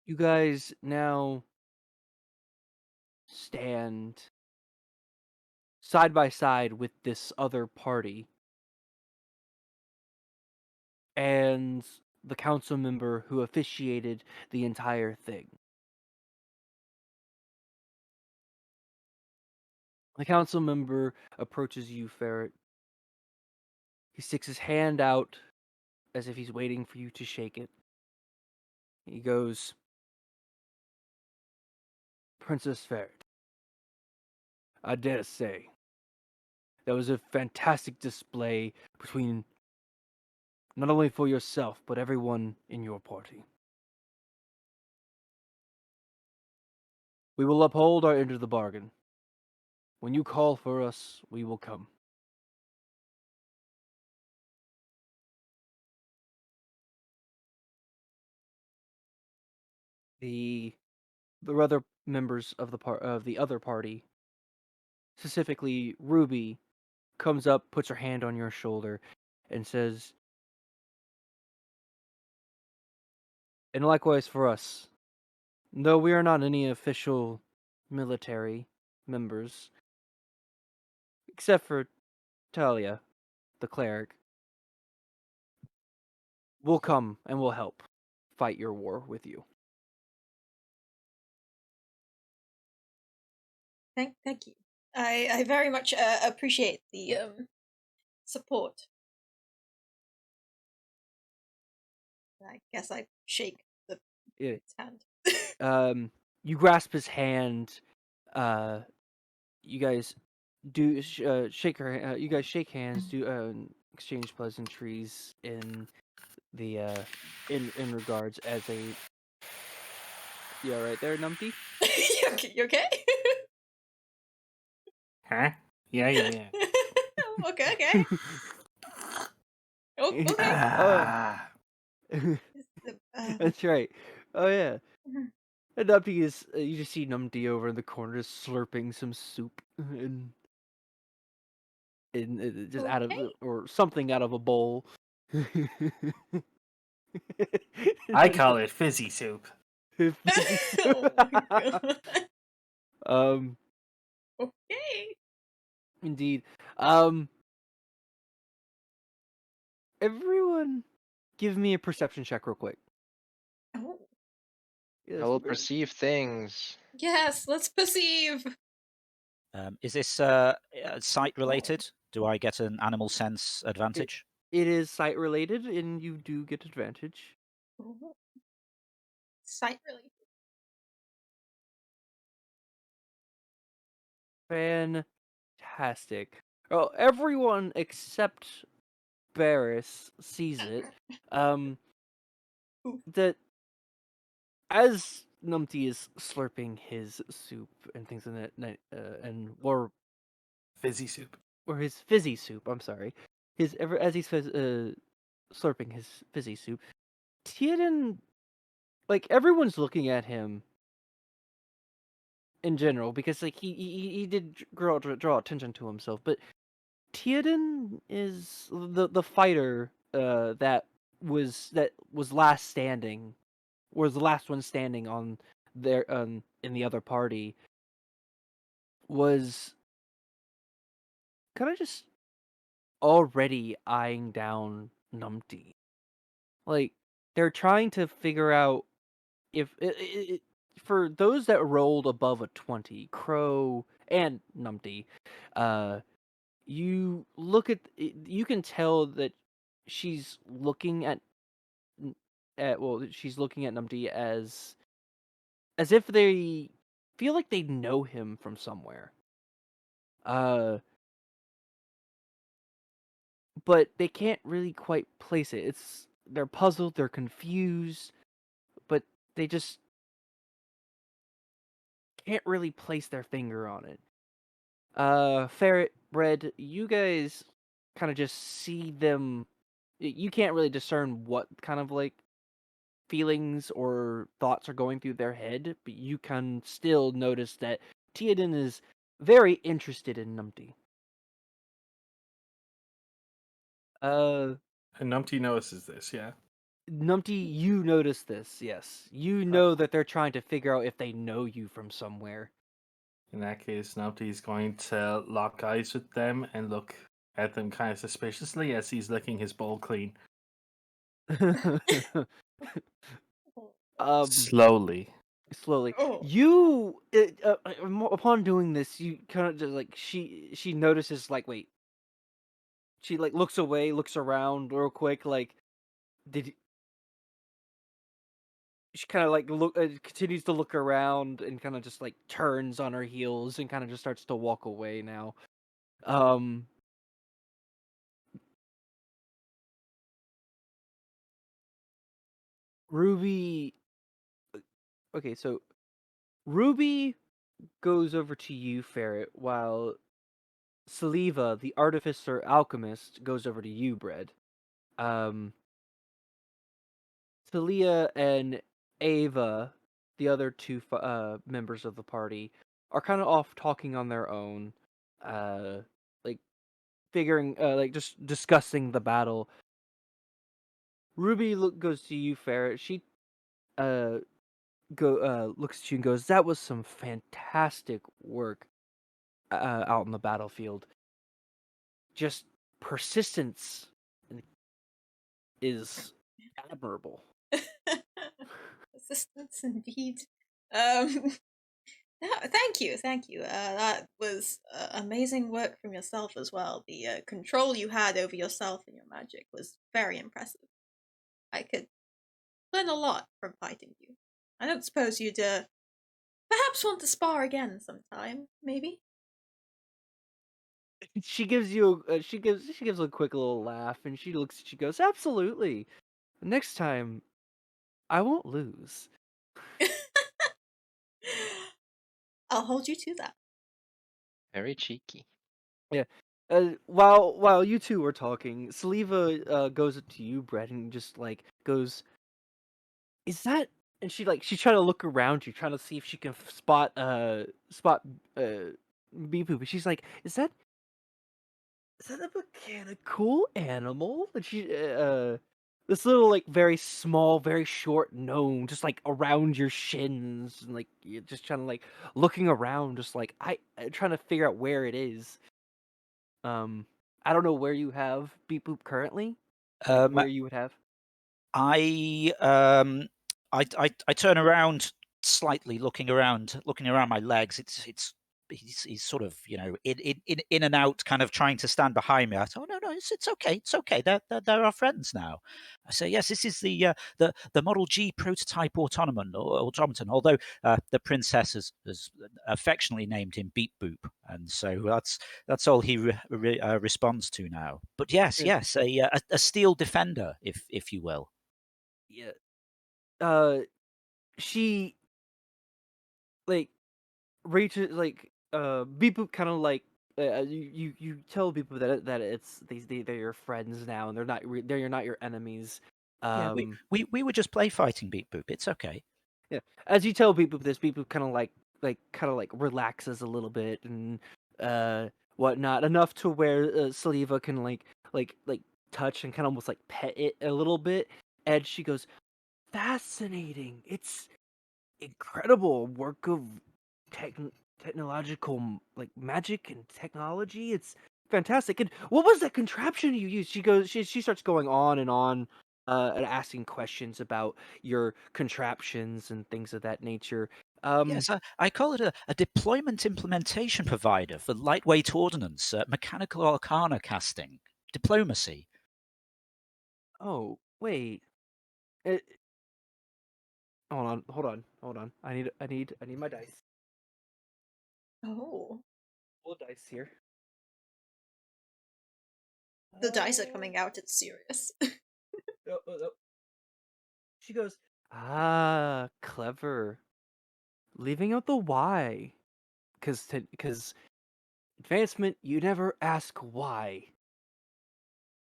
You guys now stand side by side with this other party and the council member who officiated the entire thing. The council member approaches you, Ferret. He sticks his hand out as if he's waiting for you to shake it. He goes, Princess Ferret, I dare say, that was a fantastic display between not only for yourself, but everyone in your party. We will uphold our end of the bargain. When you call for us, we will come. The other members of the other party, specifically Ruby, comes up, puts her hand on your shoulder, and says, and likewise for us, though we are not any official military members, except for Talia, the cleric, we'll come and we'll help fight your war with you. Thank you. I very much appreciate the support. I guess I shake the Yeah. hand. You grasp his hand. You guys do shake her. You guys shake hands. Do exchange pleasantries in the in regards as a. You all right there, Numpty? You okay? Huh? Yeah. Okay. Oh, okay. Ah. That's right. Oh yeah. And Numpty is. You just see Numpty over in the corner, just slurping some soup and just out of Okay. or something out of a bowl. I call it fizzy soup. Fizzy soup. Oh my god. um, Okay. indeed. Everyone, give me a perception check real quick. Oh. Yes, I will perceive things. Yes, let's perceive. Is this sight related? Do I get an animal sense advantage? It is sight related, and you do get advantage. Oh. Sight related. Fantastic. Oh, everyone except Barris sees it. That as Numpty is slurping his soup and things in that, or Fizzy soup. his fizzy soup. I'm sorry. As he's slurping his fizzy soup, Theoden, like everyone's looking at him in general because like he did draw attention to himself, but Theoden is the fighter that was last standing, was the last one standing on there in the other party, was kind of just already eyeing down Numpty. Like they're trying to figure out if for those that rolled above a 20, Crow and Numpty, you look you can tell that she's looking she's looking at Numpty as if they feel like they know him from somewhere. But they can't really quite place it. They're puzzled, they're confused, but they just can't really place their finger on it. Ferret, Red, you guys kind of just see them. You can't really discern what kind of like feelings or thoughts are going through their head, but you can still notice that Theoden is very interested in Numpty. And Numpty notices this, yeah. Numpty, you notice this, yes. You know that they're trying to figure out if they know you from somewhere. In that case, Numpty's going to lock eyes with them and look at them kind of suspiciously as he's licking his bowl clean. Slowly. Slowly. Oh. You, upon doing this, you kind of just like she notices like, wait. She like looks away, looks around real quick, like did she kind of like continues to look around and kind of just like turns on her heels and kind of just starts to walk away now. Um, Ruby. Okay, so Ruby goes over to you, Ferret, while Saliva, the artificer alchemist, goes over to you, Bread. Um, Talia and Ava, the other two members of the party, are kind of off talking on their own, like figuring, like just discussing the battle. Ruby goes to you, Ferret. She uh looks at you and goes, "That was some fantastic work out on the battlefield. Just persistence is admirable." Assistance indeed. Um, thank you, thank you. That was amazing work from yourself as well. The control you had over yourself and your magic was very impressive. I could learn a lot from fighting you. I don't suppose you'd perhaps want to spar again sometime, maybe? She gives you she gives a quick little laugh and she looks at you, goes, "Absolutely. Next time I won't lose." I'll hold you to that. Very cheeky. Yeah. While you two were talking, Saliva goes up to you, Brett, and just like goes, "Is that?" And she's trying to look around you, trying to see if she can spot Bee Poop. And she's like, "Is that a mechanical animal?" And this little like very small, very short gnome, just like around your shins, and like you're just trying to like looking around, just like trying to figure out where it is. I don't know where you have Beep Boop currently, like Um, where you would have. I I turn around slightly, looking around my legs. He's sort of in and out, kind of trying to stand behind me. I thought, oh no, it's okay, it's okay. They're our friends now. I say, yes, this is the Model G prototype automaton. Although the princess has affectionately named him Beep Boop, and so that's all he responds to now. But yes, Yeah. yes, a steel defender, if you will. Yeah. She like reaches like Beep Boop kind of like you tell people that it's they're your friends now and they're not your enemies. Yeah, Um, we were just play fighting Beep Boop. It's okay. yeah. As you tell Beep Boop this, Beep Boop kind of like relaxes a little bit and whatnot, enough to where Saliva can like touch and kind of almost like pet it a little bit. And she goes, "Fascinating. It's incredible work of technological like magic and technology. It's fantastic. And what was that contraption you used?" She starts going on and asking questions about your contraptions and things of that nature. Yes, I call it a deployment implementation provider for lightweight ordnance, mechanical arcana casting, diplomacy. Oh, wait. Hold on. I need my dice. Oh. Full dice here. The dice are coming out, it's serious. Oh. She goes, "Ah, clever. Leaving out the why. Because advancement, you never ask why."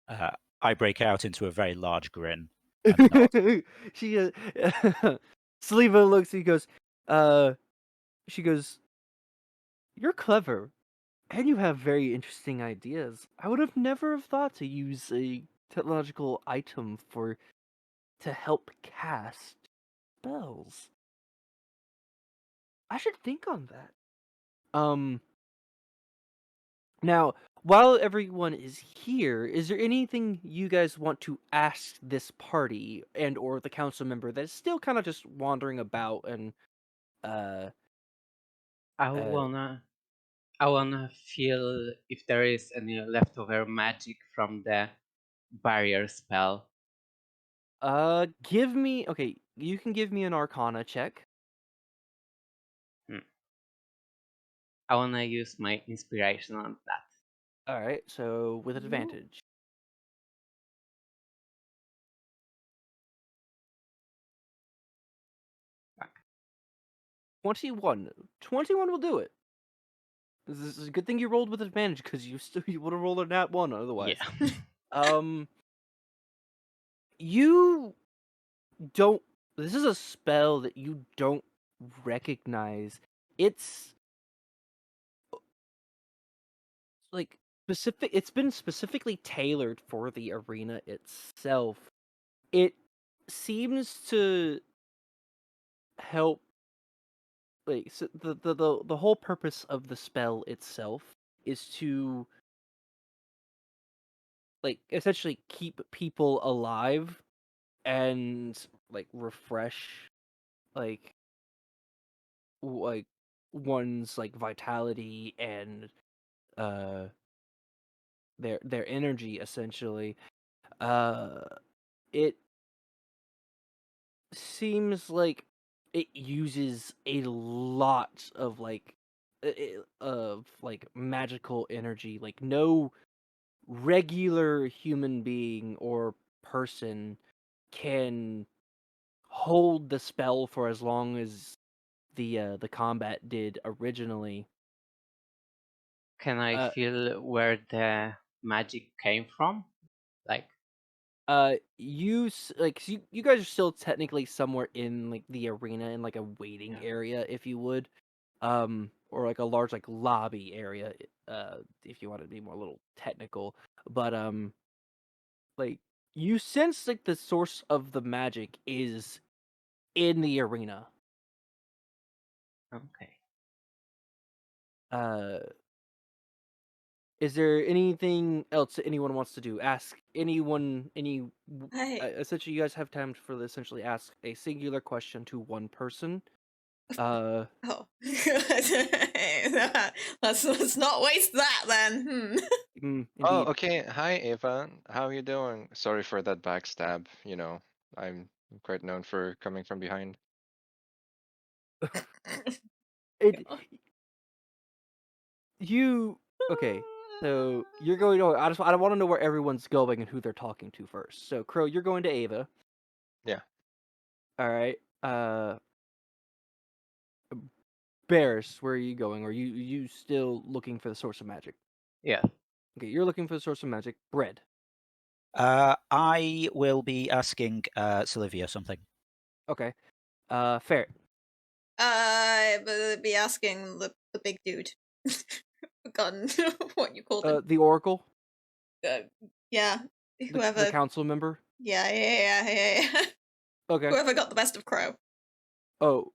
Uh, I break out into a very large grin and nod. She Saliva looks, he goes, uh, she goes, "You're clever, and you have very interesting ideas. I would have never have thought to use a technological item for to help cast spells. I should think on that. Now, while everyone is here, is there anything you guys want to ask this party and or the council member that's still kind of just wandering about and uh I uh wanna I wanna feel if there is any leftover magic from the barrier spell. give me okay, you can give me an arcana check. Hmm. I wanna use my inspiration on that. All right, so with Ooh. advantage. Fuck. 21. 21 will do it. This is a good thing you rolled with advantage because you would have rolled a nat 1 otherwise. Yeah. Um you don't this is a spell that you don't recognize. It's like specific it's been specifically tailored for the arena itself. It seems to help like so the whole purpose of the spell itself is to like essentially keep people alive and like refresh like like one's like vitality and uh their energy essentially. uh it seems like it uses a lot of like magical energy. Like no regular human being or person can hold the spell for as long as the combat did originally. Can I Uh feel where the magic came from? Like, you guys are still technically somewhere in like the arena in like a waiting yeah. area, if you would, or like a large like lobby area, if you want to be more a little technical. But like you sense like the source of the magic is in the arena. Okay. uh Is there anything else that anyone wants to do? Ask anyone, I essentially, you guys have time for essentially ask a singular question to one person. Uh, oh let's not waste that then. Oh, indeed. okay. Hi, Ava. How you doing? Sorry for that backstab. I'm quite known for coming from behind. It you okay? So you're going to. I want to know where everyone's going and who they're talking to first. So Crow, you're going to Ava. Yeah. All right. Bears, where are you going? Are you still looking for the source of magic? Yeah. Okay, you're looking for the source of magic. Bread. I will be asking Sylvia something. Okay. Ferret. But be asking the big dude. Forgotten what you called him. The Oracle. Uh, yeah, The whoever. council member. Yeah. Okay. Whoever got the best of Crow. Oh.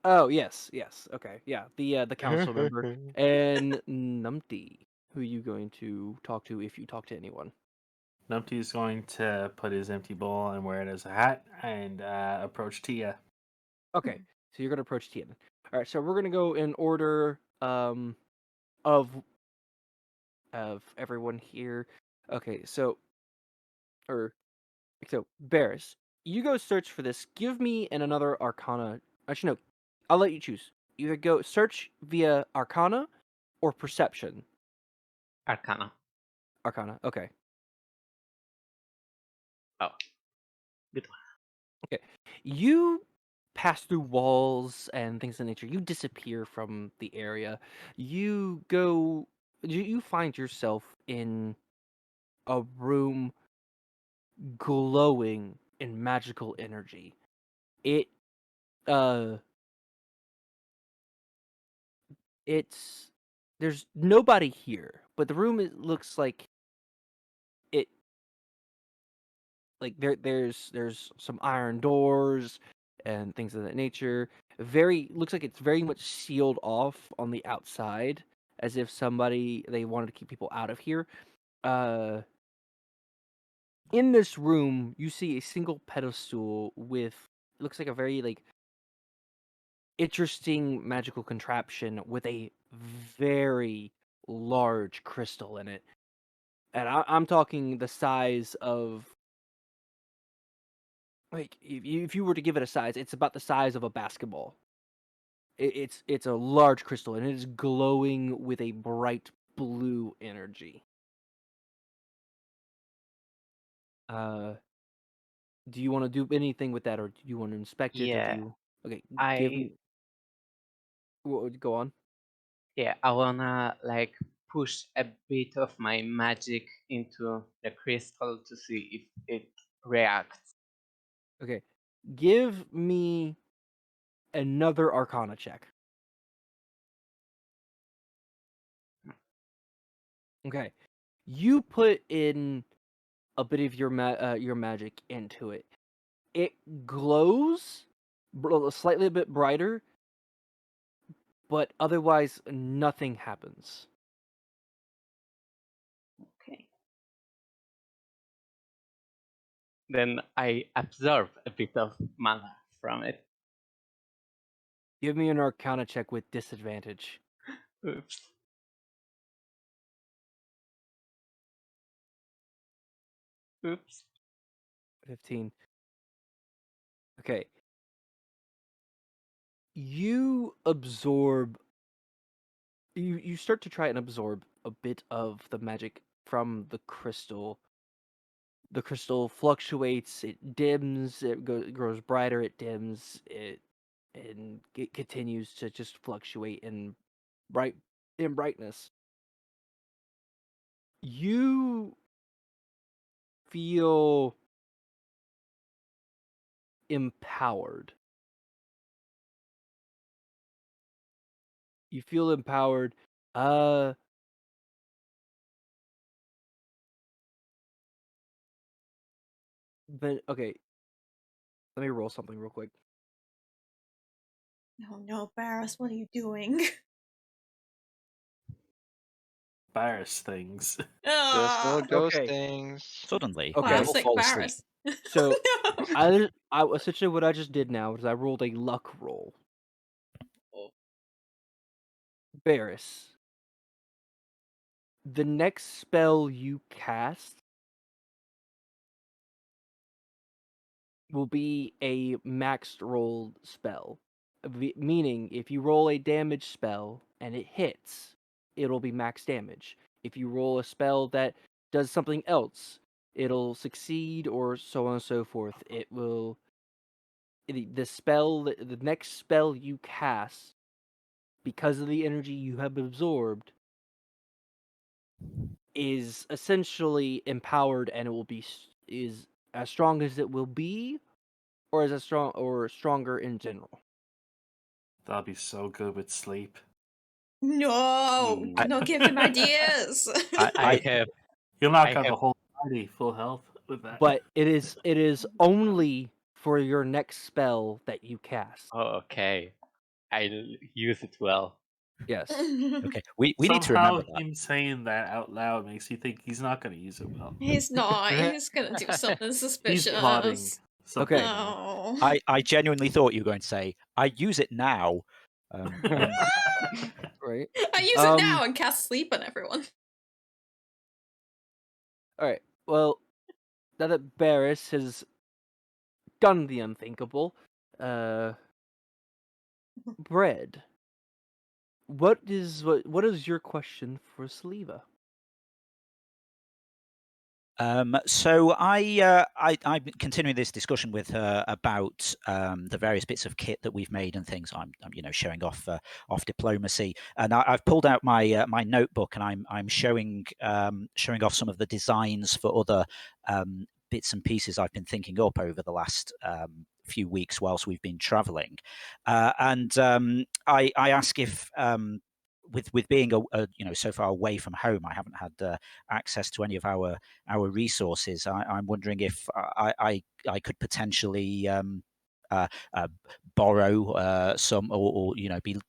Oh yes. Okay. Yeah. The council member and Numpty. Who are you going to talk to if you talk to anyone? Numpty is going to put his empty bowl and wear it as a hat and approach Tia. Okay. So you're gonna approach Tian. All right. So we're gonna go in order of everyone here. Okay. So Barris, you go search for this. Give me another Arcana. Actually, no. I'll let you choose. Either go search via Arcana or Perception. Arcana. Arcana. Okay. Oh, good one. Okay. You pass through walls and things of nature. You disappear from the area. You go. You find yourself in a room glowing in magical energy. It uh it's there's nobody here, but the room looks like it like there's some iron doors and things of that nature. Very looks like it's very much sealed off on the outside, as if they wanted to keep people out of here. Uh, in this room, you see a single pedestal with looks like a very like interesting magical contraption with a very large crystal in it, and I'm talking the size of like if you were to give it a size, it's about the size of a basketball. It's a large crystal and it is glowing with a bright blue energy. Uh, do you want to do anything with that, or do you want to inspect it, or do Yeah, you? Okay, give I me. Go on. yeah, I wanna like push a bit of my magic into the crystal to see if it reacts. Okay, give me another Arcana check. Okay, you put in a bit of your magic into it. It glows, slightly a bit brighter, but otherwise nothing happens. Okay. Then I absorb a bit of mana from it. Give me an Arcana check with disadvantage. Oops. Oops. 15. Okay. You absorb. You start to try and absorb a bit of the magic from the crystal. The crystal fluctuates. It dims. It grows brighter. It dims. It continues to just fluctuate in brightness. You feel empowered. You feel empowered. Uh, but okay. Let me roll something real quick. Oh no, Barris, what are you doing? Barris things. Just Ah, more ghost Okay. things. Suddenly, Okay. we all classic fall asleep. Barris. So No. I essentially what I just did now is I rolled a luck roll. Oh. Barris. The next spell you cast will be a maxed rolled spell. Meaning, if you roll a damage spell and it hits, it'll be max damage. If you roll a spell that does something else, it'll succeed, or so on and so forth. It will. The next spell you cast, because of the energy you have absorbed, is essentially empowered, and it will be is as strong as it will be, or as strong or stronger in general. That'll be so good with sleep. No, Ooh. do not give him ideas. I have You'll knock I out have the whole party full health with that. But it is only for your next spell that you cast. oh, okay. I'll use it well. Yes. Okay, we need to Somehow remember that. him saying that out loud makes you think he's not going to use it well. He's not. He's gonna do something He's suspicious. plotting something. Okay. Oh. I genuinely thought you were going to say, I use it now. When Right. I use it now and cast sleep on everyone. All right. Well, now that Barris has done the unthinkable, Bread. What is your question for Sliva? So I'm continuing this discussion with her about the various bits of kit that we've made and things. I'm showing off diplomacy, and I've pulled out my my notebook and I'm showing off some of the designs for other bits and pieces I've been thinking up over the last few weeks whilst we've been travelling, and I ask if with being so far away from home, I haven't had access to any of our resources. I'm wondering if I could potentially uh, uh, borrow some, or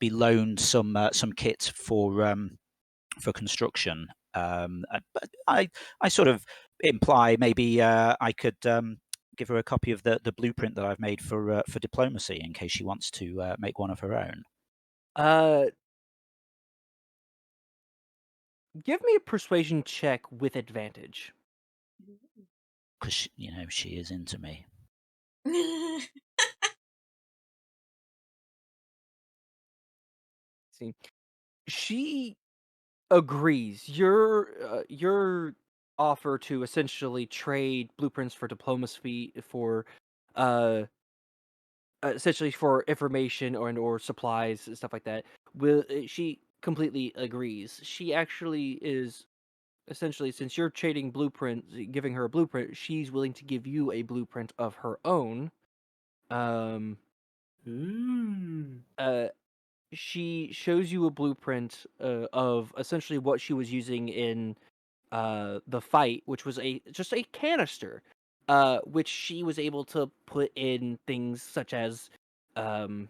be loaned some kit for construction. But I sort of imply maybe I could give her a copy of the blueprint that I've made for diplomacy in case she wants to make one of her own. Give me a persuasion check with advantage. Because she is into me. See, she agrees. Your offer to essentially trade blueprints for diplomacy for uh essentially for information or supplies and stuff like that. She completely agrees. She actually is essentially, since you're trading blueprints, giving her a blueprint, she's willing to give you a blueprint of her own. Um, Ooh. she shows you a blueprint of essentially what she was using in the fight, which was just a canister, which she was able to put in things um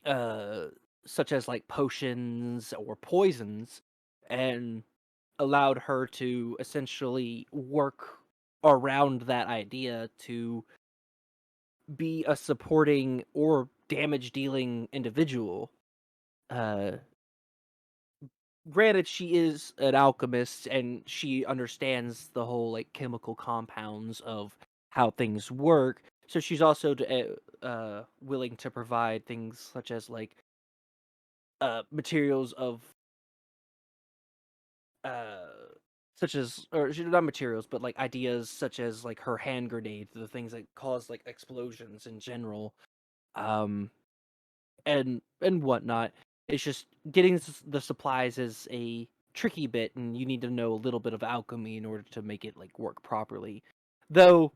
uh such as like potions or poisons, and allowed her to essentially work around that idea to be a supporting or damage dealing individual. Uh, Granted, she is an alchemist and she understands the whole like chemical compounds of how things work. So she's also willing to provide things such as like materials of uh not materials, but like ideas such as like her hand grenades, the things that cause like explosions in general, um and whatnot. It's just getting the supplies is a tricky bit, and you need to know a little bit of alchemy in order to make it like work properly. Though,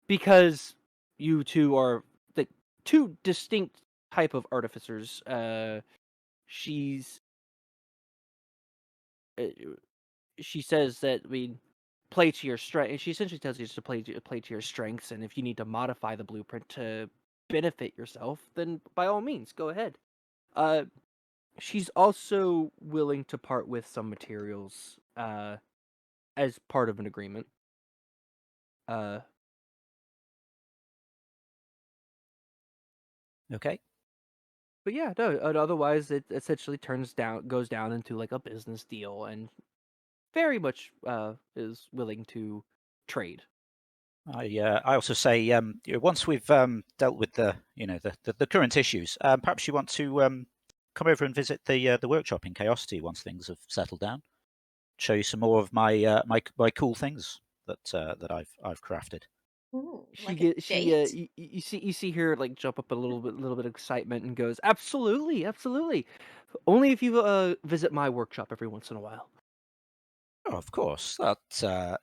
because you two are the two distinct type of artificers, she's uh, she says that, I mean, play to your strength. She essentially tells you to play to your strengths, and if you need to modify the blueprint to benefit yourself, then by all means, go ahead. Uh, she's also willing to part with some materials, as part of an agreement. Uh, Okay. but yeah, no. Otherwise, it essentially goes down into like a business deal, and very much is willing to trade. I also say once we've dealt with the current issues, perhaps you want to come over and visit the workshop in Chaosity once things have settled down. Show you some more of my my cool things that I've crafted. Ooh, She like a get she date? you see her like jump up a little bit of excitement and goes, absolutely, absolutely. Only if you visit my workshop every once in a while. Oh, of course. That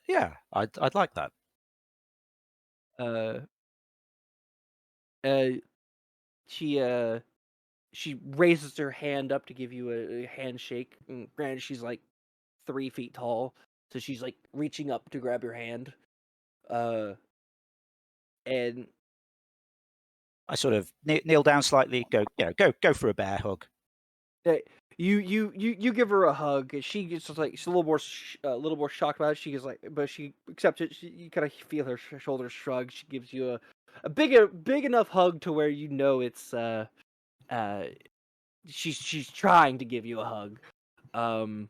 yeah, I'd like that. Uh, uh, she she raises her hand up to give you a handshake. And granted, she's like 3 feet tall, so she's like reaching up to grab your hand. Uh, and I sort of kneel down slightly, go for a bear hug. uh, you give her a hug. And she gets just like she's a little more shocked about it. She is like, but she accepts it. You kind of feel her shoulders shrug. She gives you a big enough hug to where you know it's uh she's trying to give you a hug. Um,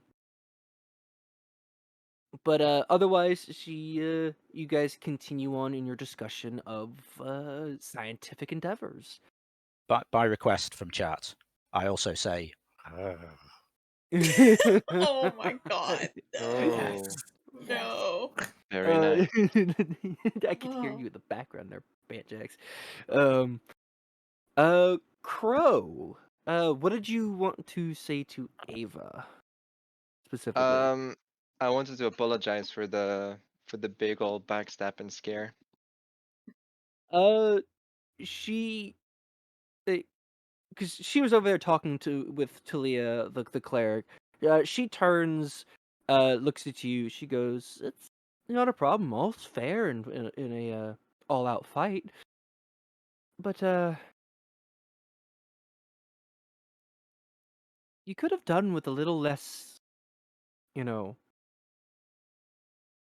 but otherwise, you guys continue on in your discussion of scientific endeavors. By request from chat, I also say, Oh my god, no. Yes. Oh, Yes. No. very nice. I can hear you in the background there, Banjax. Um, Crow. What did you want to say to Ava specifically? I wanted to apologize for the big old backstab and scare. Uh, she, uh, because she was over there talking with Talia, the cleric. She turns, looks at you. She goes, "It's not a problem. All's fair in a all-out fight. But you could have done with a little less, you know,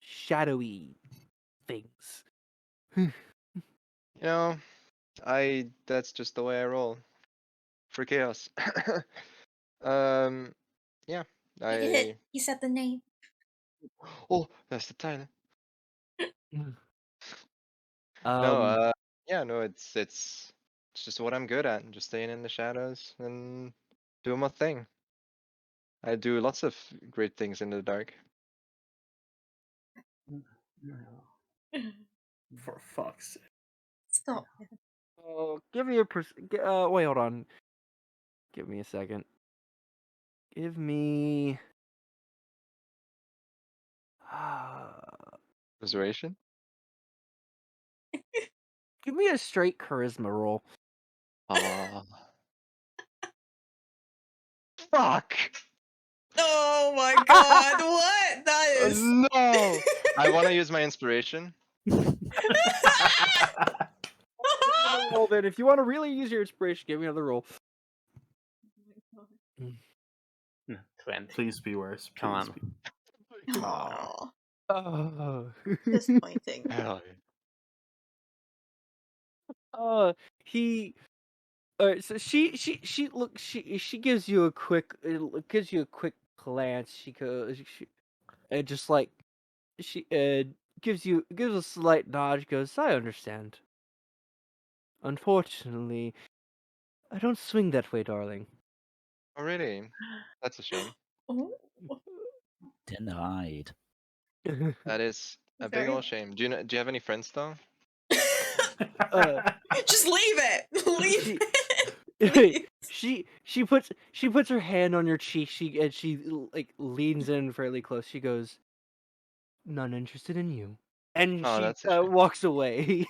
shadowy things." You know, that's just the way I roll for chaos. um, yeah, Look at it. I. He said the name. Oh, that's the title. No, Um, yeah, no, it's just what I'm good at, just staying in the shadows and doing my thing. I do lots of great things in the dark. For fuck's sake. Stop. give me a wait, hold on. Give me a second. Give me. Persuasion? Give me a straight charisma roll. Ah. Fuck! Oh my god, what? That is. No! I want to use my inspiration. Roll then. If you want to really use your inspiration, give me another roll. No, 20. Please be worse. Come Please on. be. Aw, Oh. disappointing. Hell He. Alright, so she gives you a quick glance. She goes, and just like she gives a slight nod. She goes, "I understand. Unfortunately, I don't swing that way, darling." Oh, really? That's a shame. Oh, Denied. That is a big very old shame. Do you have any friends though? uh, just leave it. Leave she it. Please. she puts her hand on your cheek. She like leans in fairly close. She goes, "None interested in you," and Oh, she that's a shame. walks away.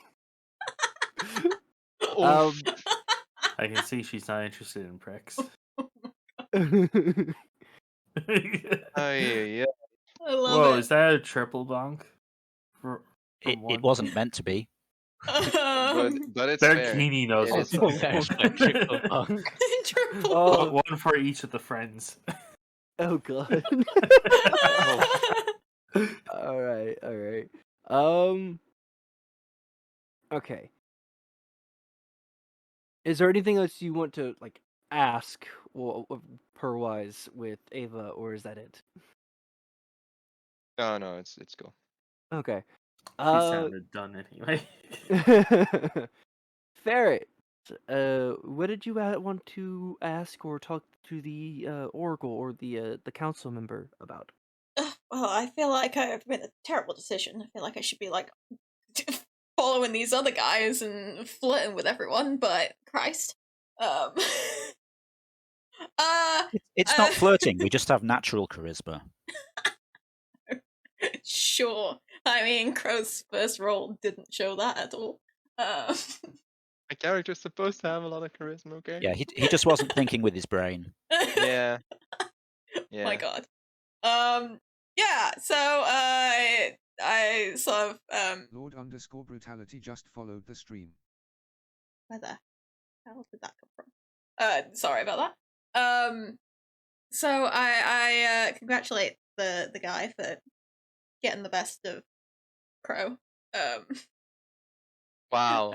Oof. I can see she's not interested in pricks. Oh, yeah. I love Whoa, it. is that a triple bonk? For It one? wasn't meant to be. But it's fair. Bergini knows It what's is up. fair. There's my triple bunk. Triple Oh. One for each of the friends. Oh god. All right. Okay. Is there anything else you want to like ask, per wise with Ava, or is that it? No, it's cool. Okay. She sounded done anyway. Ferret. What did you want to ask or talk to the oracle or the council member about? Well, I feel like I've made a terrible decision. I feel like I should be like following these other guys and flirting with everyone, but Christ. Uh, It's not flirting. We just have natural charisma. Sure. I mean, Crow's first roll didn't show that at all. My character's supposed to have a lot of charisma, okay? Yeah, he just wasn't thinking with his brain. Yeah. My God. Yeah. So I sort of Lord_brutality just followed the stream. where the hell did that come from? Sorry about that. So I congratulate the guy for getting the best of Crow. Wow.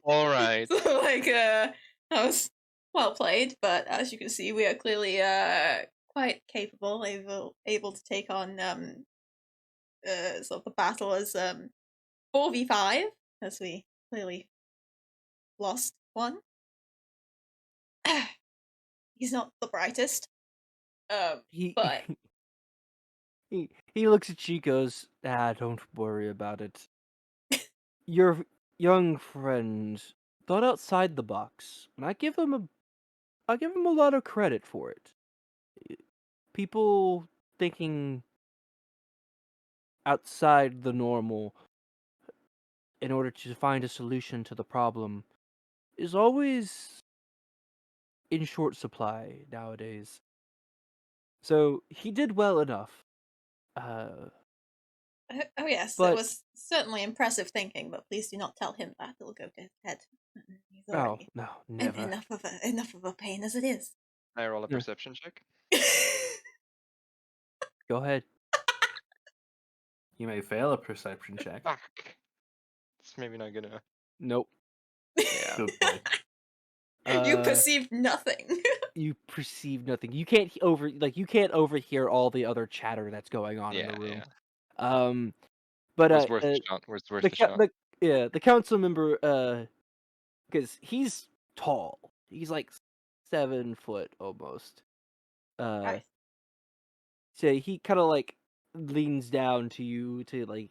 All right. So like that was well played, but as you can see, we are clearly quite capable, able to take on sort of the battle as 4v5, as we clearly lost one. He's not the brightest. He But he looks at you, goes, don't worry about it. Your young friend thought outside the box, and I give him a lot of credit for it. People thinking outside the normal in order to find a solution to the problem is always in short supply nowadays. So he did well enough. Oh yes, it But was certainly impressive thinking, but please do not tell him that; it'll go to his head. He's oh already no, never. enough of a pain as it is. Can I roll a Yeah. perception check? Go ahead. You may fail a perception check. Fuck. It's maybe not gonna. Nope. Yeah. Good boy. You Uh, perceived nothing. you perceive nothing. You can't you can't overhear all the other chatter that's going on in Yeah, the room. yeah. But Was worth the shot. Was worth the the shot. the council member because he's tall. He's like 7 foot almost. Nice. So he kind of like leans down to you to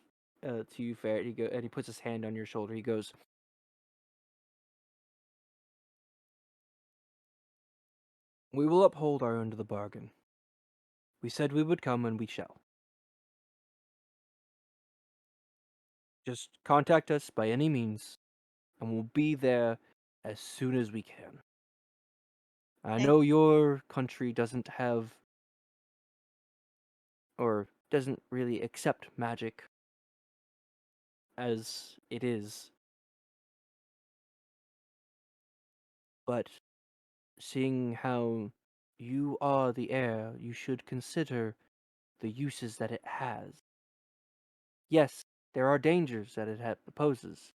you, Ferret. He puts his hand on your shoulder. He goes, "We will uphold our end of the bargain. We said we would come, and we shall. Just contact us by any means, and we'll be there as soon as we can. I Thank- know your country doesn't have or doesn't really accept magic as it is, but seeing how you are the heir, you should consider the uses that it has. Yes, there are dangers that it poses,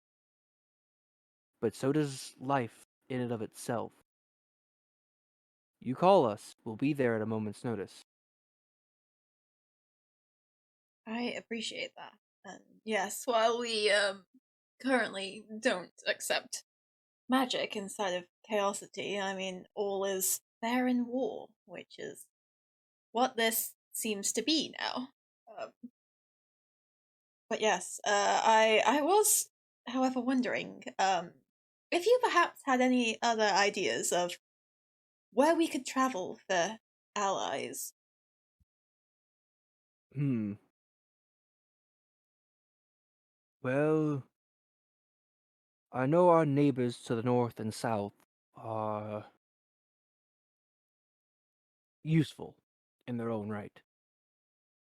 but so does life in and of itself. You call us, we'll be there at a moment's notice." I appreciate that. And yes, while we currently don't accept magic inside of Chaosity, I mean, all is fair in war, which is what this seems to be now. Um, but yes, I was, however, wondering if you perhaps had any other ideas of where we could travel for allies. Hmm. Well, I know our neighbors to the north and south are useful in their own right.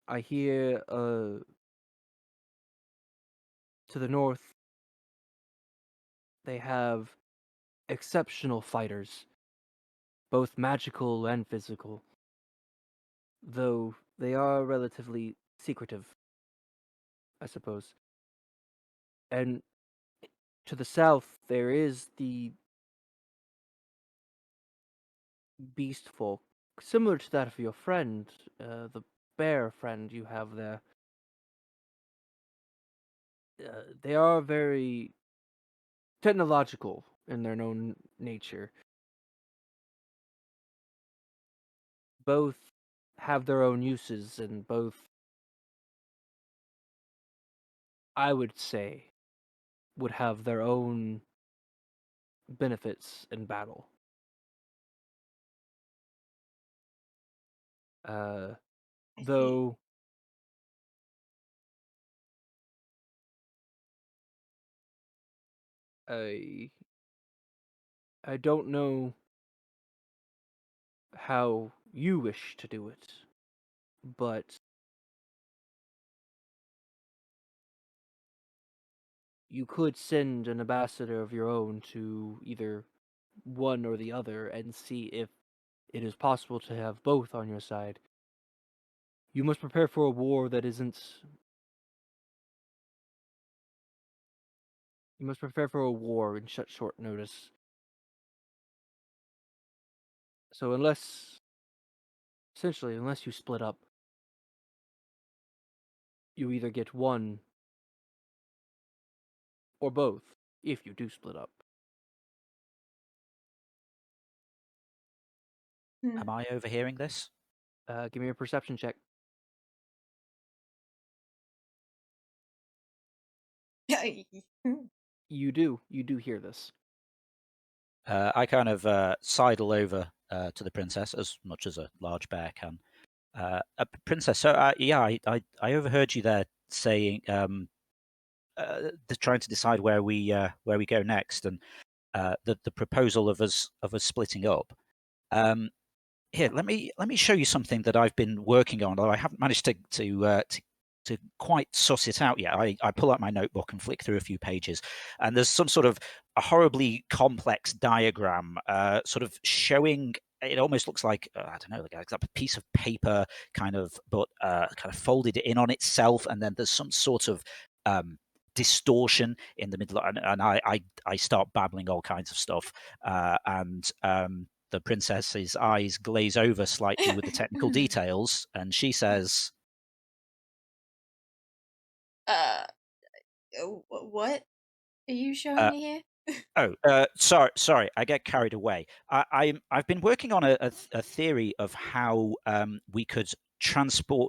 I hear to the north they have exceptional fighters, both magical and physical, though they are relatively secretive, I suppose. And to the south there is the beast folk, similar to that of your friend, the bear friend you have there. They are very technological in their own nature. Both have their own uses, and both, I would say, would have their own benefits in battle. Uh, I see. though I I don't know how you wish to do it, but you could send an ambassador of your own to either one or the other and see if it is possible to have both on your side. You must prepare for a war that isn't. You must prepare for a war in such short notice. So unless you split up, you either get one or both, if you do split up. Hmm. Am I overhearing this? Give me a perception check. Hmm. You do hear this. I kind of sidle over to the princess as much as a large bear can. Princess, so yeah, I overheard you there saying trying to decide where we go next, and the proposal of us splitting up. Here, let me show you something that I've been working on, although I haven't managed to quite suss it out yet. I pull out my notebook and flick through a few pages, and there's some sort of a horribly complex diagram, sort of showing. It almost looks like I don't know, like a piece of paper, kind of, but kind of folded in on itself, and then there's some sort of distortion in the middle, and I start babbling all kinds of stuff, and the princess's eyes glaze over slightly with the technical details, and she says, What are you showing uh, me here? "Oh, sorry, I get carried away. I've been working on a theory of how we could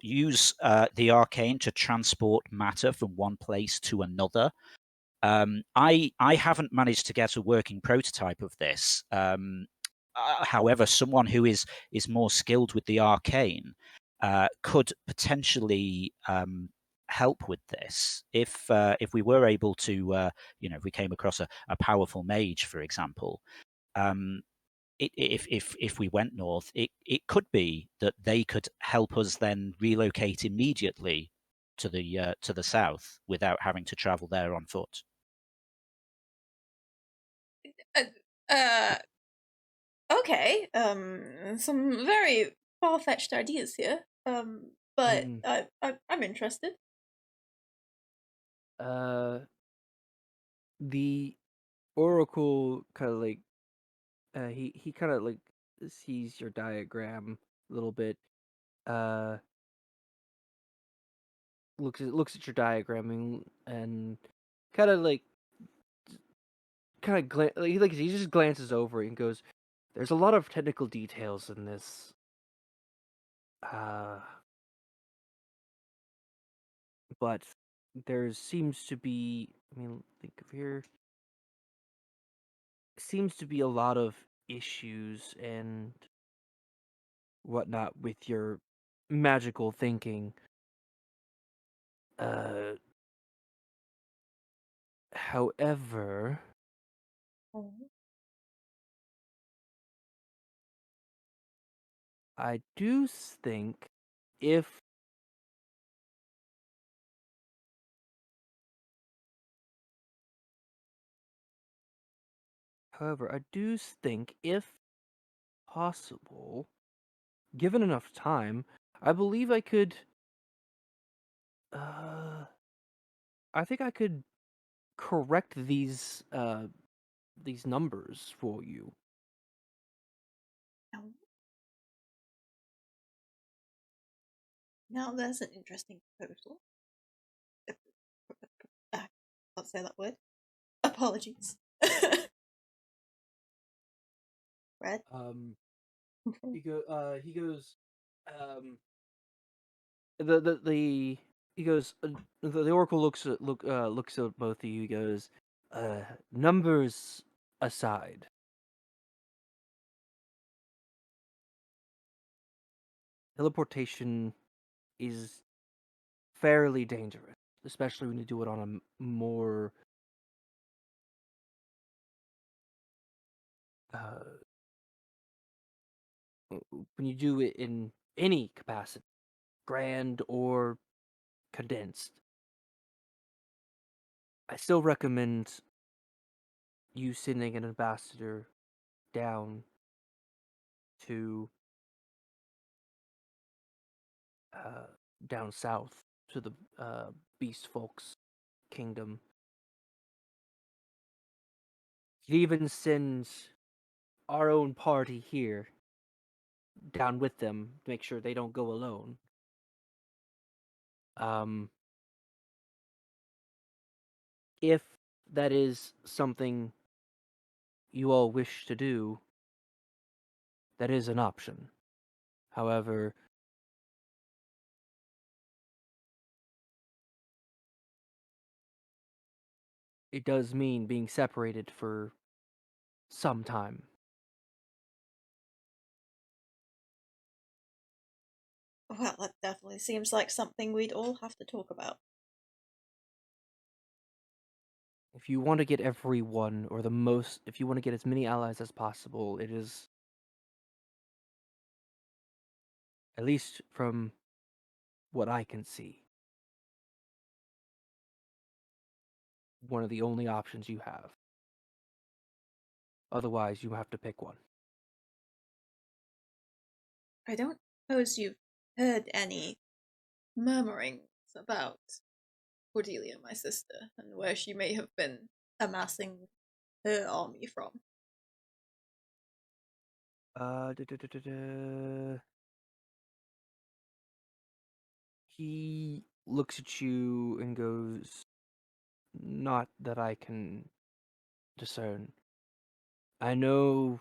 use the arcane to transport matter from one place to another. I haven't managed to get a working prototype of this. However, someone who is more skilled with the arcane could potentially help with this if we were able to, if we came across a powerful mage, for example. If we went north, it could be that they could help us then relocate immediately to the south without having to travel there on foot. Uh, uh, okay. Some very far-fetched ideas here. But Mm. I'm interested. The oracle kind of like he kind of like sees your diagram a little bit. Uh, looks at your diagram and kind of like he just glances over it and goes, "There's a lot of technical details in this. Uh, but there seems to be. I mean, think of here. Seems to be a lot of issues and whatnot with your magical thinking. Uh, however, Oh. I do think if however, I do think if possible, given enough time, I believe I could uh I think I could correct these numbers for you. Oh. Now there's an interesting proposal. I can't say that word. Apologies. Red. He goes the he goes the oracle looks at both of you. He goes, numbers aside, teleportation is fairly dangerous, especially when you do it on a more uh when you do it in any capacity, grand or condensed. I still recommend you sending an ambassador down to uh down south to the beast folks kingdom. You even send our own party here down with them to make sure they don't go alone. Um, if that is something you all wish to do, that is an option. However, it does mean being separated for some time. Well, that definitely seems like something we'd all have to talk about. If you want to get everyone, or if you want to get as many allies as possible, it is At least from what I can see. One of the only options you have. Otherwise, you have to pick one. I don't suppose you've heard any murmurings about Cordelia, my sister, and where she may have been amassing her army from. Da, da, da, da, da. He looks at you and goes, "Not that I can discern. I know,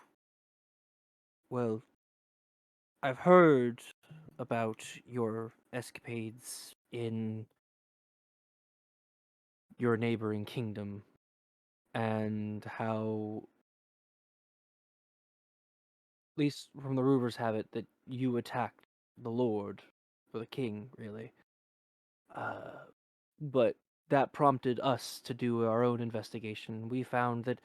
well, I've heard about your escapades in your neighboring kingdom and how, at least from the rumors have it, that you attacked the Lord, or the King, really. But that prompted us to do our own investigation. We found that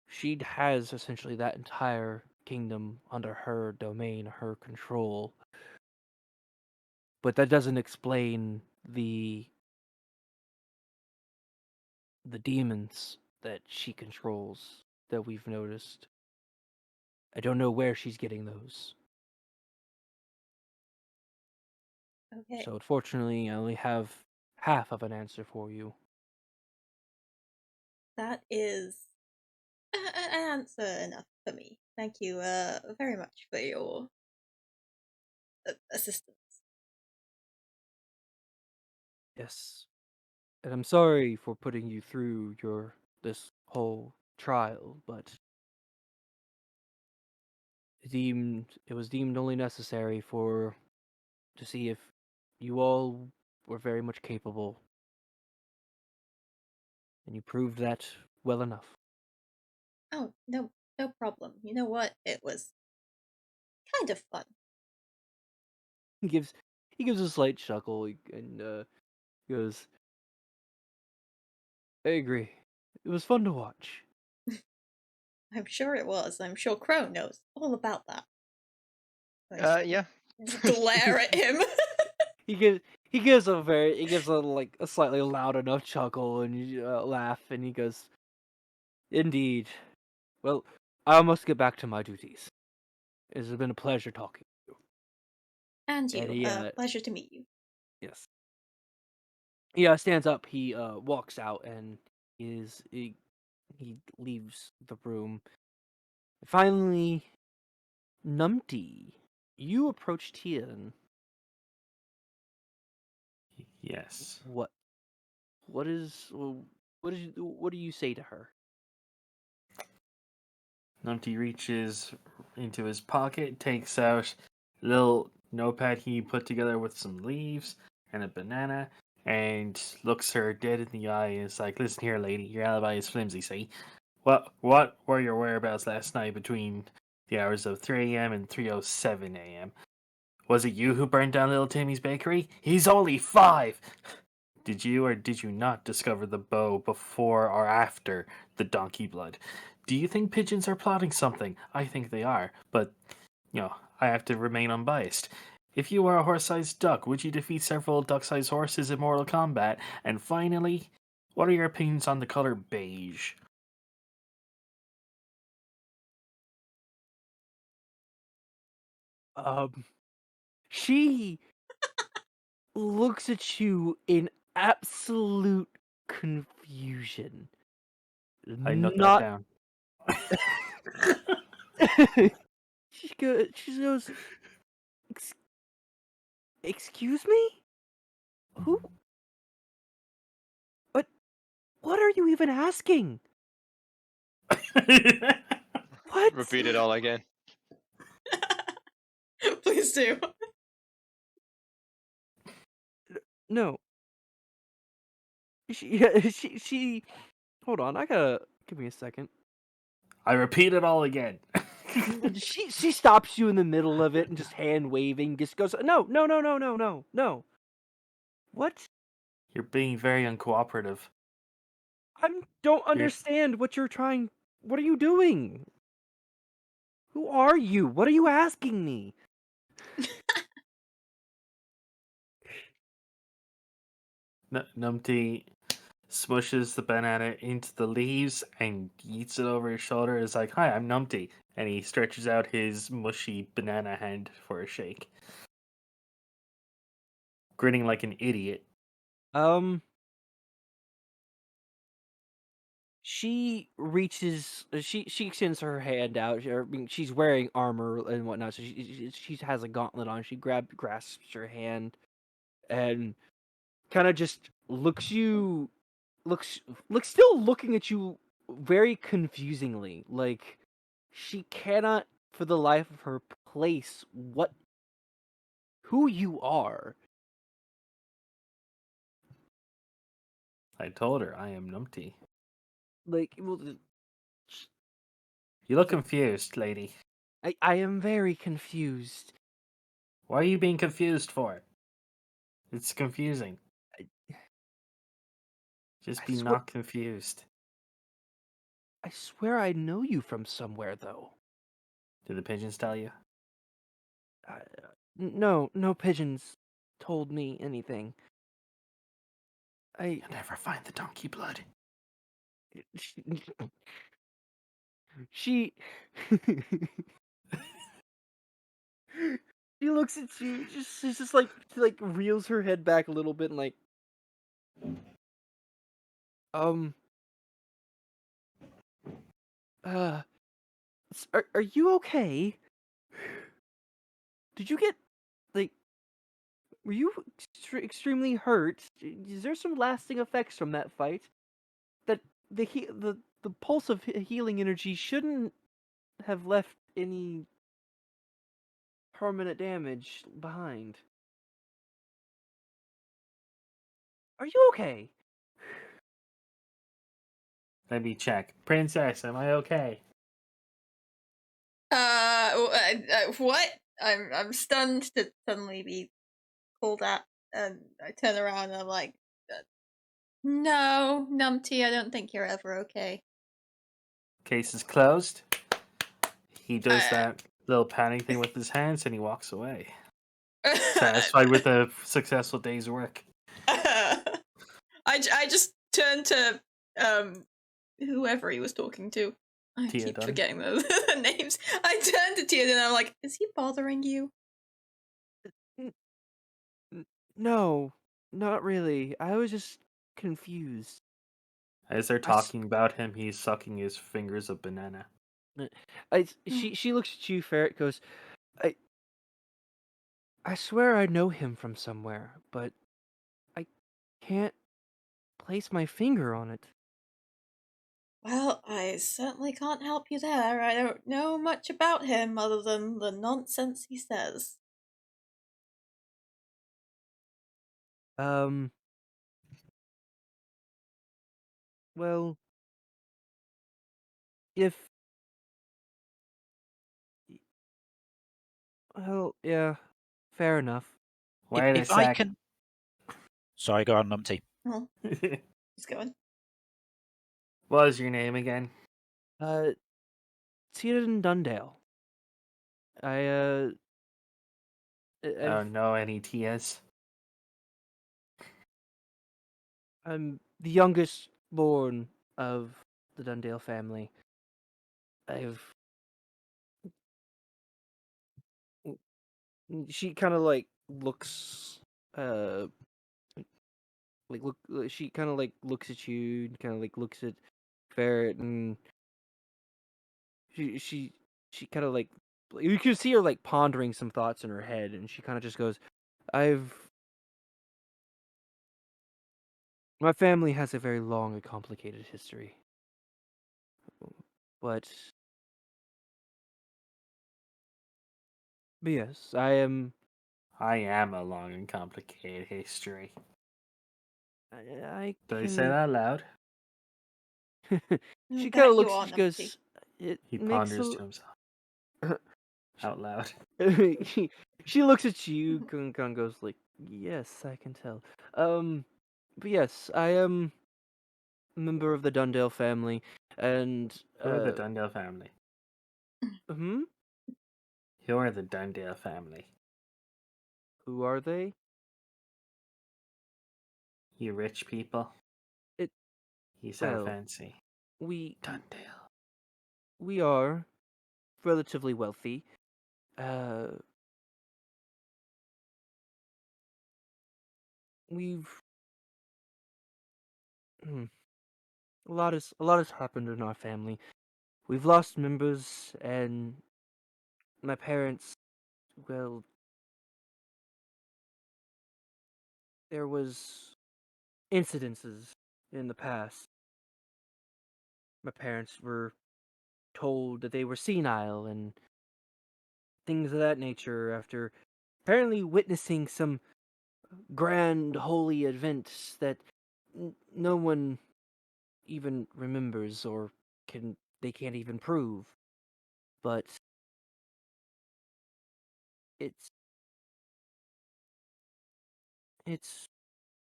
she has essentially that entire kingdom under her domain, her control. But that doesn't explain the demons that she controls that we've noticed. I don't know where she's getting those. Okay. So unfortunately, I only have half of an answer for you. That is an answer enough for me. Thank you very much for your assistance. Yes. And I'm sorry for putting you through this whole trial, but it was deemed only necessary to see if you all were very much capable, and you proved that well enough. Oh, no problem. You know what? It was kind of fun. He gives a slight chuckle and goes, "I agree. It was fun to watch." I'm sure it was. I'm sure Crow knows all about that. I Yeah. glare at him. He gives a slightly loud enough chuckle and laugh, and he goes, "Indeed. Well, I must get back to my duties. It has been a pleasure talking to you." And And you. he Pleasure to meet you. yes. He stands up. He walks out and he leaves the room. Finally, Numpty, you approach Tian. Yes. What what do you say to her? Numpty reaches into his pocket, takes out a little notepad he put together with some leaves and a banana, and looks her dead in the eye and is like, "Listen here, lady, your alibi is flimsy, see? What were your whereabouts last night between the hours of 3 a.m. and 3:07 a.m.? Was it you who burned down little Timmy's bakery? He's only 5! Did you or did you not discover the bow before or after the donkey blood? Do you think pigeons are plotting something? I think they are, but, I have to remain unbiased. If you were a horse-sized duck, would you defeat several duck-sized horses in Mortal Kombat? And finally, what are your opinions on the color beige?" She looks at you in absolute confusion. I note that Not down. she goes, Excuse me? Who? What? What are you even asking? What? Repeat it all again. Please do. No. She. Hold on, I gotta. Give me a second. I repeat it all again. She stops you in the middle of it and just hand waving, just goes, "No, no, no, no, no, no, no. What? You're being very uncooperative. I don't You're understand what you're trying. What are you doing? Who are you? What are you asking me?" Numpty smushes the banana into the leaves and eats it over his shoulder. It's like, "Hi, I'm Numpty," and he stretches out his mushy banana hand for a shake, grinning like an idiot. She reaches. She extends her hand out. I mean, she's wearing armor and whatnot, so she has a gauntlet on. She grasps your hand, and kind of just looks still looking at you very confusingly. Like she cannot, for the life of her, place who you are. I told her I am Numpty. Like, well, You look confused, lady. I am very confused. Why are you being confused for? It's confusing. Just I be swear, not confused. I swear I know you from somewhere, though. Did the pigeons tell you? No pigeons told me anything. You'll never find the donkey blood. She she looks at you. She's just like she like reels her head back a little bit and like, um, uh, are you okay? Did you get like were you extremely hurt? Is there some lasting effects from that fight? That the pulse of healing energy shouldn't have left any permanent damage behind. Are you okay? Let me check. Princess, am I okay? What? I'm stunned to suddenly be pulled at, and I turn around and I'm like, no, Numpty, I don't think you're ever okay. Case is closed. He does Uh, that little panning thing with his hands and he walks away. Satisfied with a successful day's work. I just turned to whoever he was talking to. I Tia keep Dunn. forgetting those names. I turned to Tia and I'm like, is he bothering you? No, not really. I was just confused. As they're I s- talking about him, he's sucking his fingers of banana. she looks at you, Ferret. Goes, I swear I know him from somewhere, but I can't place my finger on it. Well, I certainly can't help you there. I don't know much about him other than the nonsense he says. Um, well, if well, yeah, fair enough. Wait a If I sec. can, sorry, go on, Numpty. Well, he's going. What is your name again? Tiernan Dundale. I I I've, don't know any Tias. I'm the youngest born of the Dundale family. I've she kind of like looks like look she kind of like looks at you and kind of like looks at Ferret, and she kind of like you can see her like pondering some thoughts in her head, and she kind of just goes, I've my family has a very long and complicated history, but yes, I am a long and complicated history. I Did I say can. that out loud? She kind That of you looks. are, She Numpty. goes. It He makes ponders a. to himself out loud. she looks at you and kind of goes like, "Yes, I can tell." But yes, I am a member of the Dundale family, and Who are the Dundale family? hmm, Who are the Dundale family? who are they? You rich people. It You so well, fancy. we Duntail. we are relatively wealthy. Uh, we've hmm, a lot has happened in our family. We've lost members, and my parents. Well, there was incidences in the past. My parents were told that they were senile and things of that nature after apparently witnessing some grand holy events that no one even remembers or they can't even prove. But it's it's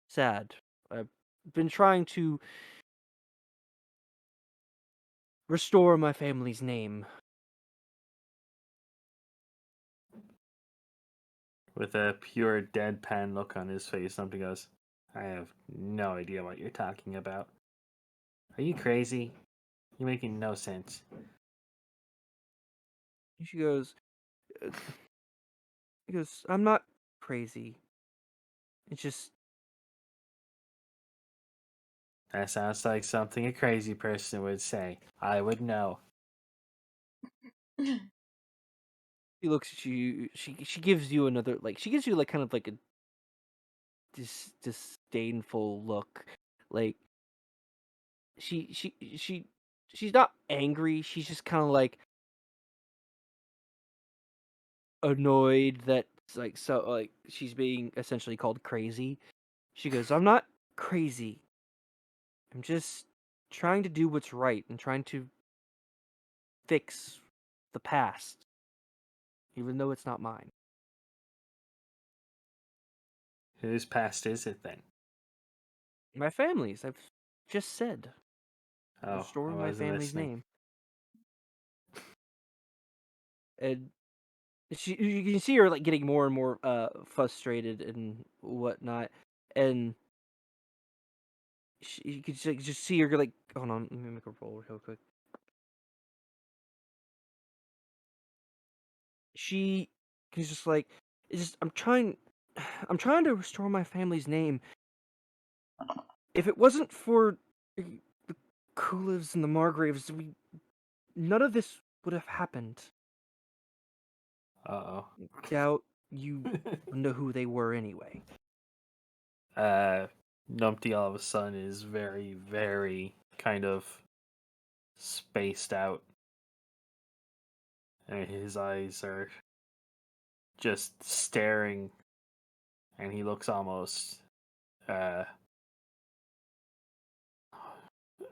sad. I've been trying to restore my family's name. With a pure deadpan look on his face, somebody goes, I have no idea what you're talking about. Are you crazy? You're making no sense. She goes, uh, I'm not crazy. It's just That sounds like something a crazy person would say. I would know. she looks at you. She gives you another she gives you kind of like a disdainful look. Like she's not angry. She's just kind of annoyed that she's being essentially called crazy. She goes, "I'm not crazy. I'm just trying to do what's right and trying to fix the past, even though it's not mine. Whose past is it then? My family's. I've just said Oh, I restoring my wasn't family's listening. name." And you can see her getting more and more frustrated and whatnot, and you could just see her hold on, let me make a roll real quick. She is just it's just I'm trying to restore my family's name. If it wasn't for the Coolives and the Margraves, none of this would have happened. Uh-oh. Doubt you know who they were anyway. Numpty all of a sudden is very, very kind of spaced out. And his eyes are just staring, and he looks almost uh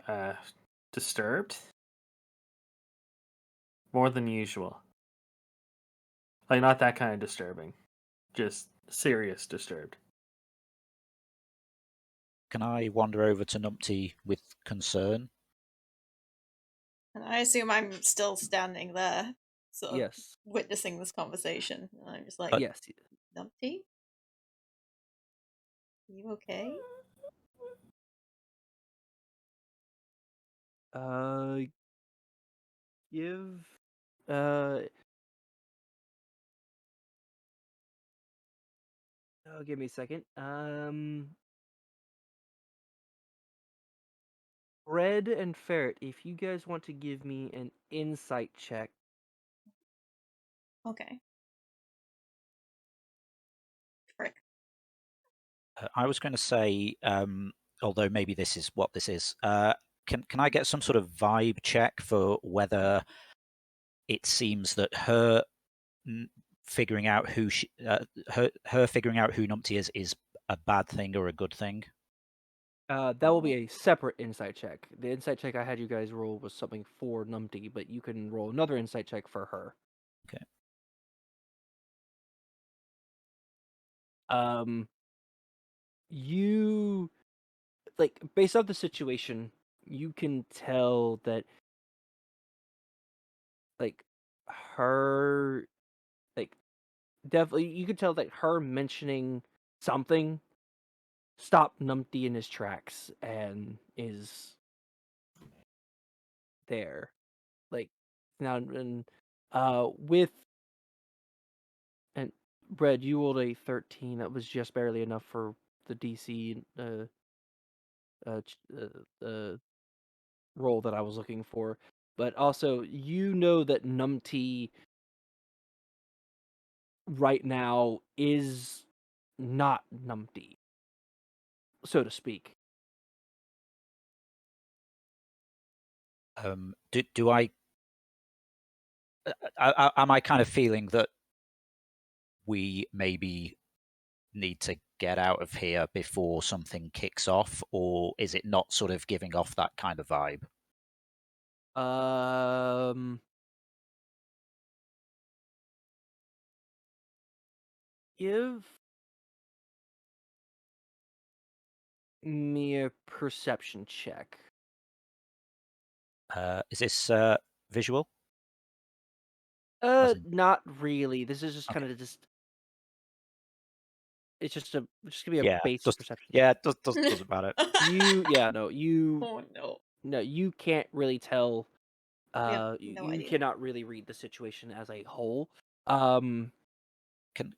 uh disturbed. More than usual. Like not that kind of disturbing. Just serious disturbed. Can I wander over to Numpty with concern? And I assume I'm still standing there, sort of Yes. witnessing this conversation. And I'm just like, Yes. Numpty? You okay? Uh, give uh give me a second. Red and Ferret, if you guys want to give me an insight check. Okay. Frick. I was going to say, although maybe this is what this is. Can I get some sort of vibe check for whether it seems that her figuring out who her figuring out who Numpty is a bad thing or a good thing? That will be a separate insight check. The insight check I had you guys roll was something for Numpty, but you can roll another insight check for her. Okay. You based off the situation, you can tell that like her like definitely you could tell that her mentioning something stop Numpty in his tracks and is there. Like now and with and Bread, you rolled a 13. That was just barely enough for the DC roll that I was looking for. But also, you know that Numpty right now is not Numpty, so to speak. Do I am I kind of feeling that we maybe need to get out of here before something kicks off, or is it not sort of giving off that kind of vibe? Give me a perception check. Is this visual? in- Not really. This is just Okay. kind of just. It's just gonna be a Yeah, base just perception. yeah, it doesn't matter. Oh no. No, you can't really tell. We have no You idea. cannot really read the situation as a whole. Can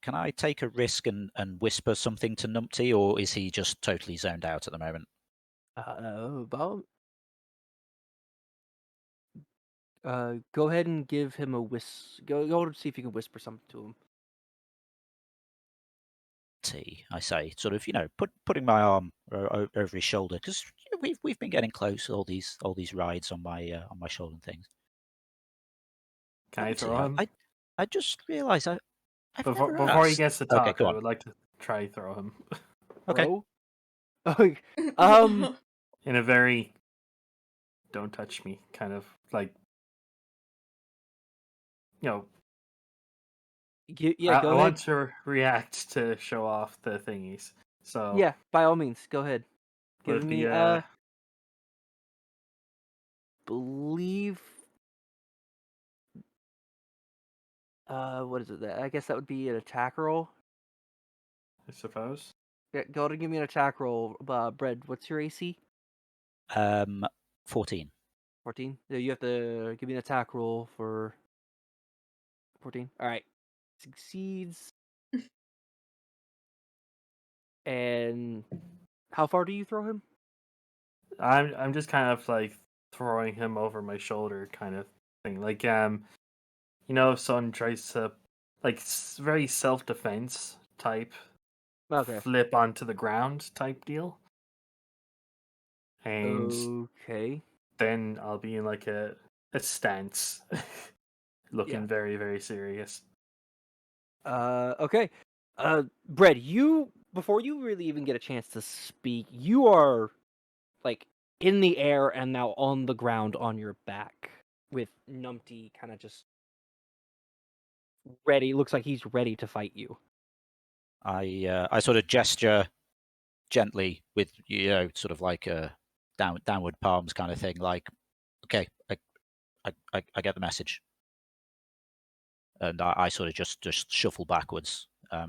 I take a risk and whisper something to Numpty, or is he just totally zoned out at the moment? About. Go ahead and give him a Go to see if you can whisper something to him. I say, sort of, putting my arm over his shoulder, because we've been getting close. All these rides on my shoulder and things. Can I Numpty, throw him? I just realised I've Before never before he asked. gets to Okay, talk, go I on. would like to try throw him Okay. Bro? in a very don't touch me kind of like Yeah, go I ahead. want to react to show off the thingies. So Yeah, by all means, go ahead. Give with me the believe what is it? I guess that would be an attack roll. I suppose. Yeah, go ahead and give me an attack roll. Bread, what's your AC? 14. 14. Yeah, you have to give me an attack roll for 14. All right. Succeeds. And how far do you throw him? I'm just kind of like throwing him over my shoulder kind of thing. Like someone tries to like very self-defense type Okay. flip onto the ground type deal. And Okay. then I'll be in like a stance looking Yeah. very, very serious. Okay. Bread, before you really even get a chance to speak, you are like in the air and now on the ground on your back with Numpty kind of just ready. Looks like he's ready to fight you. I sort of gesture gently with sort of like a downward palms kind of thing, like, okay, I get the message, and I sort of just shuffle backwards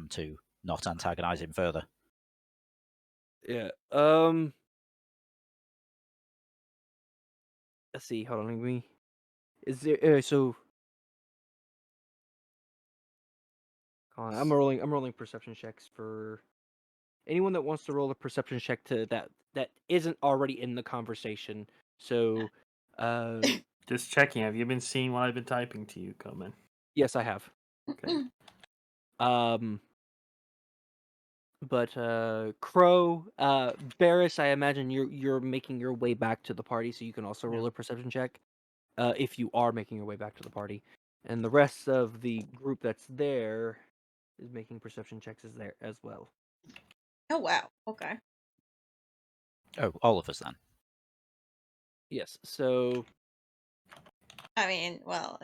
to not antagonize him further. Yeah. Let's see. Hold on. Let me. Is there so? Hold on, I'm rolling perception checks for anyone that wants to roll a perception check to that isn't already in the conversation. So, Just checking. Have you been seeing what I've been typing to you, Coleman? yes, I have. Okay. But Crow, Barris, I imagine you're making your way back to the party, so you can also roll a perception check. If you are making your way back to the party, and the rest of the group that's there is making perception checks is there as well. Oh wow. Okay. Oh, all of us then. Yes. So I mean, well,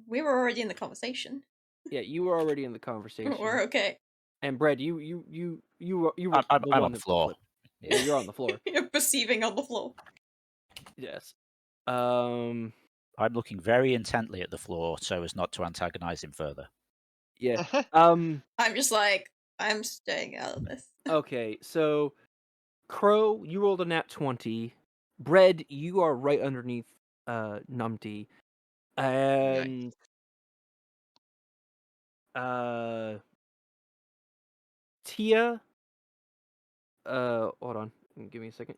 we were already in the conversation. yeah, you were already in the conversation. We're okay. And Brad, you were I'm the one on the that floor. flipped. Yeah, you're on the floor. You're perceiving on the floor. Yes. I'm looking very intently at the floor so as not to antagonize him further. Yeah. I'm just like, I'm staying out of this. Okay, so Crow, you rolled a nat 20. Bread, you are right underneath Numpty. And Tia, hold on, give me a second.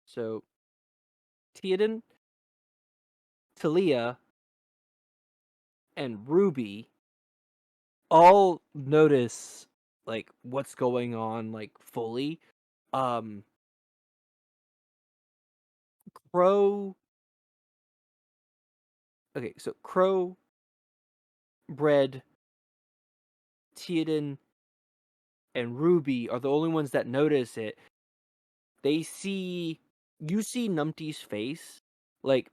So Theoden, Talia, and Ruby all notice like what's going on like fully. Crow. Okay, so Crow, Bread, Theoden, and Ruby are the only ones that notice it. You see Numpty's face. Like,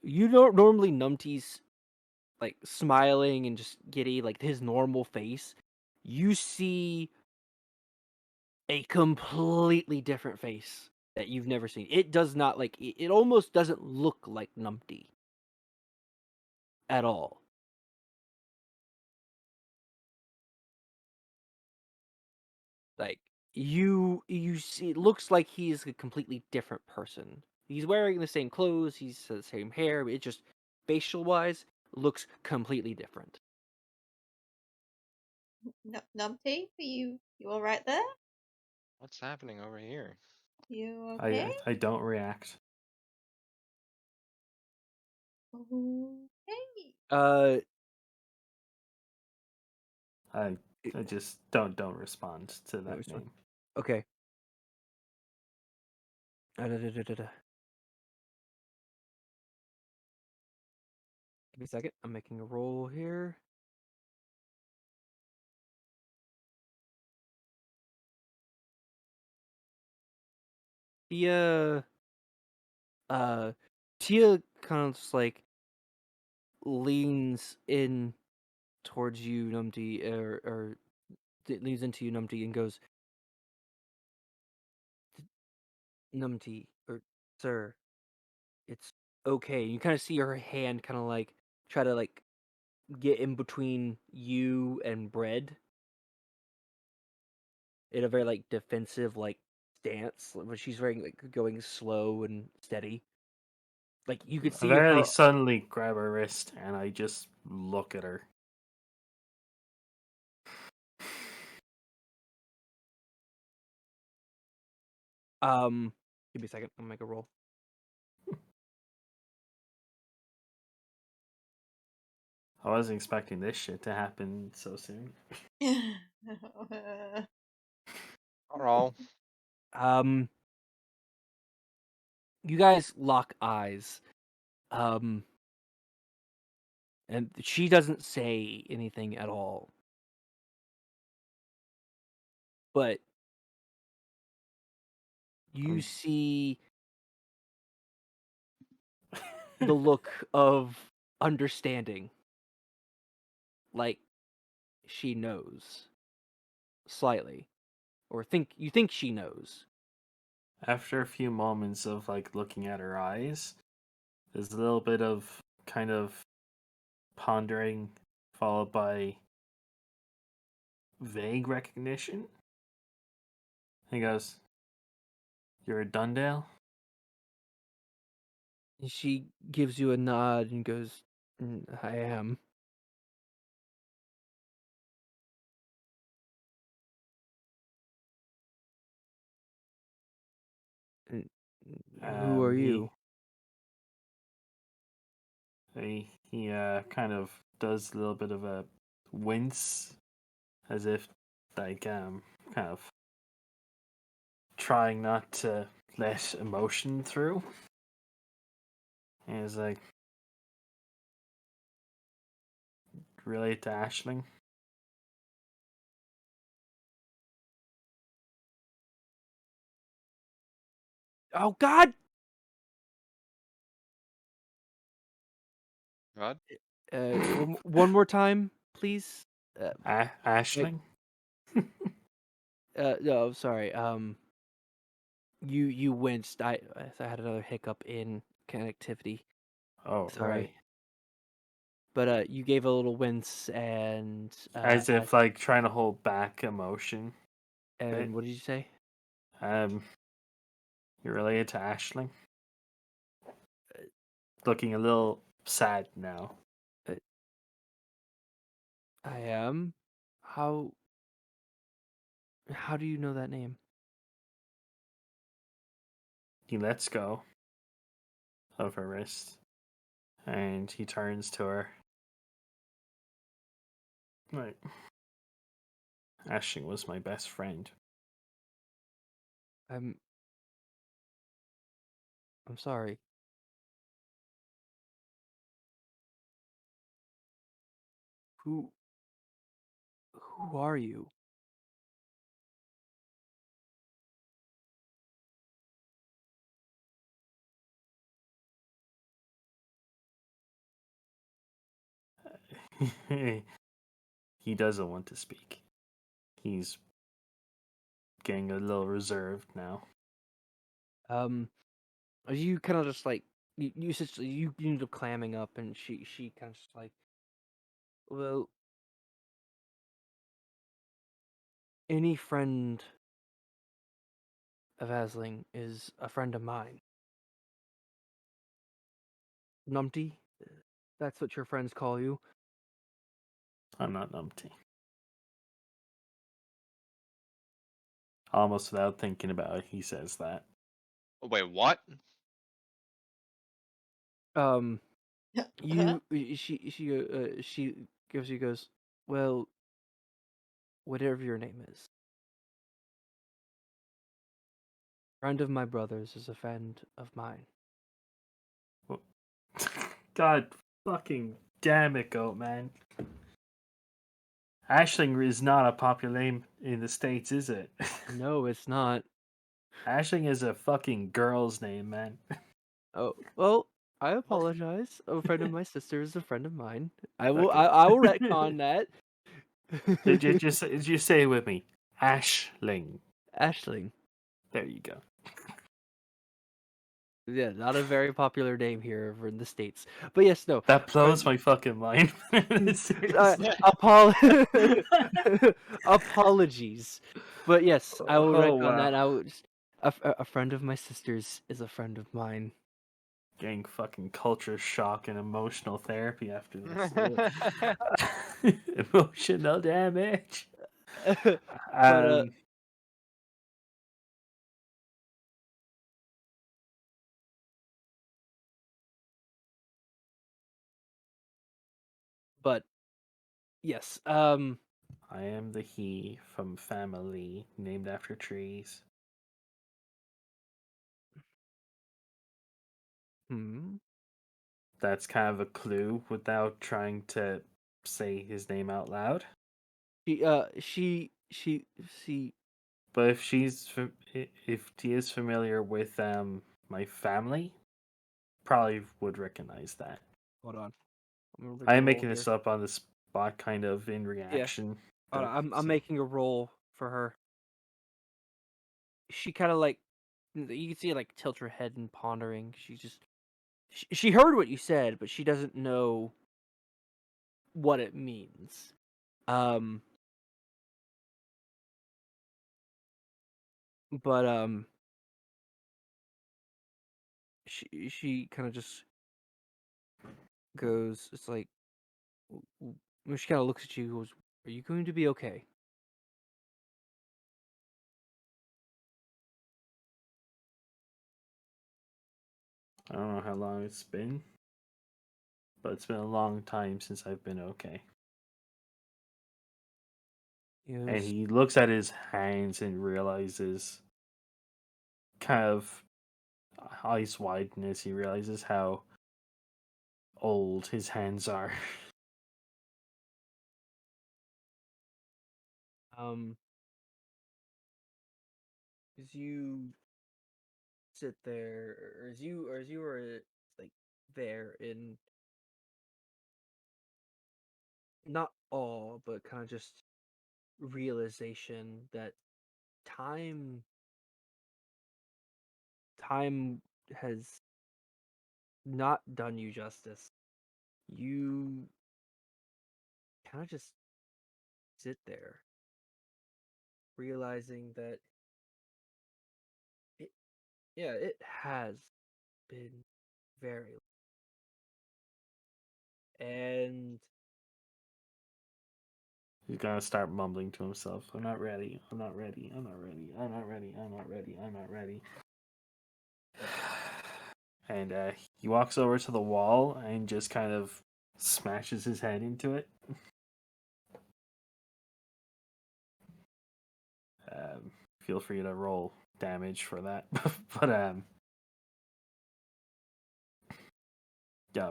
you don't normally Numpty's like smiling and just giddy, like his normal face. You see a completely different face that you've never seen. It does not like it almost doesn't look like Numpty at all. Like you see, it looks like he's a completely different person. He's wearing the same clothes, he's the same hair, but it just facial wise looks completely different. Numpty, you all right there? What's happening over here? You okay? I don't react. Okay. I just don't respond to that respond. name. Okay. Give me a second. I'm making a roll here. Tia, Tia kind of just like leans in towards you, Numpty, or leans into you, Numpty, and goes, Numpty, or sir, it's okay. You kind of see her hand kind of like try to like get in between you and Bread in a very like defensive like stance, but she's very like going slow and steady. Like you could I see very her. suddenly grab her wrist and I just look at her. Give me a second. I'll make a roll. I wasn't expecting this shit to happen so soon. All. You guys lock eyes. And she doesn't say anything at all. But you see the look of understanding. Like she knows slightly, or you think she knows. After a few moments of like looking at her eyes, there's a little bit of kind of pondering, followed by vague recognition. He goes, "You're a Dundale?" And she gives you a nod and goes, I am. "And who are you?" He kind of does a little bit of a wince, as if like kind of trying not to let emotion through. And he's like, "Relate to Ashling?" Oh God! God? One more time, please. Ashling? No, sorry. You winced. I had another hiccup in connectivity. Oh, Sorry. right. But you gave a little wince and As if like trying to hold back emotion. and what did you say? You're related to Ashling? Looking a little sad now. I am. How do you know that name? He lets go of her wrist and he turns to her. Right. Ashling was my best friend. I'm sorry. Who are you? He doesn't want to speak. He's getting a little reserved now. You kind of just like you essentially you end up clamming up, and she kind of just like, well, any friend of Asling is a friend of mine. Numpty, that's what your friends call you. I'm not numpty. Almost without thinking about it, he says that. Wait, what? You she goes, well, whatever your name is. Friend of my brother's is a friend of mine. God fucking damn it, Goat Man. Ashling is not a popular name in the States, is it? No, it's not. Ashling is a fucking girl's name, man. Oh, well, I apologize. A friend of my sister is a friend of mine. I will Okay. I will retcon that. Just say it with me. Ashling. Ashling. There you go. Yeah, not a very popular name here over in the States. But yes, no. That blows my fucking mind. Seriously. Apologies. But yes, I will Oh, retcon wow. that. I will just a friend of my sister's is a friend of mine. Getting fucking culture shock and emotional therapy after this. Emotional damage. But but yes, I am the he from family named after trees. hmm. That's kind of a clue without trying to say his name out loud. She But if if he is familiar with my family, probably would recognize that. hold on. I'm gonna make I a am roll making here. this up on the spot, kind of in Yeah. reaction. Hold But on, I'm so making a roll for her. She kind of like you can see her, like tilt her head and pondering. She heard what you said, but she doesn't know what it means. Um, but she kind of just goes. It's like she kind of looks at you. And goes, "Are you going to be okay?" I don't know how long it's been, but it's been a long time since I've been okay. He And goes, he looks at his hands and realizes, kind of eyes widen as he realizes how old his hands are. um, as you sit there, or as you were like there in not awe, but kind of just realization that time time has not done you justice. You kind of just sit there realizing that Yeah, it has been very. And He's gonna start mumbling to himself. I'm not ready. I'm not ready. I'm not ready. I'm not ready. I'm not ready. I'm not ready. And he walks over to the wall and just kind of smashes his head into it. Feel free to roll damage for that. But yeah.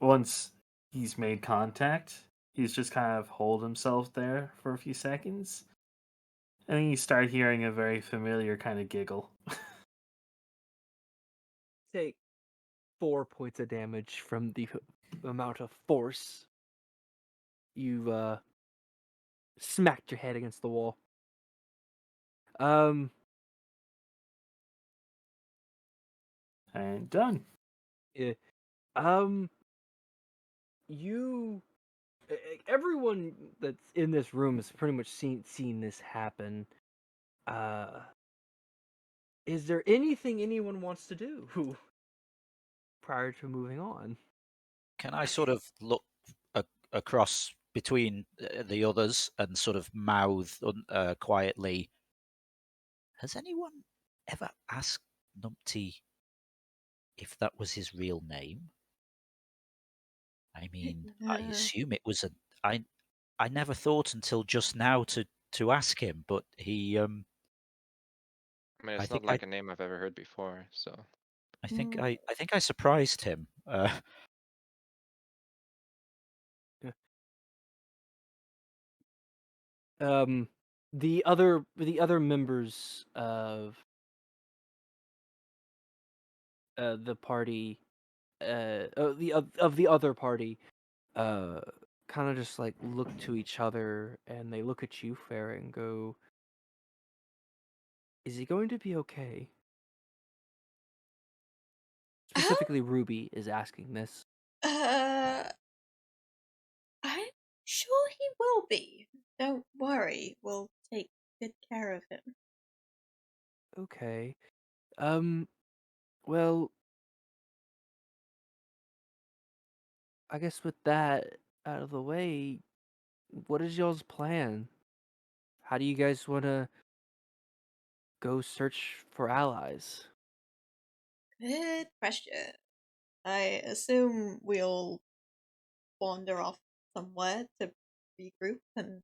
Once he's made contact, he's just kind of hold himself there for a few seconds. And then you start hearing a very familiar kind of giggle. take 4 points of damage from the amount of force you smacked your head against the wall. And done. Yeah. You everyone that's in this room has pretty much seen this happen. Is there anything anyone wants to do prior to moving on? Can I sort of look across between the others and sort of mouth quietly? Has anyone ever asked Numpty if that was his real name? I mean, I assume it was a. I never thought until just now to ask him, but he. I mean, I it's think not like a name I've ever heard before, so. I think I surprised him. The other members of the party, of the other party, kind of just like look to each other, and they look at you, Farrah, and go, "Is he going to be okay?" Specifically, Ruby is asking this. I'm sure he will be. Don't worry, we'll take good care of him. Okay. Well, I guess with that out of the way, what is y'all's plan? How do you guys want to go search for allies? Good question. I assume we'll wander off somewhere to regroup and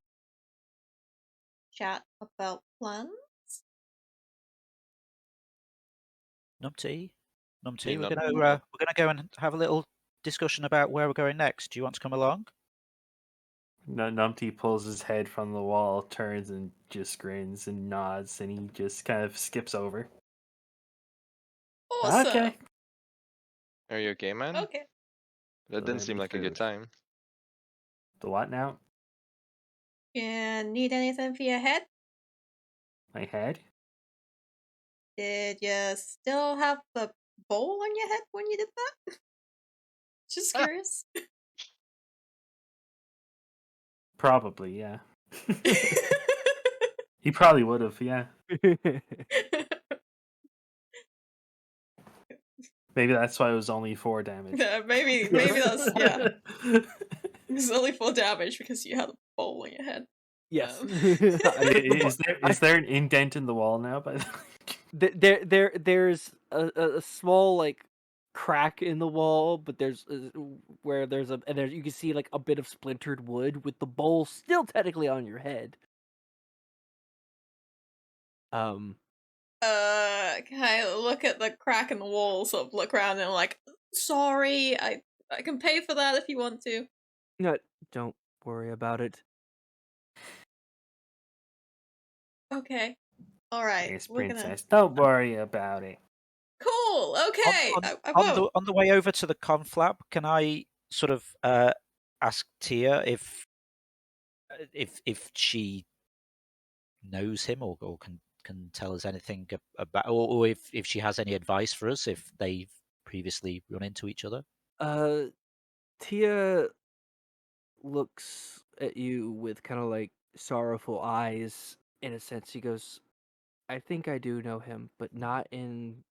chat about plans. Numpty, Mean we're Num- gonna go and have a little discussion about where we're going next. Do you want to come along? Numpty pulls his head from the wall, turns and just grins and nods, and he just kind of skips over. Awesome. Okay. Are you okay, man? Okay. That didn't seem like a good time. The what now? You need anything for your head? My head? Did you still have the bowl on your head when you did that? Just curious. Probably, yeah. He probably would have, yeah. Maybe that's why it was only 4 damage. Yeah, maybe that's It's only 4 damage because you had a bowl on your head. Yes. Is there an indent in the wall now? By the There's a small like crack in the wall, but there's where there's a and there you can see like a bit of splintered wood with the bowl still technically on your head. Can I look at the crack in the wall, sort of look around and like, sorry, I can pay for that if you want to. No, don't worry about it. Okay. Alright. Yes, We're princess. Don't worry about it. Cool, okay. I won't. On the way over to the conflab, can I sort of ask Tia if she knows him or can tell us anything about, or if she has any advice for us if they've previously run into each other? Tia looks at you with kind of like sorrowful eyes. In a sense, she goes, "I think I do know him, but not in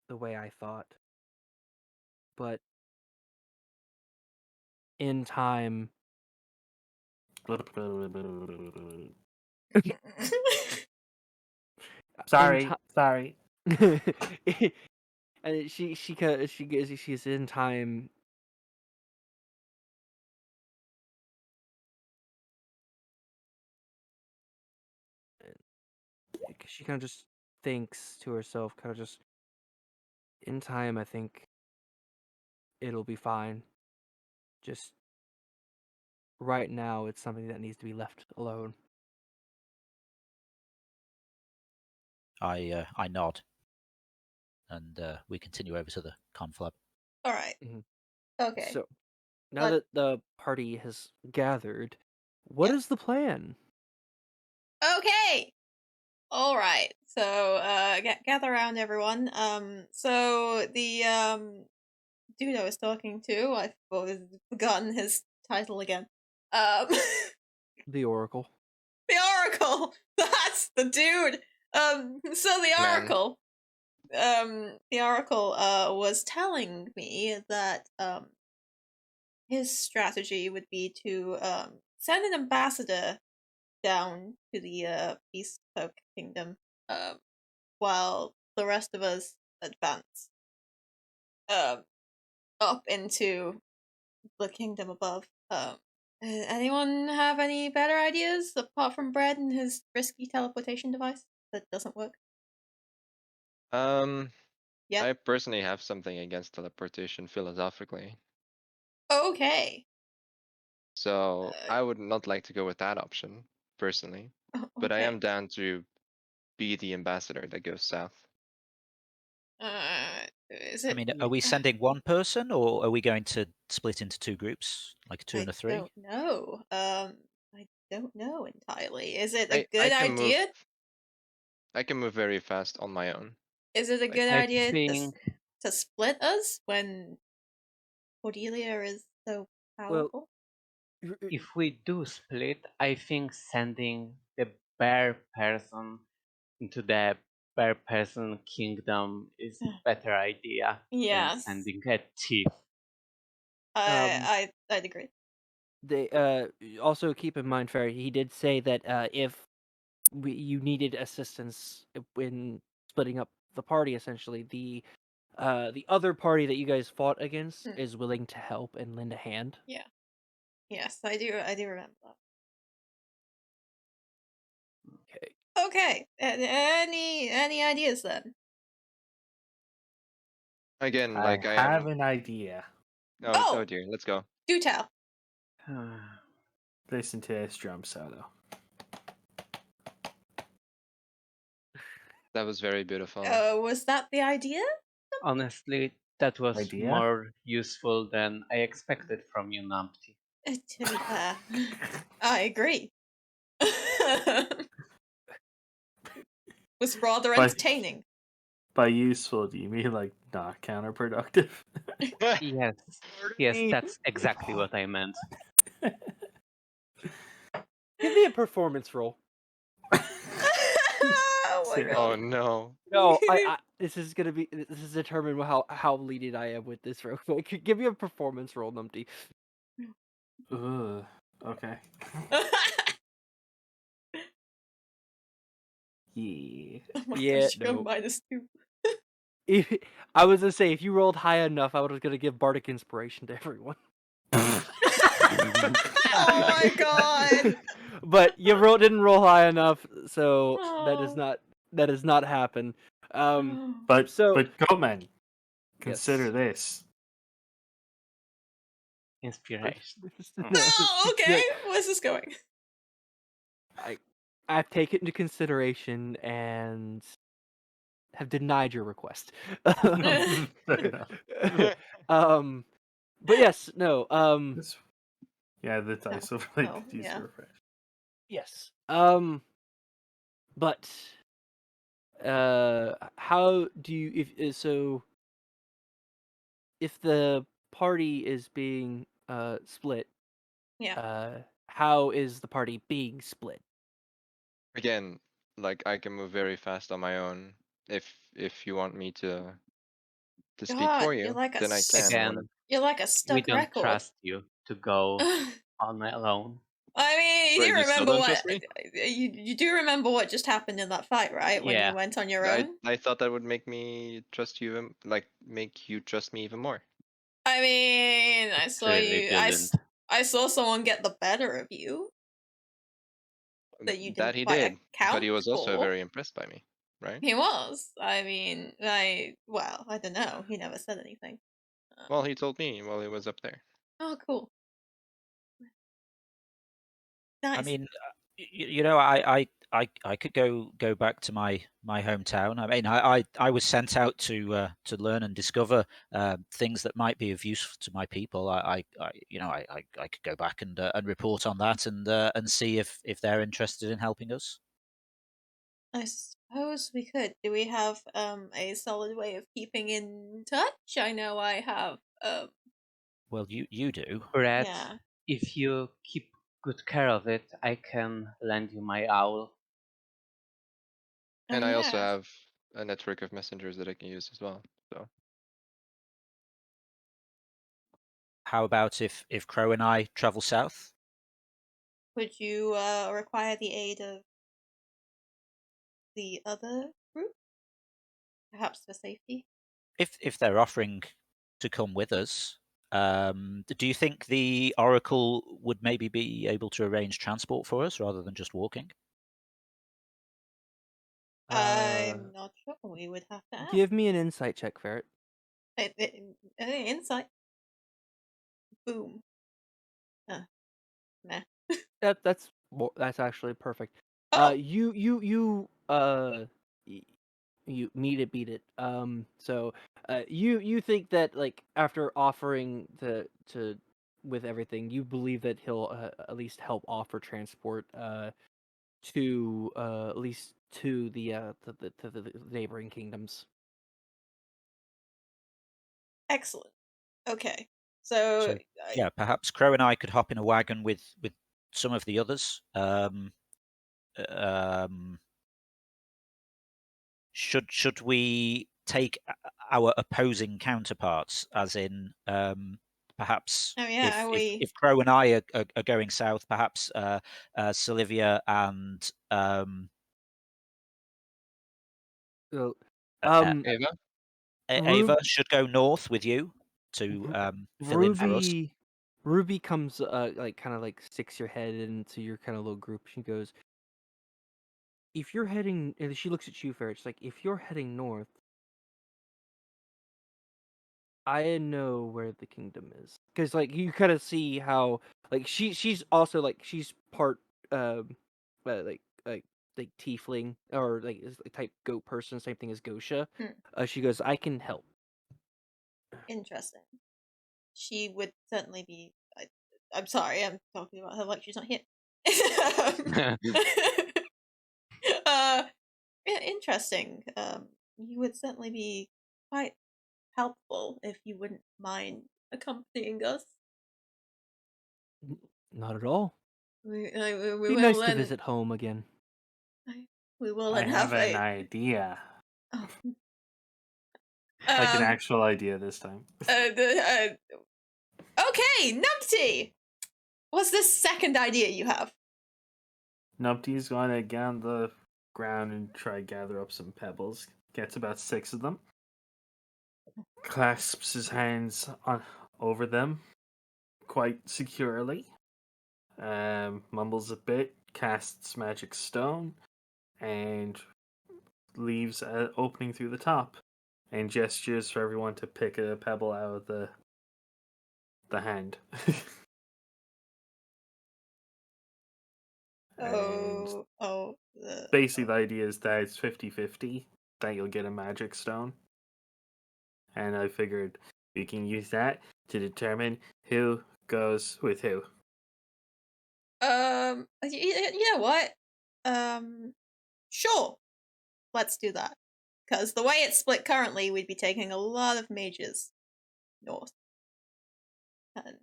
the way I thought. But in time, Sorry, sorry. and she's in time. She kind of just thinks to herself, kind of just in time. I think it'll be fine. Just right now, it's something that needs to be left alone. I nod, and we continue over to the conflab. All right. Okay. So now Let- that the party has gathered, what is the plan? Okay. All right. So, gather around, everyone. So the dude I was talking to, I've forgotten his title again. The Oracle. The Oracle. That's the dude. So the Man. Oracle. The Oracle was telling me that his strategy would be to send an ambassador down to the Beast Folk Kingdom, while the rest of us advance up into the kingdom above. Anyone have any better ideas apart from Brad and his risky teleportation device that doesn't work? Yeah. I personally have something against teleportation philosophically, Okay. so I would not like to go with that option personally. But I Okay. am down to be the ambassador that goes south. Is it? I mean, are we sending one person, or are we going to split into two groups, like a two and a three? I don't know. I don't know entirely. Is it a I good can idea? move. I can move very fast on my own. Is it a good I idea think to split us when Cordelia is so powerful? if we do split, I think sending the bear person into the bear person kingdom is a better idea than Yes. sending a thief. I'd agree. They also keep in mind, Ferry. He did say that if you needed assistance in splitting up the party, essentially the other party that you guys fought against is willing to help and lend a hand. Yeah. Yes, I do remember that. Okay. Okay. Any ideas then? Again, I like I have am. an idea. Oh dear, let's go. Do tell. Listen to this drum solo. That was very beautiful. Was that the idea? Honestly, that was Idea? more useful than I expected from you, Numpty. To be fair, I agree. Was rather But- entertaining. By useful, do you mean like not counterproductive? Yes, yes, that's exactly what I meant. Give me a performance roll. Oh my god. Oh no. No, this is determined how leaded I am with this real quick. Give me a performance roll, Numpty. Ugh. Okay. Yeah. Oh my Yeah, gosh, you no. got -2. I was gonna say, if you rolled high enough, I was gonna give bardic inspiration to everyone. Oh my god. But you didn't roll high enough, so that Oh. does not happen. But So- Goatman, consider Yes. this. Inspiration. Oh, okay. Where's this going? I've taken into consideration and have denied your request. Fair enough. But yes, no. Yeah, the dice will really Oh, confuse yeah. the refresh. Yes. But how do you if the party is being split, Yeah. how is the party being split? Again, like I can move very fast on my own. If you want me to to speak God, for you're you, like a then I can. Again, you're like a we stuck don't record. trust you to go on alone. I mean, you Wait, do you still remember don't what trust me? you do remember what just happened in that fight, right? When you Yeah. went on your own. I thought that would make me trust you, like make you trust me even more. I mean, I It saw really you. didn't. I saw someone get the better of you that you That didn't he quite did, but account he was also for. very impressed by me, right? He was. I mean, well, I don't know. He never said anything. Well, he told me while he was up there. Oh, cool. I Nice. mean, I could go back to my hometown. I mean, I was sent out to learn and discover things that might be of use to my people. I could go back and report on that and see if they're interested in helping us. I suppose we could. Do we have a solid way of keeping in touch? I know I have Well, you do. Brett, yeah. if you keep good care of it, I can lend you my owl. Oh And I also yeah. have a network of messengers that I can use as well. So How about if Crow and I travel south? Would you require the aid of the other group? Perhaps for safety? If they're offering to come with us, do you think the Oracle would maybe be able to arrange transport for us rather than just walking? I'm not sure. We would have to ask. Give me an insight check, Ferret. Insight. Boom. Nah. That's actually perfect. Oh. You meet it, beat it. You think that like after offering to with everything, you believe that he'll at least help offer transport to at least to the neighboring kingdoms. Excellent. Okay. So, So yeah, perhaps Crow and I could hop in a wagon with some of the others. Should we take our opposing counterparts, as in perhaps oh yeah, if Crow and I are going south, perhaps Sylvia and So, uh, Ava, Ava should go north with you to fill in for us. Ruby comes like kind of like sticks your head into your kind of little group. She goes, "If you're heading," and she looks at you, Ferret. She's like, "If you're heading north, I know where the kingdom is." Because like you kind of see how like she's also like she's part like like tiefling or like is like type goat person, same thing as Gosha. She goes, "I can help." interesting. She would certainly be. I'm sorry, I'm talking about her like she's not here. uh, interesting. You would certainly be quite helpful if you wouldn't mind accompanying us. Not at all. We Be will nice to then. visit home again. We will I then have have an a. idea. Oh. Like an actual idea this time. Okay, Numpty. What's the second idea you have? Numpty's gonna get on the ground and try gather up some pebbles. Gets about 6 of them. Clasps his hands over them quite securely. Mumbles a bit, casts magic stone, and leaves an opening through the top, and gestures for everyone to pick a pebble out of the hand. And basically the idea is that it's 50-50 that you'll get a magic stone. And I figured we can use that to determine who goes with who. You know what? Sure. Let's do that. Because the way it's split currently, we'd be taking a lot of mages north. And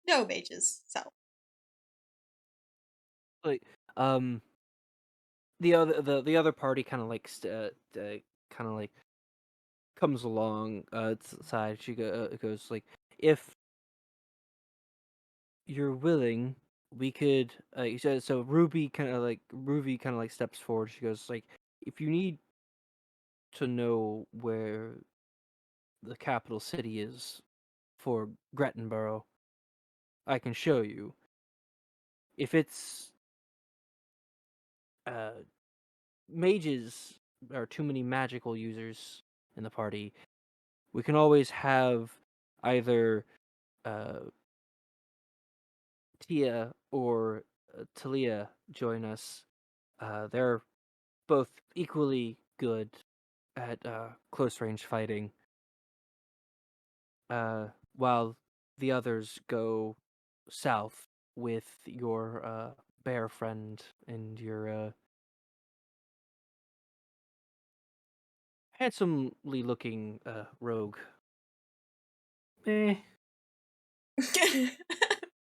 no mages south. Like the other party kind of like kind of like comes along side. She goes like, if you're willing, we could. He says so. Ruby kind of like steps forward. She goes like, if you need to know where the capital city is for Gretenburrow, I can show you. If it's mages or too many magical users in the party, we can always have either Tia or Talia join us. They're both equally good at close range fighting, while the others go south with your bear friend and your handsomely looking rogue. Eh.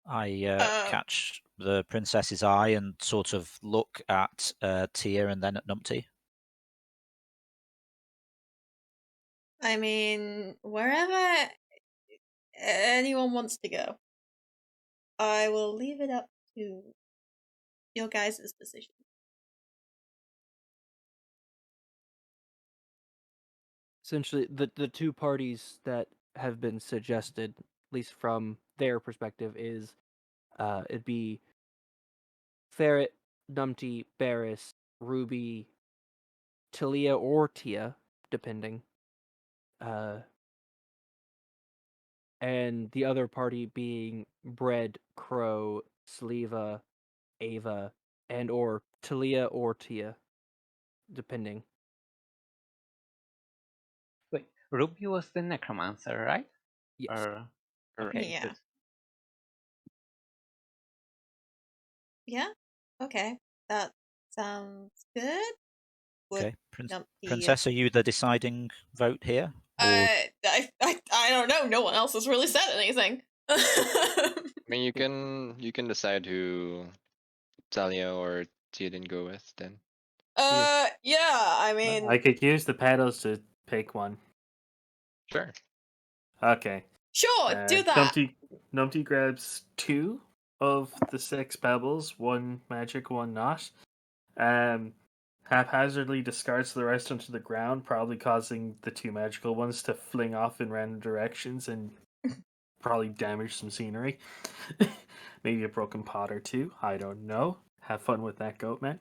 I catch the princess's eye and sort of look at Tia and then at Numpty. I mean, wherever anyone wants to go, I will leave it up to your guys' decision. Essentially, the two parties that have been suggested, at least from their perspective, is it'd be Ferret, Numpty, Barris, Ruby, Talia, or Tia, depending. And the other party being Bread, Crow, Sleva, Ava, and or Talia or Tia, depending. Wait, Ruby was the necromancer, right? Yes. Or Correct. okay, Yeah. good. Yeah? Okay. That sounds good. Would Okay, Numpty, Princess, are you the deciding vote here? Or I don't know. No one else has really said anything. I mean, you can decide who Talia or Theoden go with then. Yeah. I mean, I could use the pedals to pick one. Sure. Okay. sure, do that. Numpty grabs 2 of the 6 pebbles, 1 magic, 1 not. Haphazardly discards the rest onto the ground, probably causing the 2 magical ones to fling off in random directions and probably damage some scenery. Maybe a broken pot or 2. I don't know. Have fun with that, goat man.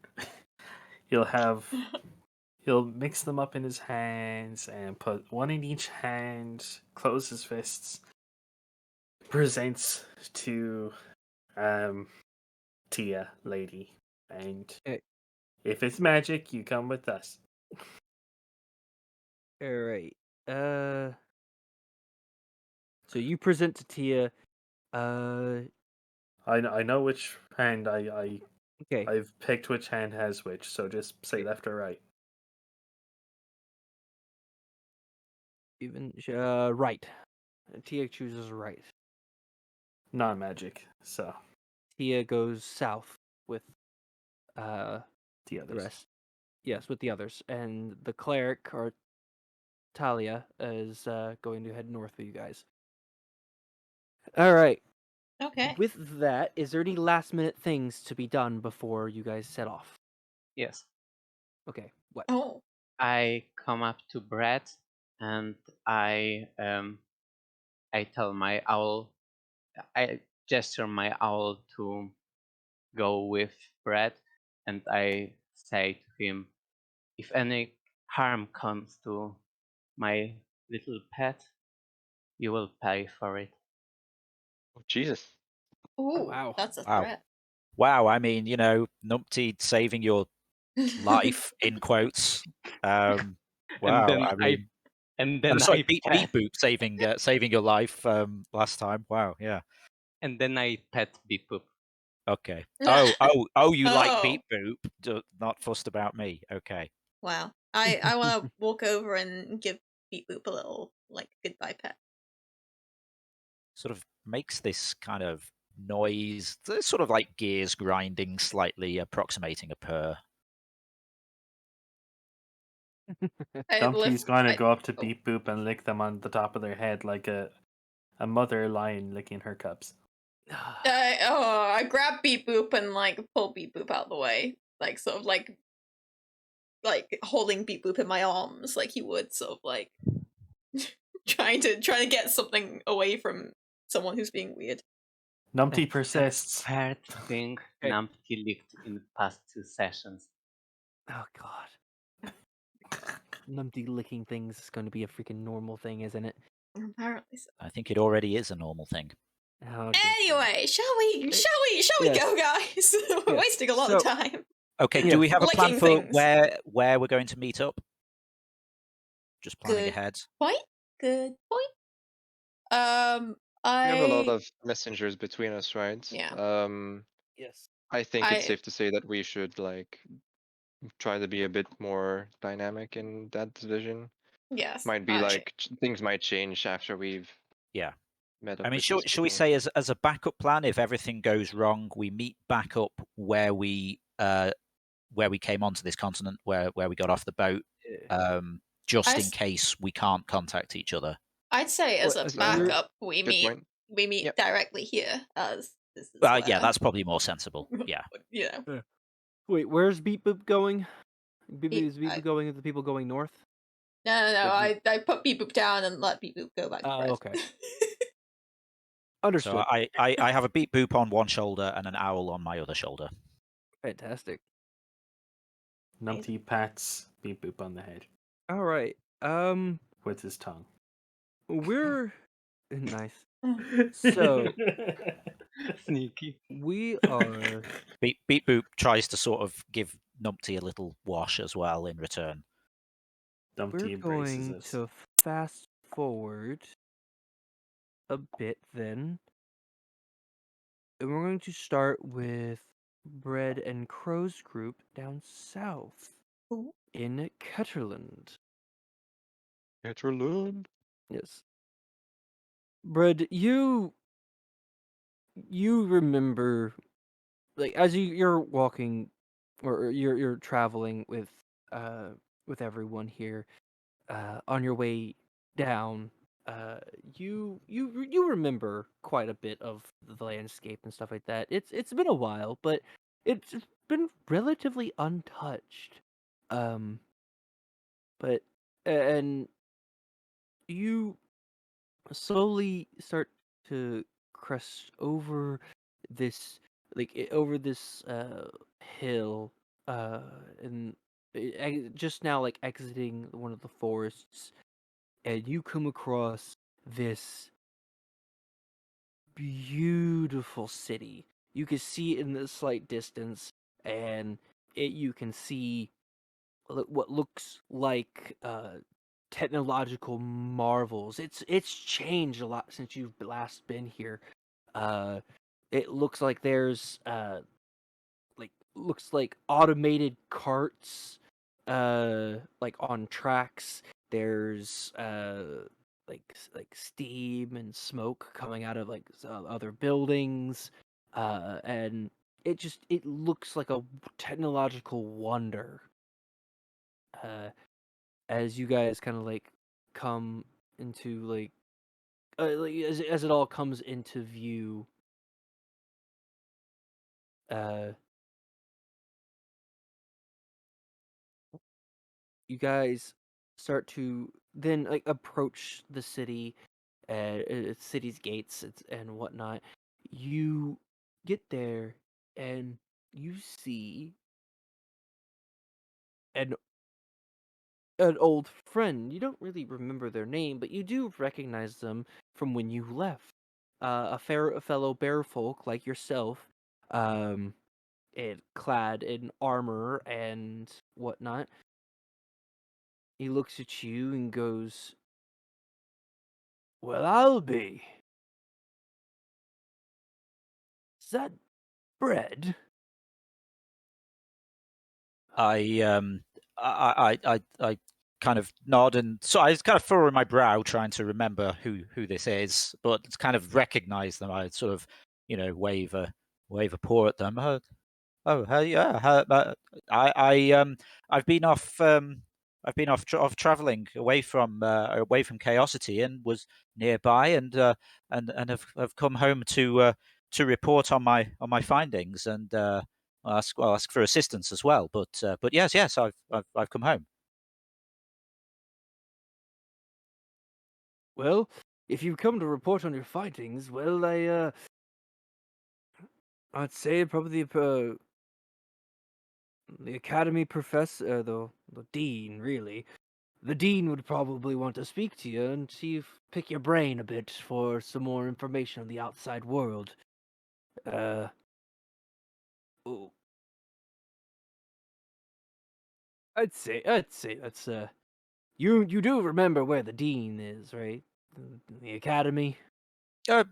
He'll mix them up in his hands and put 1 in each hand, close his fists, presents to Tia, lady, and Okay. if it's magic, you come with us. All right. So you present to Tia. I know which hand Okay. I've picked which hand has which, so just say left or right. Even right. Tia chooses right. Non-magic, so Tia goes south with the the others. rest. Yes, with the others, and the cleric or Talia is going to head north with you guys. All right. Okay. With that, is there any last minute things to be done before you guys set off? Yes. Okay. What? Oh. I come up to Brett and I tell my owl, I gesture my owl to go with Brett, and I say to him, if any harm comes to my little pet, you will pay for it. Oh, Jesus. Ooh, Wow. that's a Wow. threat. wow, I mean, Numpty saving your life in quotes. And Wow, then I mean, and then sorry, I beep pet, boop saving your life last time. Wow, yeah. and then I pet Beep Boop. Okay. Oh, you like Oh. beep boop, not fussed about me. Okay. Wow. I want to walk over and give Beep Boop a little, like, goodbye pet. Sort of makes this kind of noise, sort of like gears grinding, slightly approximating a purr. Dumpty's going to go up to oh. Beep Boop and lick them on the top of their head like a mother lion licking her cubs. I grab Beep Boop and like pull Beep Boop out of the way, like sort of like holding Beep Boop in my arms, like he would, sort of like trying to get something away from someone who's being weird. Numpty persists. Third thing Okay. Numpty licked in the past 2 sessions. Oh god. Numpty licking things is going to be a freaking normal thing, isn't it? Apparently so. I think it already is a normal thing. Oh, good. Anyway, shall we yes. go, guys? We're Yes. wasting a lot of So- time. Okay, Yes. do we have a plan Licking for things. where we're going to meet up? Just planning Good. ahead. Good point. We have a lot I of messengers between us, right? Yeah. Yes. I think it's I- safe to say that we should like try to be a bit more dynamic in that division. yes. Might be like things might change after we've Yeah. met up. I mean, with should these we people. say as a backup plan, if everything goes wrong, we meet back up where we came onto this continent, where we got off the boat, just in case we can't contact each other. I'd say as Well, a as you're- backup, we Good meet point. Yep. directly here, as this is Yeah, where- that's probably more sensible. Yeah. you know. Wait, where's Beep Boop going? He- Is Beep Boop going with the people going north? No. But I put Beep Boop down and let Beep Boop go back to bed. okay. Understood. So I have a beep boop on one shoulder and an owl on my other shoulder. Fantastic. Numpty pats Beep Boop on the head All right. with his tongue. We're nice. So Sneaky. we are. Beep boop tries to sort of give Numpty a little wash as well in return. Dumpty We're embraces going it. to fast forward a bit then. And we're going to start with Bread and Crow's group down south Ooh. in Ketterland. Ketterland. Yes. Bread, you remember, like, as you're walking or you're traveling with everyone here on your way down, you remember quite a bit of the landscape and stuff like that. It's been a while, but it's been relatively untouched. But and you slowly start to crest over this over this hill and just now like exiting one of the forests, and you come across this beautiful city. You can see it in the slight distance, and you can see what looks like technological marvels. It's changed a lot since you've last been here. It looks like there's looks like automated carts like on tracks. There's like steam and smoke coming out of like other buildings, and it looks like a technological wonder. As you guys kind of like come into like as it all comes into view, you guys start to then like approach the city, city's gates and whatnot. You get there and you see an old friend. You don't really remember their name, but you do recognize them from when you left. A fellow bear folk like yourself, clad in armor and whatnot. He looks at you and goes, "Well, I'll be. Is that bread?" I kind of nod, and so I was kind of furrowing my brow trying to remember who this is, but to kind of recognize them, I sort of wave a paw at them. Yeah. I've been off been off traveling away from Chaosity, and was nearby, and have come home to report on my findings, and ask for assistance as well. But yes, I've come home. Well, if you've come to report on your findings, well, I'd say probably the academy professor, the dean, really. The dean would probably want to speak to you and pick your brain a bit for some more information on the outside world. Uh, oh, I'd say that's you do remember where the dean is, right? The academy.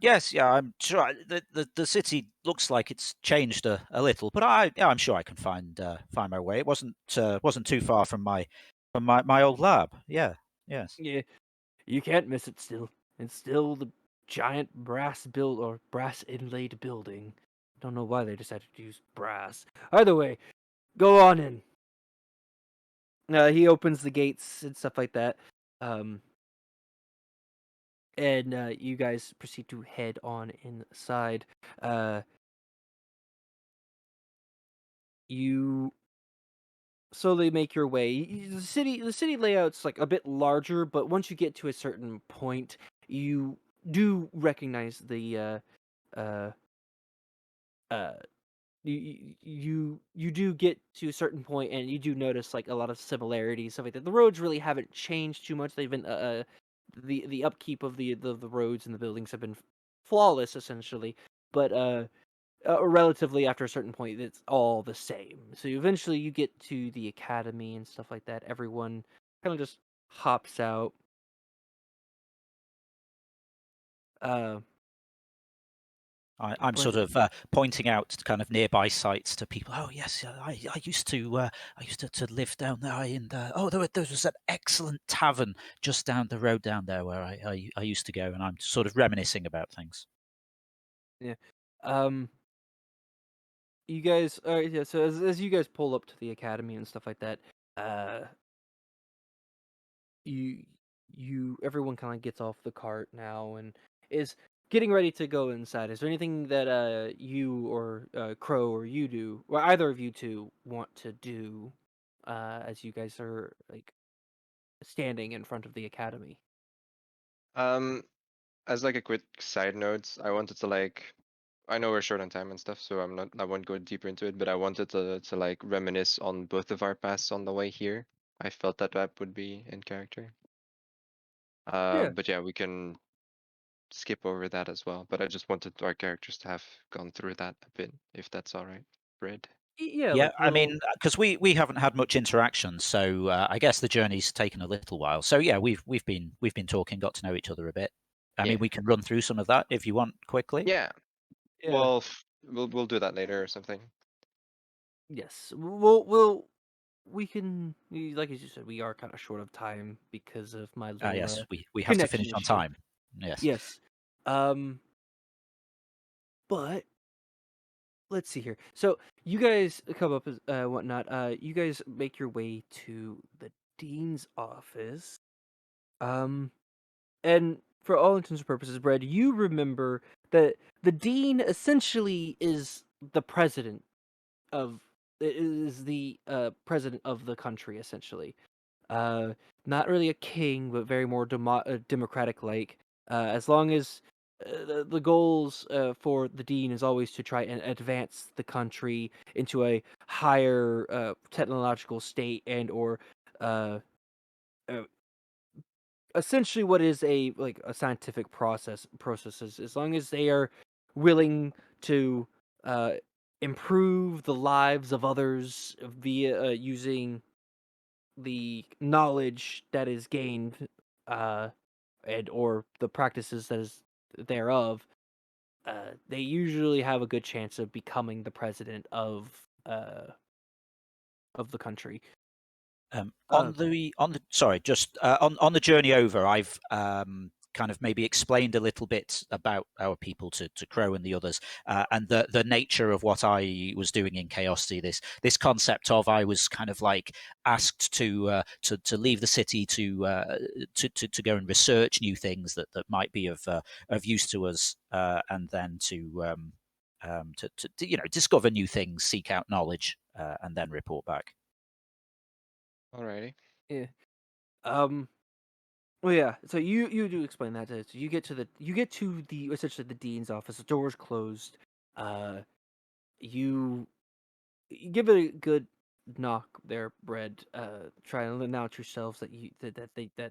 Yes, yeah, I'm sure. The city looks like it's changed a little, but I'm sure I can find my way. It wasn't too far from my old lab. Yeah, yes. Yeah, you can't miss it. It's still the giant brass inlaid building. Don't know why they decided to use brass. Either way, go on in. He opens the gates and stuff like that. Um, and you guys proceed to head on inside. You slowly make your way. The city layout's like a bit larger, but once you get to a certain point, you do recognize the uh uh you do get to a certain point, and you do notice like a lot of similarities, stuff like that. The roads really haven't changed too much. They've been the upkeep of the roads and the buildings have been flawless essentially, but relatively after a certain point it's all the same. So eventually you get to the academy and stuff like that. Everyone kind of just hops out. uh I'm but sort of pointing out kind of nearby sites to people. Oh yes, I used to live down there. There was that excellent tavern just down the road down there where I used to go, and I'm sort of reminiscing about things. yeah. um you guys yeah, so as you guys pull up to the academy and stuff like that, uh you everyone kind of gets off the cart now and is getting ready to go inside. Is there anything that you or Crow or you do, or either of you two want to do as you guys are like standing in front of the academy? Um, as like a quick side note, I wanted to like, I know we're short on time and stuff, so I won't go deeper into it, but I wanted to like reminisce on both of our pasts on the way here. I felt that that would be in character. Yeah. But yeah, we can skip over that as well. But I just wanted our characters to have gone through that a bit, if that's all right. Fred. Yeah, Yeah, like I little. mean, because we haven't had much interaction, so I guess the journey's taken a little while. So yeah, we've been talking, got to know each other a bit. I Yeah. mean, we can run through some of that if you want quickly. Yeah. Yeah. Well, we'll do that later or something. Yes. We can, like as you said, we are kind of short of time because of my Ah, little yes, we have to finish connection on issue. time. Yes. Yes. Um but let's see here. So you guys come up as whatnot. You guys make your way to the dean's office. Um, and for all intents and purposes, Brad, you remember that the dean essentially is the president of is the president of the country essentially. Uh, Not really a king, but very more democratic like. As long as the goals for the dean is always to try and advance the country into a higher technological state and or uh, uh, essentially what is a like a scientific processes. As long as they are willing to uh, improve the lives of others via using the knowledge that is gained uh and or the practices that is thereof, they usually have a good chance of becoming the president of the country. On the sorry, just on the journey over, I've kind of maybe explained a little bit about our people to Crow and the others, and the nature of what I was doing in Chaosity. This concept of I was kind of like asked to leave the city to go and research new things that might be of use to us, and then to discover new things, seek out knowledge, and then report back. Alrighty. Yeah. Well, yeah. So you do explain that. So you get to the essentially the dean's office. The door's closed. You give it a good knock there, Bread. Try and announce yourselves that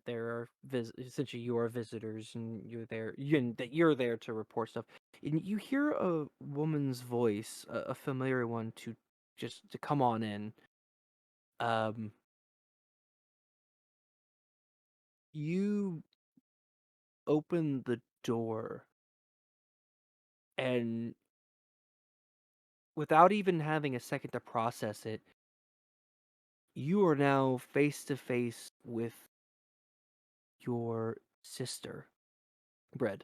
there are essentially you are visitors and you're there. And that you're there to report stuff. And you hear a woman's voice, a familiar one, to come on in. You open the door, and without even having a second to process it, you are now face to face with your sister, Bread,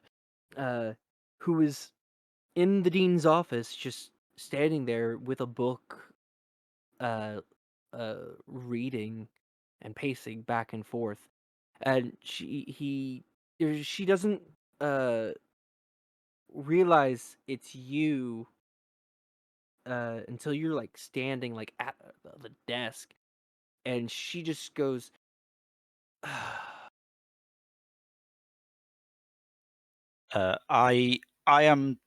who is in the dean's office, just standing there with a book, uh, reading and pacing back and forth, and she doesn't uh realize it's you until you're like standing like at the desk, and she just goes, I am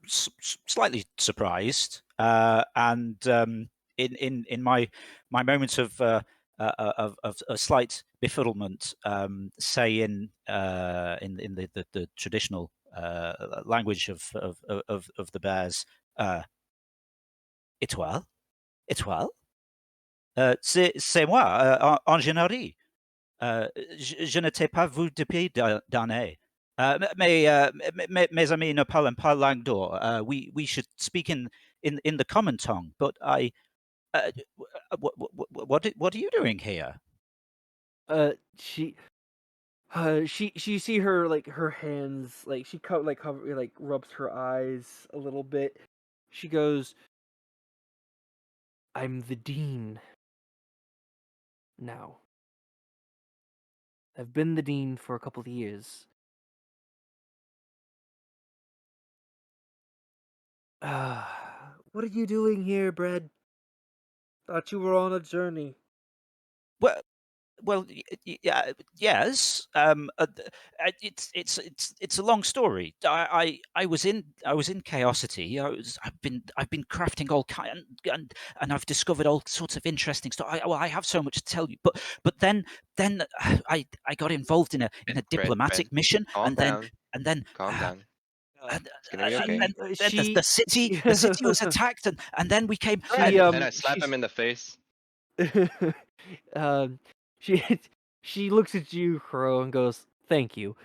slightly surprised, and in my moments of a slight befuddlement, say in the traditional language of the bears, étoile, étoile, c'est moi, ingénierie. Je ne t'ai pas vu depuis d'années. Mes amis ne parlent pas langue d'or. We should speak in the common tongue. But what are you doing here? she she see her like her hands like she cover like rubs her eyes a little bit. She goes, "I'm the dean now. I've been the dean for a couple of years." What are you doing here, Bread? Thought you were on a journey. Well, yes. It's a long story. I was in Chaosity. I've been crafting all kind, and I've discovered all sorts of interesting stuff. I have so much to tell you. But then I got involved in a diplomatic Bread. mission, Calm down. and then Calm down. and, It's gonna be okay. then the city was attacked, and then we came. She And I slap she's him in the face. um, she she looks at you, Crow, and goes, "Thank you."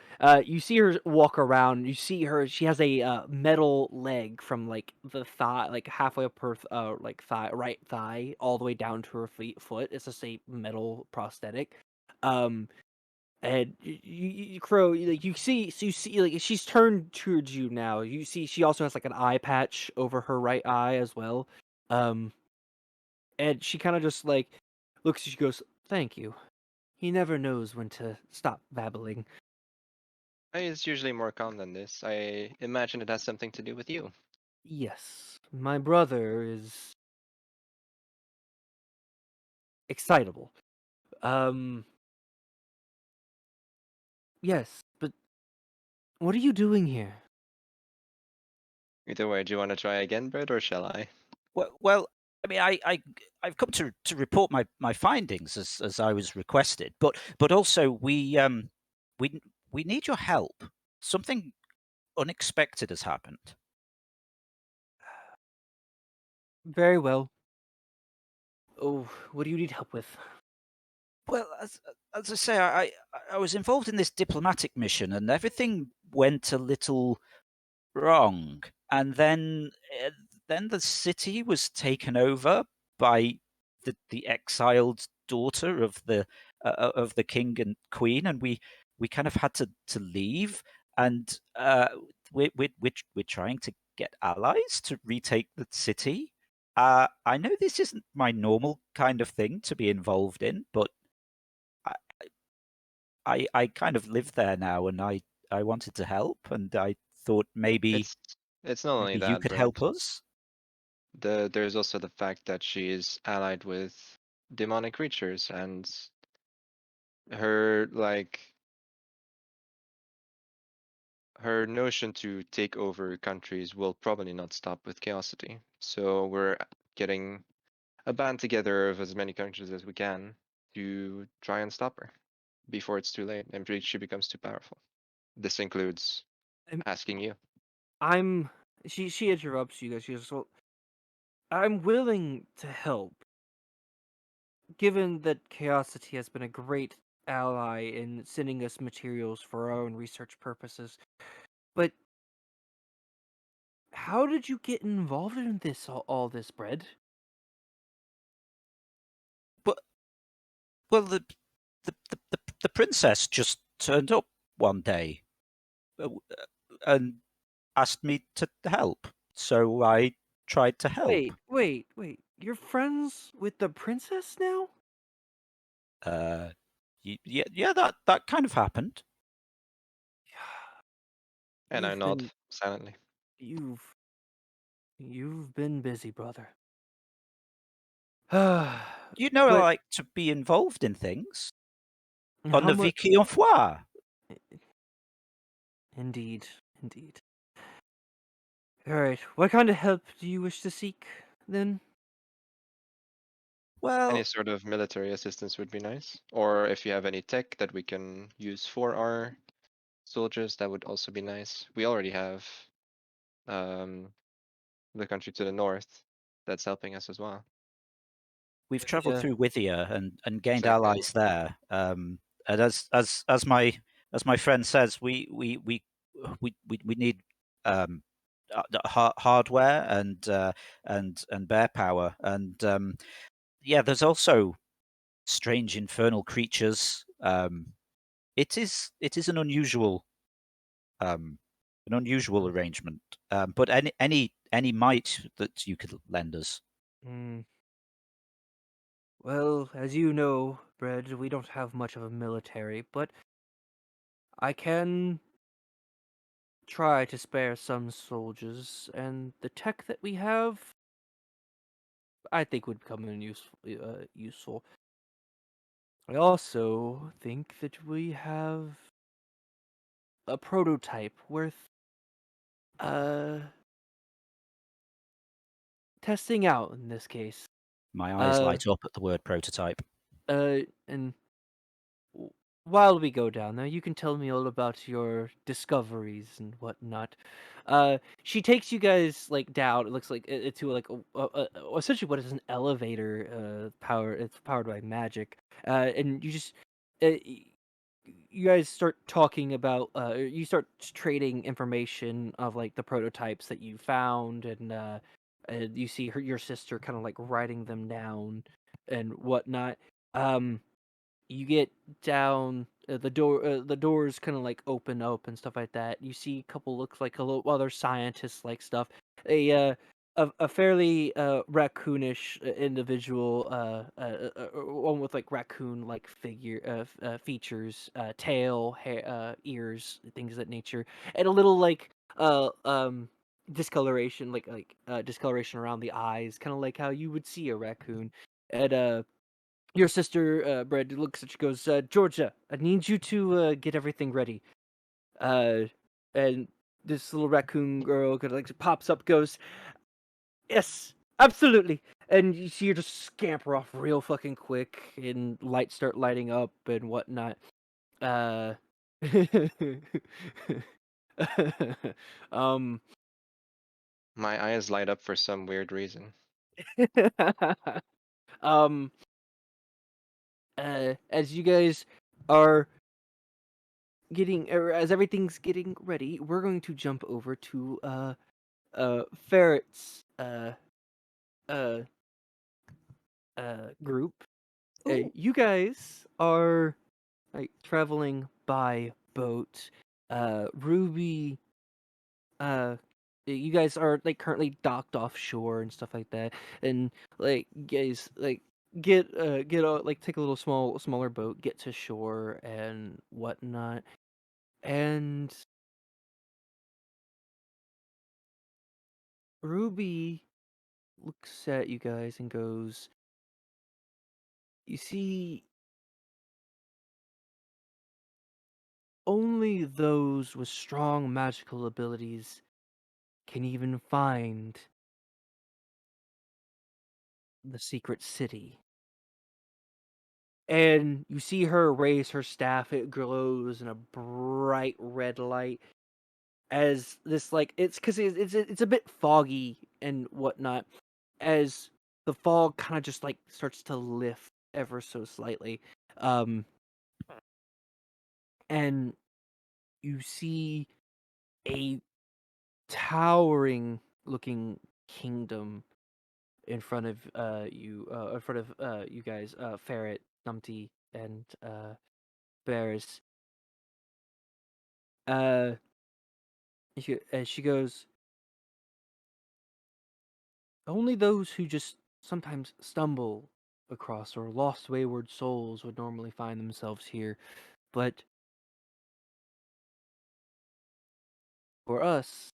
You see her walk around. You see her. She has a metal leg from like the thigh, like halfway up her like right thigh, all the way down to her foot. It's just a metal prosthetic. Um, and Crow, like you see, like she's turned towards you now. You see, she also has like an eye patch over her right eye as well. Um, and she kind of just like looks. She goes, "Thank you." He never knows when to stop babbling. It's usually more calm than this. I imagine it has something to do with you. Yes, my brother is excitable. Um, yes, but what are you doing here? Either way, do you want to try again, Brett, or shall I? Well, I mean, I've come to report my findings as I was requested, but also we need your help. Something unexpected has happened. Very well. Oh, what do you need help with? Well, as I say, I was involved in this diplomatic mission, and everything went a little wrong. And then the city was taken over by the exiled daughter of the king and queen, and we we kind of had to leave, and we're trying to get allies to retake the city. I know this isn't my normal kind of thing to be involved in, but I kind of live there now, and I wanted to help, and I thought maybe It's not only you that, could Brett. help us. There's also the fact that she is allied with demonic creatures, and her her notion to take over countries will probably not stop with Chaosity. So we're getting a band together of as many countries as we can to try and stop her before it's too late and she becomes too powerful. This includes I'm- asking you. She interrupts you guys. She goes, "Well, I'm willing to help, given that Chaosity has been a great ally in sending us materials for our own research purposes. But how did you get involved in all this, Bread?" But well, the princess just turned up one day, and asked me to help. So I tried to help. Wait. You're friends with the princess now? Yeah, that kind of happened. And I You've nod been silently. you've been busy, brother. You know, I But like to be involved in things. On how the much? Vicky en Foire. Indeed. All right. What kind of help do you wish to seek, then? Any Well, sort of military assistance would be nice. Or if you have any tech that we can use for our soldiers, that would also be nice. We already have um, the country to the north that's helping us as well. we've travelled Yeah. through Withia and gained Exactly. allies there. And as my friend says, we need hardware and bear power, and yeah, there's also strange infernal creatures. It is an unusual arrangement. But any might that you could lend us. Hmm. Well, as you know, Bread, we don't have much of a military, but I can try to spare some soldiers, and the tech that we have, I think, would come in useful. I also think that we have a prototype worth uh testing out in this case. My eyes Uh, light up at the word prototype. and while we go down there, you can tell me all about your discoveries and whatnot. She takes you guys like down. It looks like to like essentially what is an elevator. Power. It's powered by magic. And you just you guys start talking about. You start trading information of like the prototypes that you found, and you see your sister kind of like writing them down and whatnot. You get down the doors kind of like open up and stuff like that. You see a couple looks like a little other scientist like stuff. A fairly raccoonish individual one with like raccoon like features, tail, hair, ears, things of that nature, and a little like discoloration, discoloration around the eyes, kind of like how you would see a raccoon. And your sister, Brad, looks at you, goes, Georgia, I need you to get everything ready. Uh, and this little raccoon girl kind of like pops up, goes, yes, absolutely. And you see her just scamper off real fucking quick, and lights start lighting up and whatnot. Uh, um, My eyes light up for some weird reason. um, as you guys are as everything's getting ready, we're going to jump over to Ferret's uh group. Ooh. You guys are like traveling by boat. Ruby, you guys are like currently docked offshore and stuff like that, and like you guys like get like take a little smaller boat, get to shore and whatnot, and Ruby looks at you guys and goes, "You see, only those with strong magical abilities can even find the secret city." And you see her raise her staff. It glows in a bright red light as this, like, it's because it's a bit foggy and whatnot. As the fog kind of just like starts to lift ever so slightly, um, and you see a towering looking kingdom in front of you guys, Ferret, Numpty, and Bears. Uh, she goes, only those who just sometimes stumble across or lost wayward souls would normally find themselves here, but for us,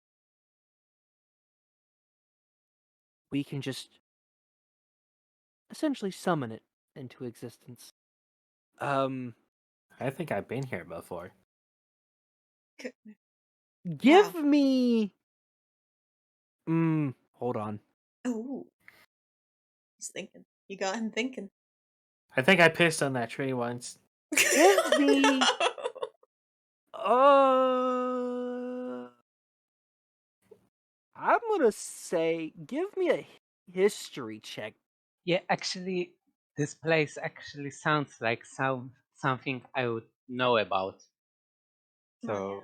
we can just essentially summon it into existence. Um, I think I've been here before. give Yeah. me. Hold on. Oh, he's thinking. You got him thinking. I think I pissed on that tree once. Give me. Uh, I'm gonna say, give me a history check. Yeah, actually, this place actually sounds like something I would know about. Oh, So yeah.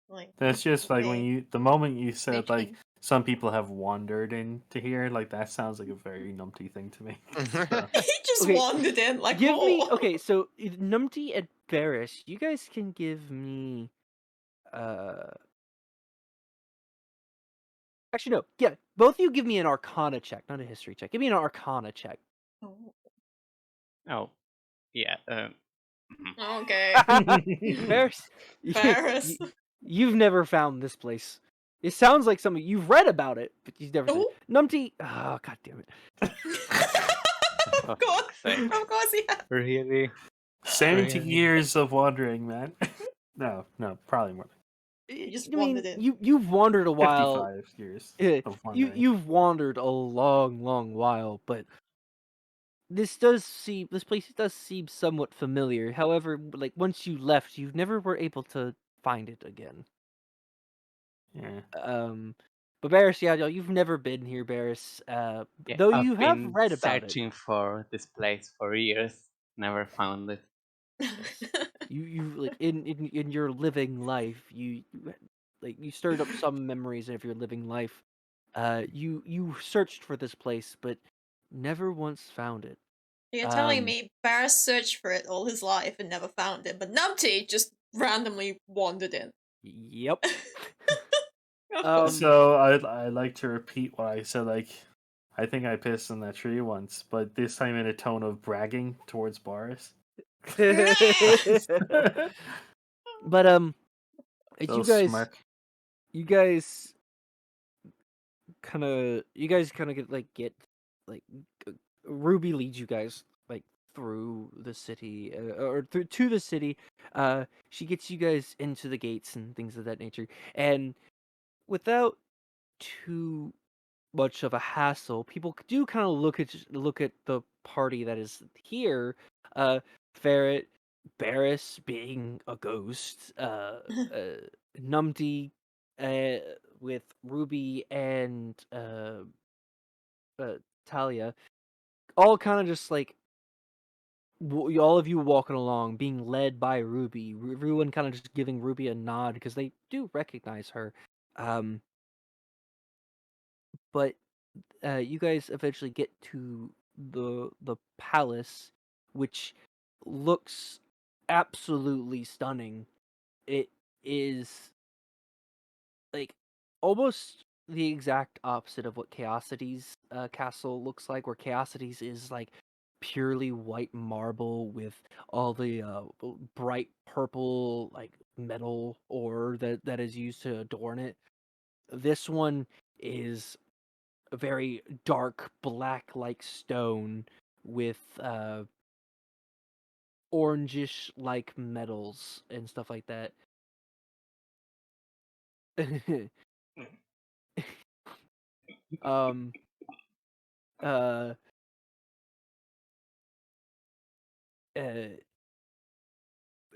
Like, That's just like when the moment you said like Making. some people have wandered into here, like that sounds like a very numpty thing to me. So, He just Okay, wandered in like Give me more. okay. So Numpty and Barris, you guys can give me. Uh, Actually, no. Yeah, both of you give me an Arcana check, not a history check. Give me an Arcana check. Oh, oh yeah. okay. Barris, Ferris. you've never found this place. It sounds like something you've read about it, but you've never seen it. Oh. Numpty, oh god damn it. For Of course, fuck's sake. of course, yeah. Really? 70 Really? years of wandering, man. No, probably more. You just I mean, wandered in. you've wandered a while. 55 years of You wandering. you've wandered a long while, but this place does seem somewhat familiar. However, like once you left, you never were able to find it again. Yeah. But Barris, yeah, you've never been here, Barris. Yeah, Though you I've have been read about it. searching for this place for years. Never found it. Yes. You like in your living life, like you stirred up some memories of your living life. You searched for this place, but never once found it. You're telling me Barris searched for it all his life and never found it, but Numpty just randomly wandered in. Yep. Of course. So I like to repeat what I said. Like, I think I pissed on that tree once, but this time in a tone of bragging towards Boris. But as Little smirk. you guys you guys kind of get like Ruby leads you guys like through the city, or through to the city. She gets you guys into the gates and things of that nature, and without too much of a hassle, people do kind of look at the party that is here. Ferret, Barris being a ghost, Numty, uh, with Ruby and Talia, all kind of just like all of you walking along, being led by Ruby. Everyone kind of just giving Ruby a nod because they do recognize her. Um, but you guys eventually get to the palace, which looks absolutely stunning. It is like almost the exact opposite of what Chaosity's castle looks like, where Chaosity's is like purely white marble with all the bright purple like metal ore that is used to adorn it. This one is a very dark black like stone with orangish like metals and stuff like that. um uh uh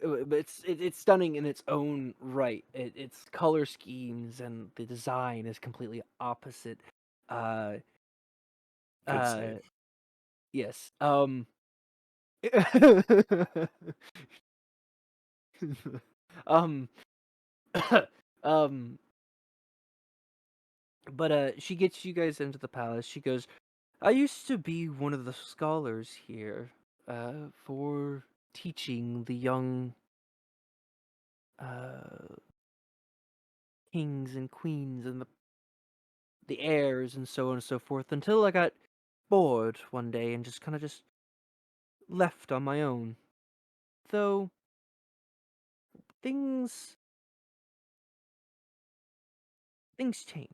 but it's stunning in its own right. Its color schemes and the design is completely opposite. Uh, Good uh, save. yes. Um, um, but she gets you guys into the palace. She goes, "I used to be one of the scholars here, for teaching the young uh kings and queens and the heirs and so on and so forth until I got bored one day and just kind of just left on my own. Though things things changed.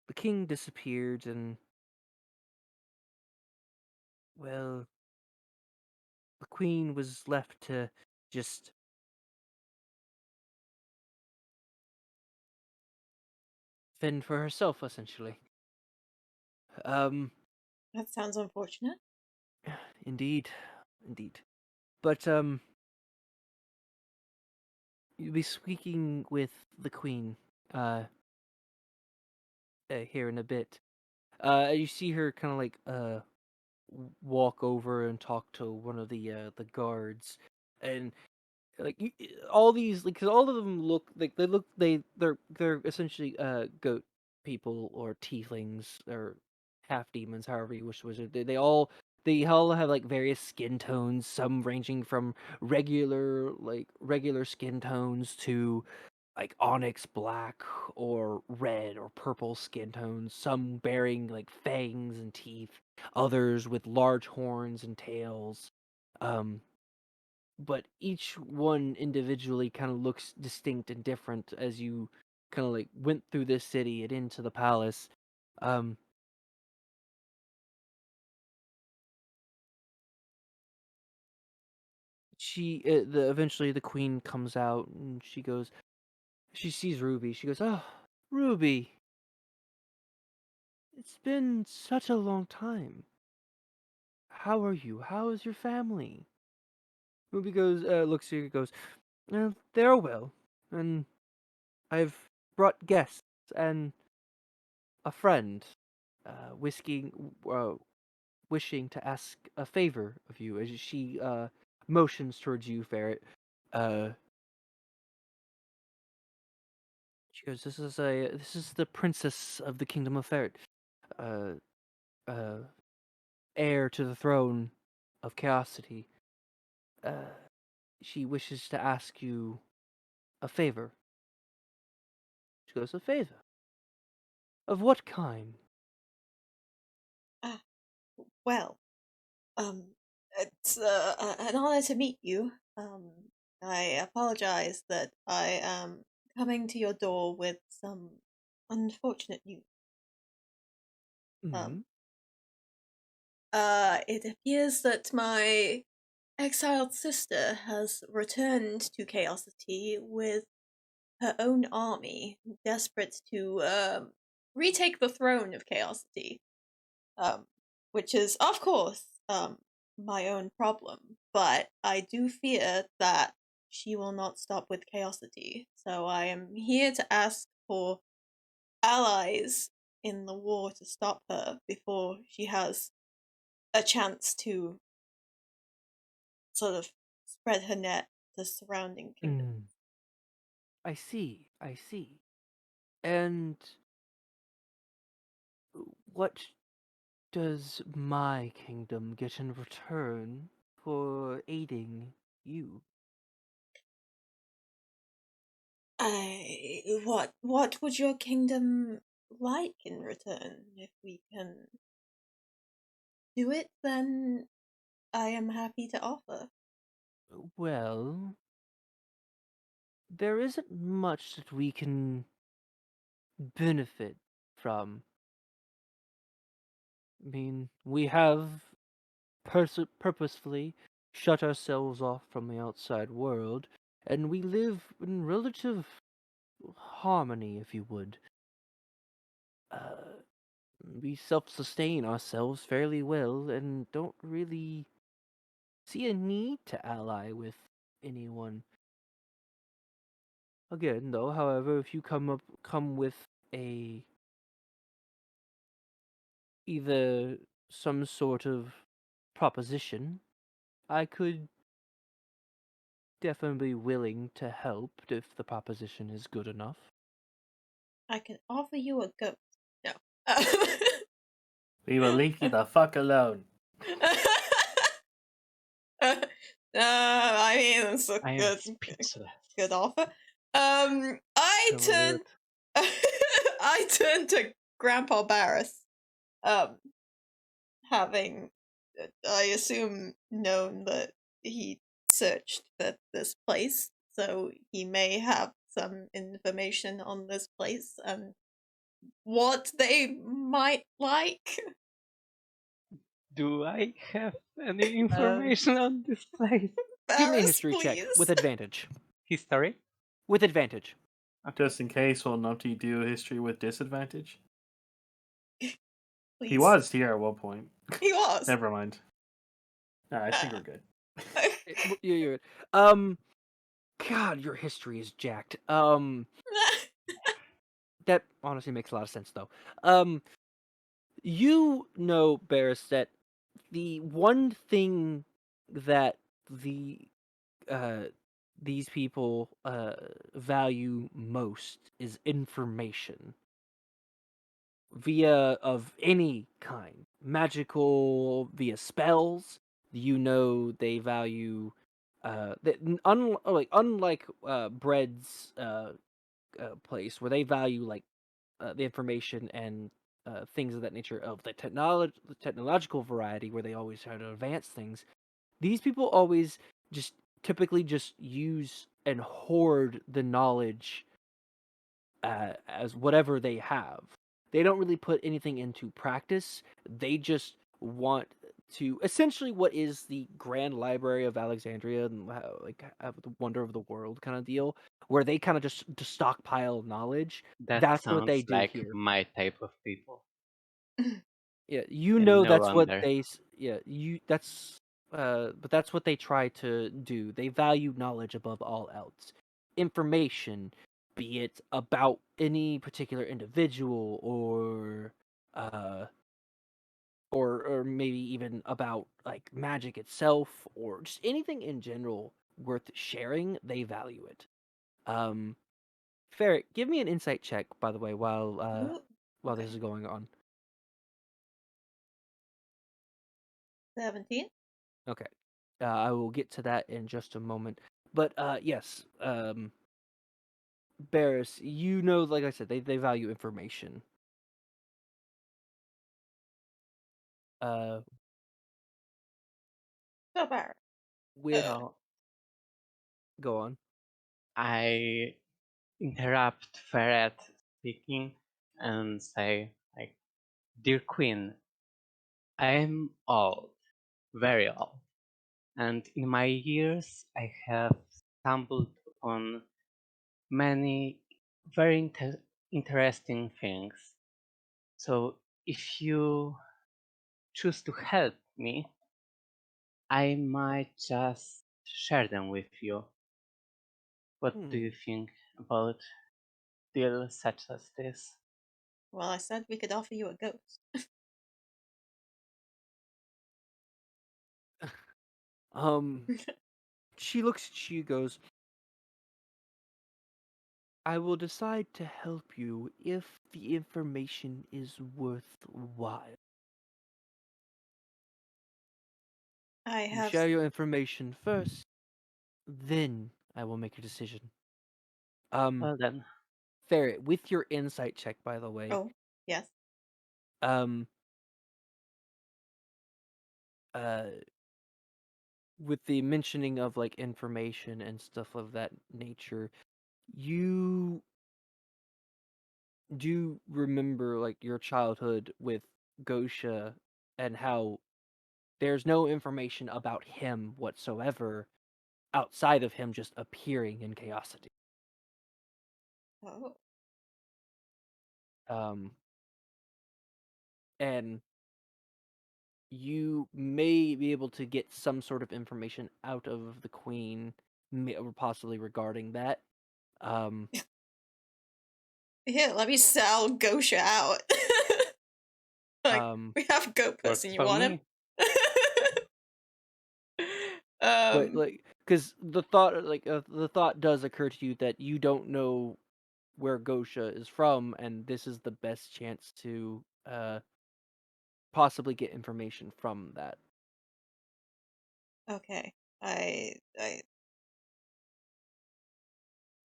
The king disappeared and well, the queen was left to just fend for herself essentially. Um That sounds unfortunate. indeed, indeed. But you'll be speaking with the queen uh, here in a bit. You see her kind of like walk over and talk to one of the guards, and like all these like 'cause all of them look like they're essentially goat people or tieflings or half demons, however you wish to wizard. They all have like various skin tones, some ranging from regular skin tones to like onyx black or red or purple skin tones, some bearing like fangs and teeth, others with large horns and tails. Um, but each one individually kind of looks distinct and different as you kind of like went through this city and into the palace. Um, eventually the queen comes out and she sees Ruby. She goes, "Oh, Ruby, it's been such a long time. How are you? How is your family?" Ruby looks at you, goes, "They're well, and I've brought guests and a friend, wishing to ask a favor of you." As she motions towards you, Ferret. Uh, she goes, "This is the princess of the kingdom of Ferret, uh, uh, heir to the throne of Chaosity. Uh, she wishes to ask you a favor." She goes, "A favor? Of what kind?" Ah, well, um, it's an honor to meet you. I apologize that I am coming to your door with some unfortunate news. Hmm. Um, it appears that my exiled sister has returned to Chaosity with her own army, desperate to retake the throne of Chaosity. Um, which is, of course, my own problem. But I do fear that she will not stop with Chaosity. So I am here to ask for allies in the war to stop her before she has a chance to sort of spread her net to surrounding kingdoms. I see, I see. And what does my kingdom get in return for aiding you. What would your kingdom like in return? If we can do it, then I am happy to offer. Well, there isn't much that we can benefit from. I mean, we have purposefully shut ourselves off from the outside world, and we live in relative harmony, if you would. Uh, we self-sustain ourselves fairly well and don't really see a need to ally with anyone. Again, though, however, if you come with a either some sort of proposition, I could definitely be willing to help if the proposition is good enough. I can offer you a ghost. No. We will leave you the fuck alone. I mean, it's a I am good, speechless. good offer. So turn, I turn to Grandpa Barris, having, I assume, known that he searched for this place, so he may have some information on this place and what they might like. Do I have any information on this place? Give me a Barris, history check please. with advantage. History? With advantage. Just in case, will Numpty do history with disadvantage? Please. He was here at one point. He was. Never mind. Nah, I think we're good. You're God, your history is jacked. That honestly makes a lot of sense, though. You know, Barris, that the one thing that uh, these people value most is information via of any kind, magical, via spells. You know, they value that unlike Bread's place where they value like the information and things of that nature of the technological variety where they always try to advance things. These people always just typically just use and hoard the knowledge as whatever they have. They don't really put anything into practice. They just want to essentially what is the Grand Library of Alexandria and like have the wonder of the world kind of deal, where they kind of just stockpile knowledge. That That's what they sounds do like here. my type of people. Yeah, you And know no that's what wonder. yeah, but that's what they try to do. They value knowledge above all else. Information, be it about any particular individual uh or maybe even about like magic itself or just anything in general worth sharing, they value it. Um Ferret, give me an insight check by the way Ooh, while okay. this is going on. 17. Okay. I will get to that in just a moment. But yes, Barris, you know, like I said, they value information. Uh, So Barris. with Go on. I interrupt Ferret speaking and say, like, Dear Queen, I'm old, very old, and in my years I have stumbled upon many very interesting things. So if you choose to help me, I might just share them with you. What do Hmm. you think about deal such as this? Well, I said we could offer you a ghost. She looks at you, goes, I will decide to help you if the information is worthwhile. I You have. share your information first, then I will make a decision. Well then, Ferret, with your insight check, by the way, Oh, yes. um, uh, with the mentioning of like information and stuff of that nature, you do remember like your childhood with Gosha and how there's no information about him whatsoever outside of him just appearing in Chaosity. Oh, Um, and you may be able to get some sort of information out of the Queen, or possibly regarding that. Um, here, let me sell Gosha out. Like, um, we have goat works person. You for want him? me. but um. like, because the thought does occur to you that you don't know where Gosha is from, and this is the best chance to possibly get information from that. Okay.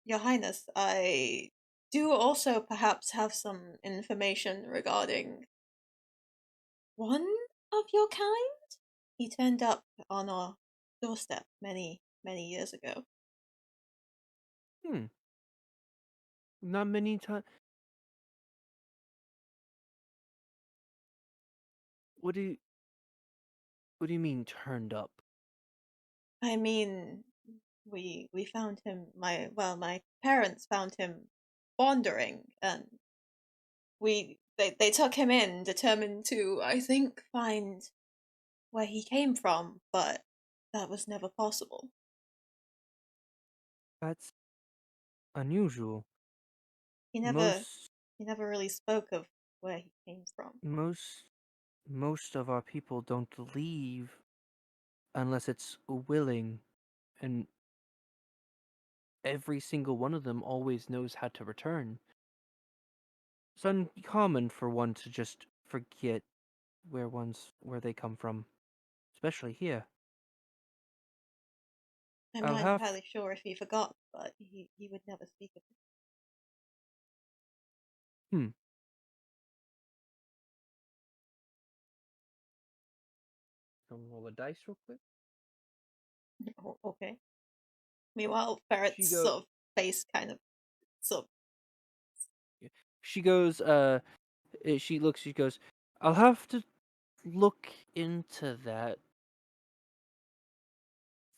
Your Highness, I do also perhaps have some information regarding one of your kind. He turned up on our doorstep many, many years ago. Not many times. What do you What do you mean turned up? I mean, we found him. My parents found him wandering, and they took him in, determined to, I think, find where he came from, but that was never possible. That's unusual. He never Most he never really spoke of where he came from. most most of our people don't leave unless it's willing, and every single one of them always knows how to return. It's uncommon for one to just forget where they come from, especially here. I'm I'll not have entirely sure if he forgot, but he would never speak of hmm. Roll a dice real quick. it. Oh, okay. Meanwhile, Ferret's She go. sort of face kind of sort She goes. She looks. She goes. I'll have to look into that.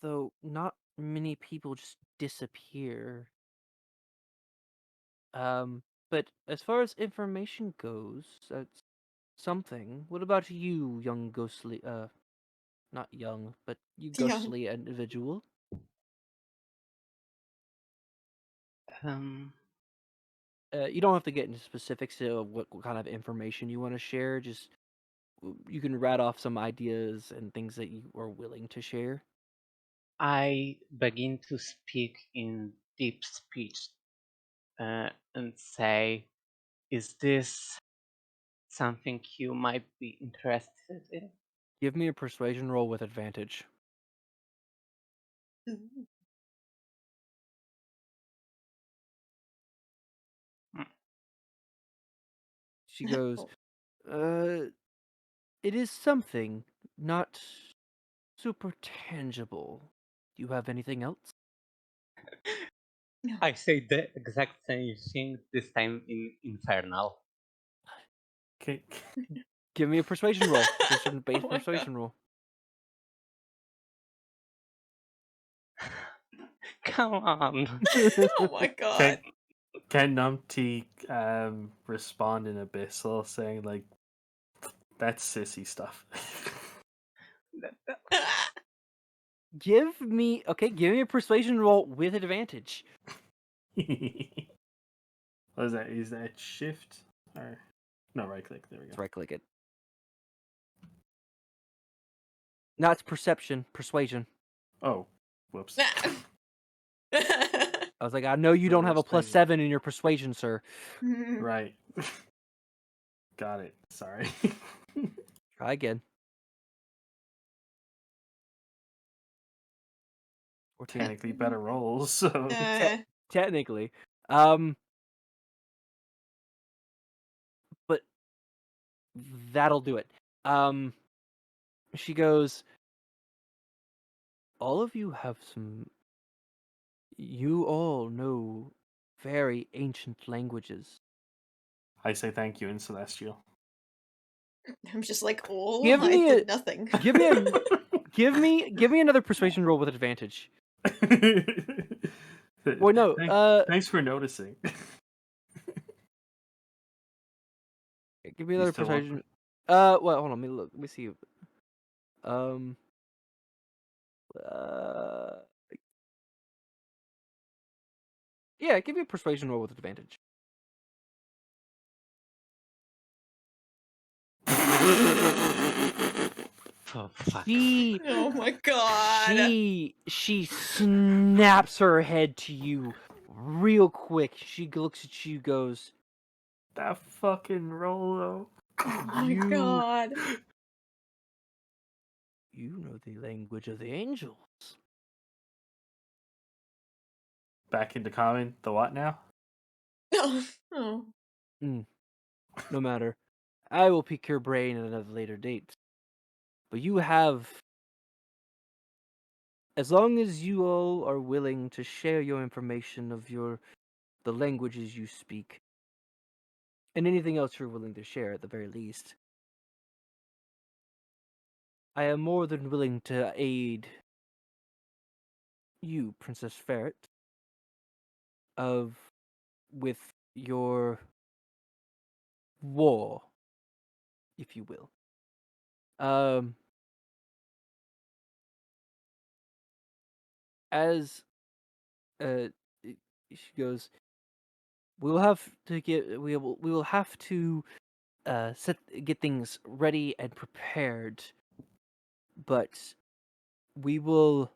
Though not many people just disappear. But as far as information goes, that's something. What about you, young ghostly? Not young, but you of young. ghostly individual. Um, You don't have to get into specifics of what kind of information you want to share. Just you can rat off some ideas and things that you are willing to share. I begin to speak in deep speech and say, "Is this something you might be interested in?" Give me a persuasion roll with advantage. Ooh. Mm. She goes, Oh, it is something, not super tangible. Do you have anything else? no. I say the exact same thing, this time in Infernal. Okay. Give me a persuasion roll. Just a base Oh my god. persuasion roll. Come on. Oh my god. Can can Numpty respond in Abyssal saying like that's sissy stuff? Give me a persuasion roll with advantage. What is that? Is that shift or no right click? There we Let's go. right click it. No, it's perception, persuasion. Oh, whoops. I was like, I know you don't have a Persuasion. +7 in your persuasion, sir. Right. Got it. Sorry. Try again. Or technically better rolls. So Technically. But that'll do it. She goes, all of you have some. You all know very ancient languages. I say thank you in Celestial. I'm just like, oh, Give I me did nothing. Give me another persuasion roll with advantage. Well, no. Thanks for noticing. Give me You another still want persuasion. Well, hold on. Let me look. Let me see. Um. Yeah, give me a persuasion roll with advantage. For fuck's She Oh my god. she snaps her head to you real quick. She looks at you, goes, that fucking roll though. Oh my You god. you know the language of the angels. Back into common. The what now? Oh. No matter. I will pick your brain at another later date. But you have, as long as you all are willing to share your information of the languages you speak, and anything else you're willing to share at the very least, I am more than willing to aid you, Princess Ferret, with your war, if you will. As she goes, we will have to get things ready and prepared, but we will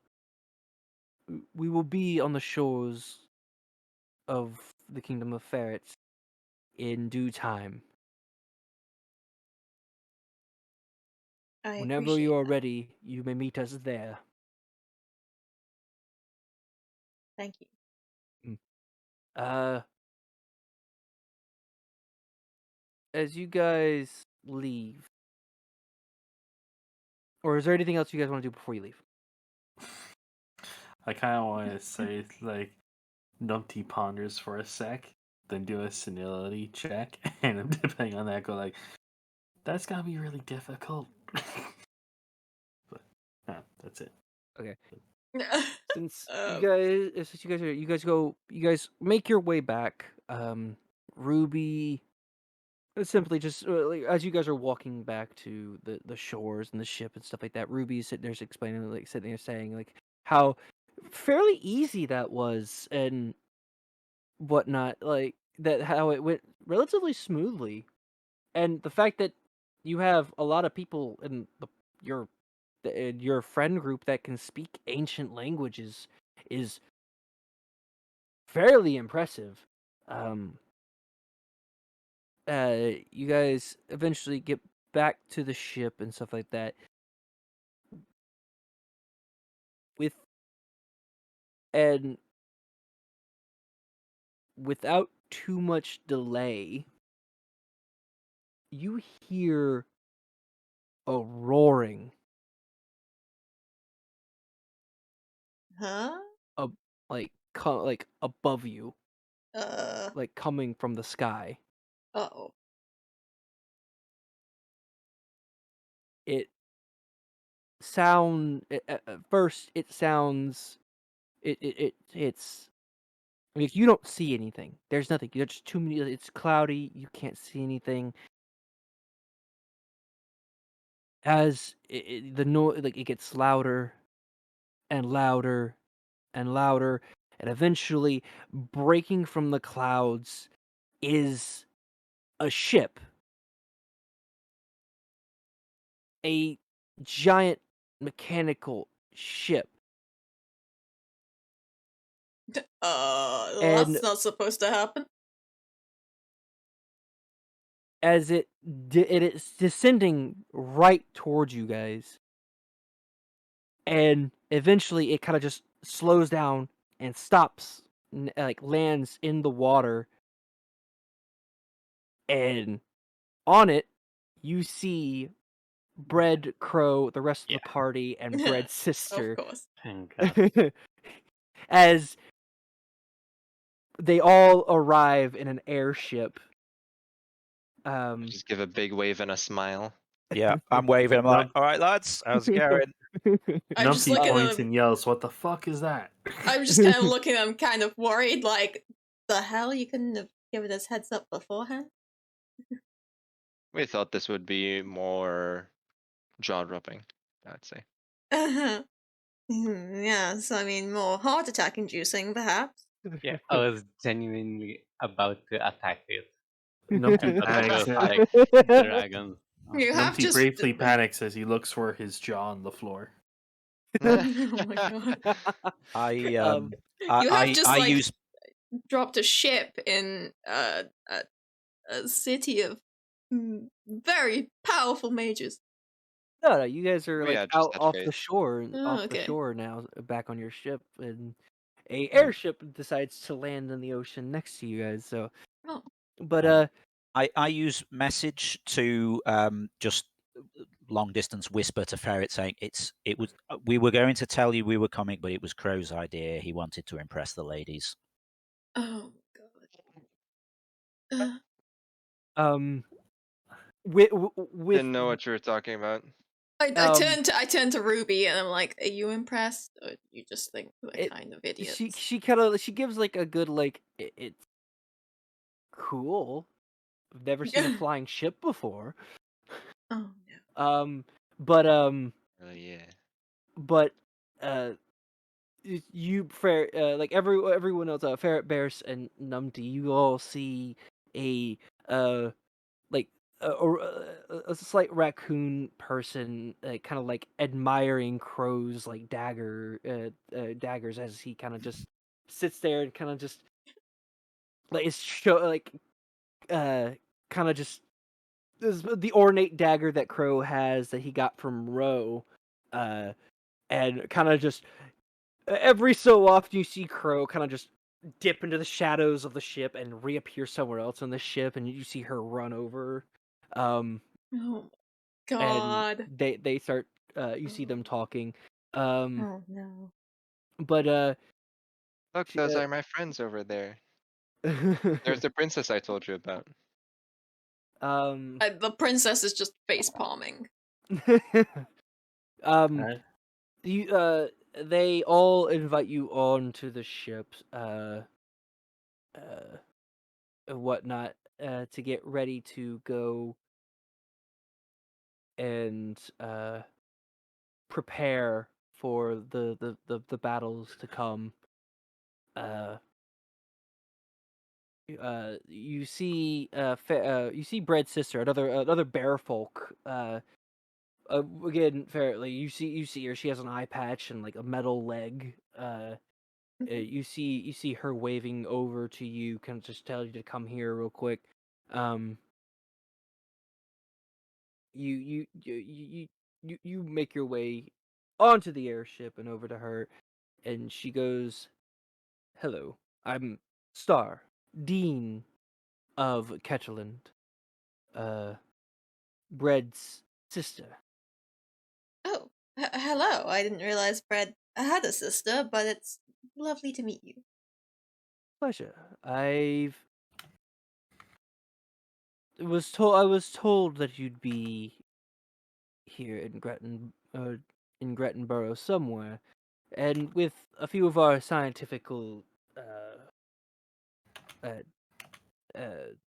be on the shores of the Kingdom of Ferrets in due time. I Whenever you appreciate are that. ready, you may meet us there. Thank you. As you guys leave, or is there anything else you guys want to do before you leave? I kind of want to say like Numpty ponders for a sec, then do a senility check, and depending on that, go like, that's gotta be really difficult. But no, that's it. Okay. Since Um, you guys make your way back. Ruby, simply just as you guys are walking back to the shores and the ship and stuff like that. Ruby's sitting there explaining, like sitting there saying like how fairly easy that was and whatnot, like that how it went relatively smoothly, and the fact that you have a lot of people in your friend group that can speak ancient languages is fairly impressive. Um, you guys eventually get back to the ship and stuff like that. With and without too much delay, you hear a roaring huh? like above you, Uh like coming from the sky. oh. It at first it sounds it's like you don't see anything. There's nothing. There's too many. It's cloudy. You can't see anything. As the noise, like it gets louder and louder and louder, and eventually breaking from the clouds is a ship, a giant mechanical ship, That's and not supposed to happen. as it is descending right towards you guys, and eventually it kind of just slows down and stops, like lands in the water, and on it you see Bread, Crow, the rest of Yeah. the party, and Bread's Of sister course. Thank God. as they all arrive in an airship. Just give a big wave and a smile. Yeah, I'm waving. I'm like, Nope. all right, lads, how's it going? I'm just Numpty looking at points them. and yells, "What the fuck is that?" I'm just kind of looking at them, kind of worried. Like, the hell, you couldn't have given us heads up beforehand. We thought this would be more jaw-dropping, I'd say. Yes, I mean, more heart attack inducing, perhaps. Yeah, I was genuinely about to attack it. I Numpty thought it panics. was like dragon. You have Numpty just. briefly panics as he looks for his jaw on the floor. Oh my god. I Um, You have just I like use dropped a ship in a city of very powerful mages. no, you guys are We like had just out that off the faith. shore, Oh, okay. now, back on your ship, and a airship decides to land in the ocean next to you guys. So, Oh. but I use message to just long distance whisper to Ferret saying we were going to tell you we were coming, but it was Crow's idea. He wanted to impress the ladies. Oh god. um, with Didn't know what you were talking about. I turned to Ruby and I'm like, "Are you impressed, or you just think we're it, kind of idiots?" she kind of she gives like a good like it's cool. I've never seen a flying ship before. Oh no. But Oh yeah. but uh, you like everyone else, Ferret, Bears, and Numpty, you all see a like a slight raccoon person, kind of like admiring Crow's like daggers as he kind of just sits there and kind of just like is kind of just the ornate dagger that Crow has that he got from Ro, and kind of just every so often you see Crow kind of just dip into the shadows of the ship and reappear somewhere else on the ship, and you see her run over. Um, Oh and god. they start. You see them talking. Oh no. But Look, she, those are my friends over there. There's the princess I told you about. um, The princess is just face palming. um, Right? you they all invite you on to the ship. Whatnot, to get ready to go and prepare for the battles to come. Uh, you see, you see Bread's sister, another bear folk. Again, fairly, you see her. She has an eye patch and like a metal leg. You see her waving over to you, kind of just tell you to come here real quick. Um, you make your way onto the airship and over to her, and she goes, "Hello, I'm Star, Dean of Ketcherland, uh, Bread's sister." Oh, hello. I didn't realize Brad had a sister, but it's lovely to meet you. Pleasure. I was told that you'd be here in Gretenburrow somewhere, and with a few of our scientifical uh,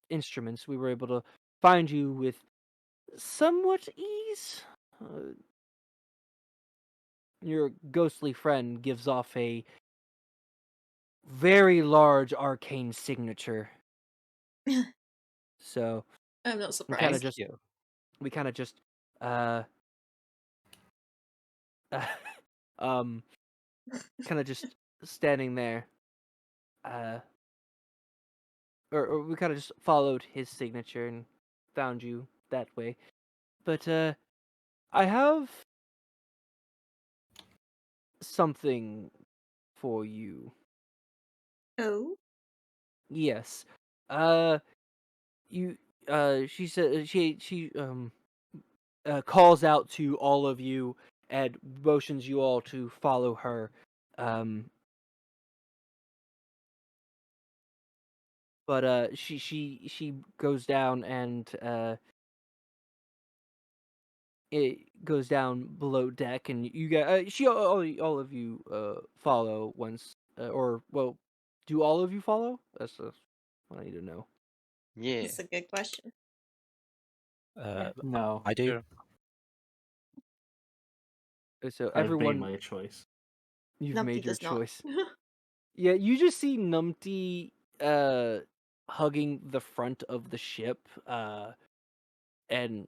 instruments, we were able to find you with somewhat ease. Your ghostly friend gives off a very large arcane signature, so I'm not we kind of surprised. just we kind of just uh um kind of just standing there, uh or we kind of just followed his signature and found you that way. But I have something for you. Oh. Yes. You. She said she calls out to all of you and motions you all to follow her. But she goes down and it goes down below deck, and you get she all of you follow once or well, do all of you follow? That's what I need to know. Yeah. That's a good question. No, I do. Sure. So I've made everyone, my choice. you've Numpty made your does not. choice. Yeah, you just see Numpty hugging the front of the ship and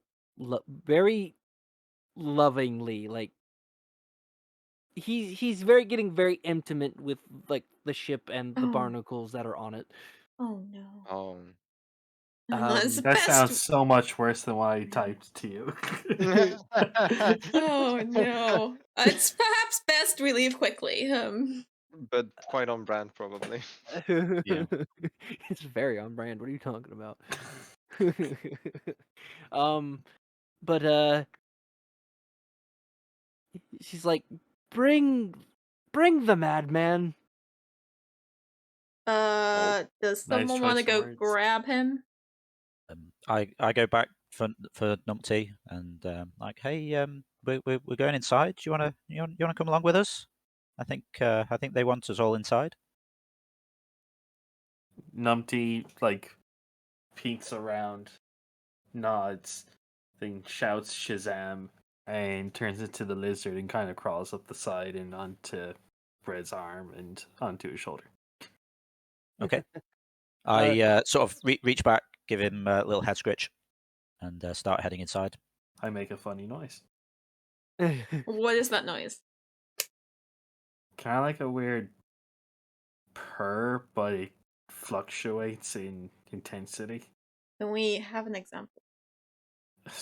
very lovingly, like he's getting very intimate with like the ship and the Oh. barnacles that are on it. Oh no. Um. That's the That best. sounds so much worse than what I typed to you. Oh no. It's perhaps best we leave quickly. But quite on brand, probably. Yeah. It's very on brand. What are you talking about? But she's like, bring the madman. Oh, Does nice someone want to choice of go words. grab him? I go back for Numpty and like, hey, we're going inside. Do you wanna come along with us? I think they want us all inside. Numpty like peeks around, nods, then shouts Shazam, and turns into the lizard and kind of crawls up the side and onto Fred's arm and onto his shoulder. Okay. I sort of reach back, give him a little head scritch, and start heading inside. I make a funny noise. What is that noise? Kind of like a weird purr, but it fluctuates in intensity. Can we have an example?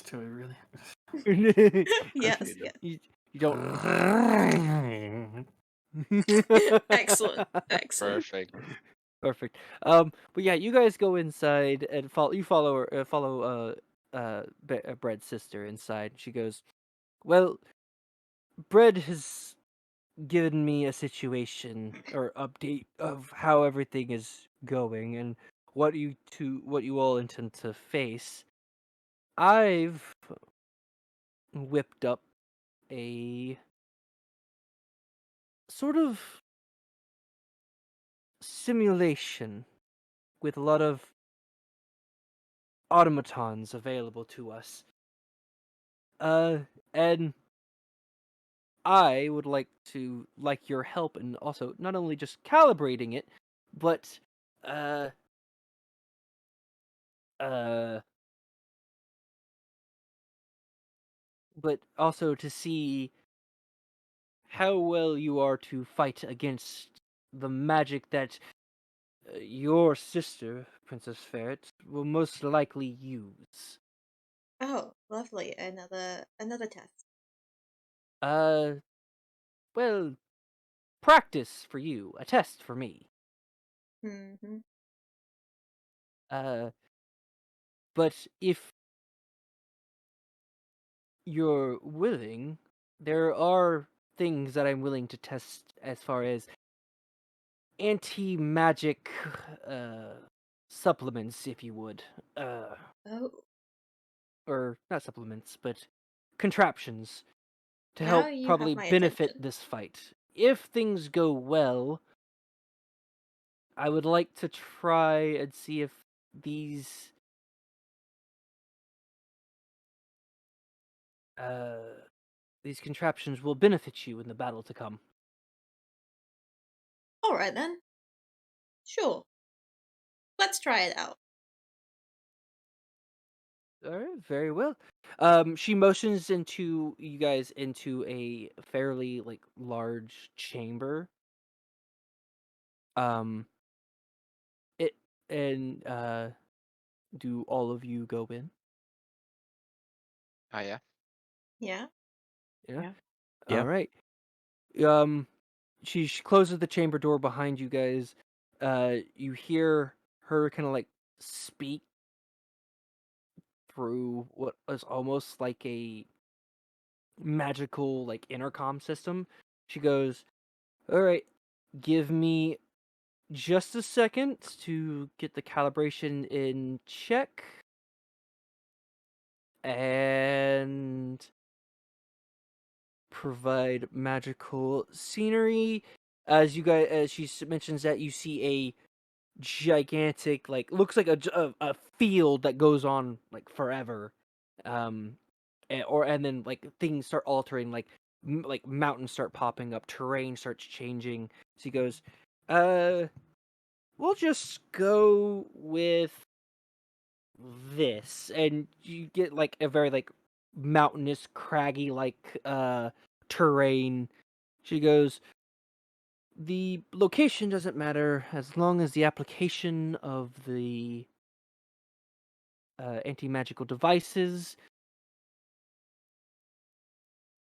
Do I really? Yes, yes. You don't. Excellent. Excellent. perfect. Perfect. But yeah, you guys go inside and follow. You follow her. Bread's sister inside. She goes, "Well, Bread has given me a situation or update of how everything is going and what you all intend to face. I've whipped up a sort of simulation with a lot of automatons available to us. And I would like your help in also not only just calibrating it, but uh uh but also to see how well you are to fight against the magic that your sister, Princess Ferret, will most likely use. Oh, lovely. Another test. Uh, well, practice for you, a test for me. Mm-hmm. Uh, but if you're willing, there are things that I'm willing to test as far as anti-magic uh supplements, if you would. Oh, Or not supplements, but contraptions to now help you have probably my benefit attention. this fight. If things go well, I would like to try and see if these uh these contraptions will benefit you in the battle to come. All right then. Sure. Let's try it out. All right, very well. She motions into you guys into a fairly like large chamber. Um, it and do all of you go in? Ah, yeah. Yeah. Yeah. Yeah. All Yeah. right. Um, she closes the chamber door behind you guys. You hear her kind of like speak through what is almost like a magical like intercom system. She goes, "All right, give me just a second to get the calibration in check." And provide magical scenery. As she mentions that you see a gigantic, like looks like a field that goes on like forever, and then like things start altering, like like mountains start popping up, terrain starts changing. So he goes, we'll just go with this, and you get like a very like mountainous, craggy like terrain. She goes, the location doesn't matter as long as the application of the anti-magical devices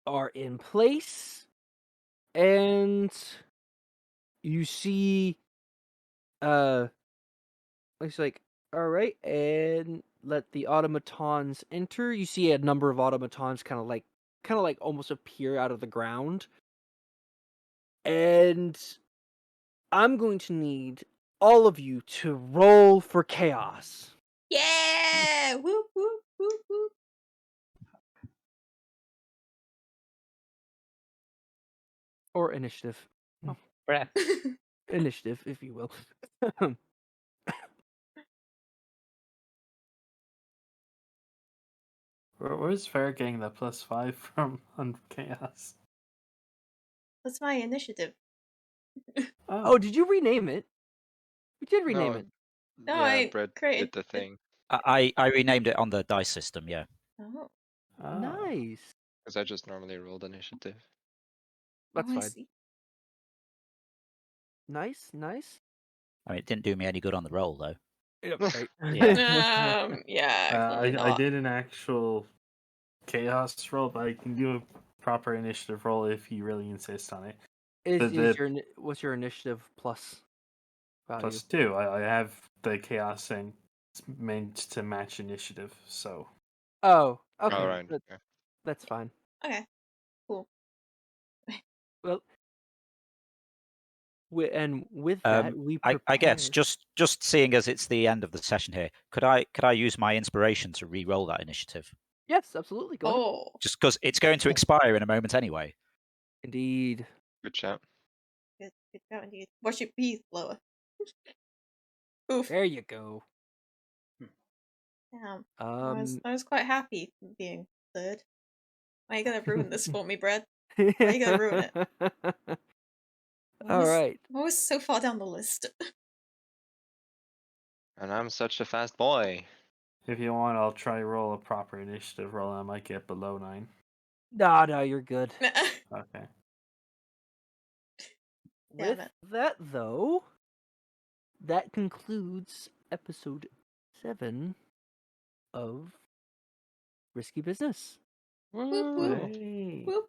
are in place. And you see it's like, all right, and let the automatons enter. You see a number of automatons kind of like almost appear out of the ground. And I'm going to need all of you to roll for chaos. Yeah! Whoop, whoop, whoop, whoop. Or initiative. Brett. Initiative, if you will. Where's Fair getting that +5 from on chaos? That's my initiative. Oh, did you rename it? We did rename No, it. No, yeah, I Brett created did the thing. I renamed it on the dice system. Yeah. Oh, Oh. Nice. Because I just normally rolled initiative. That's I fine. see. Nice, nice. I mean, it didn't do me any good on the roll though. Yep, right. Yeah, clearly I not. did an actual chaos roll, but I can do a proper initiative roll if you really insist on it. What's your initiative plus value? +2. I have the chaos and it's meant to match initiative, so Oh, okay. Alright. Yeah. That's fine. Okay, cool. Well, with that, we prepare. I guess just seeing as it's the end of the session here, could I use my inspiration to re-roll that initiative? Yes, absolutely. Go ahead. Oh, Just because it's going to expire in a moment anyway. Indeed. Good shout. good job indeed. What's your B, Loa? Oof. There you go. Damn. Um. I was quite happy being third. Why you gonna ruin this for me, Brad? Why you gonna ruin it? All right. I'm always so far down the list. And I'm such a fast boy. if you want, I'll try roll a proper initiative roll. I might get below 9. No, you're good. Okay. Damn With it. that, though, that concludes episode 7 of Risky Business. Whoop, whoop. Hey. Whoop.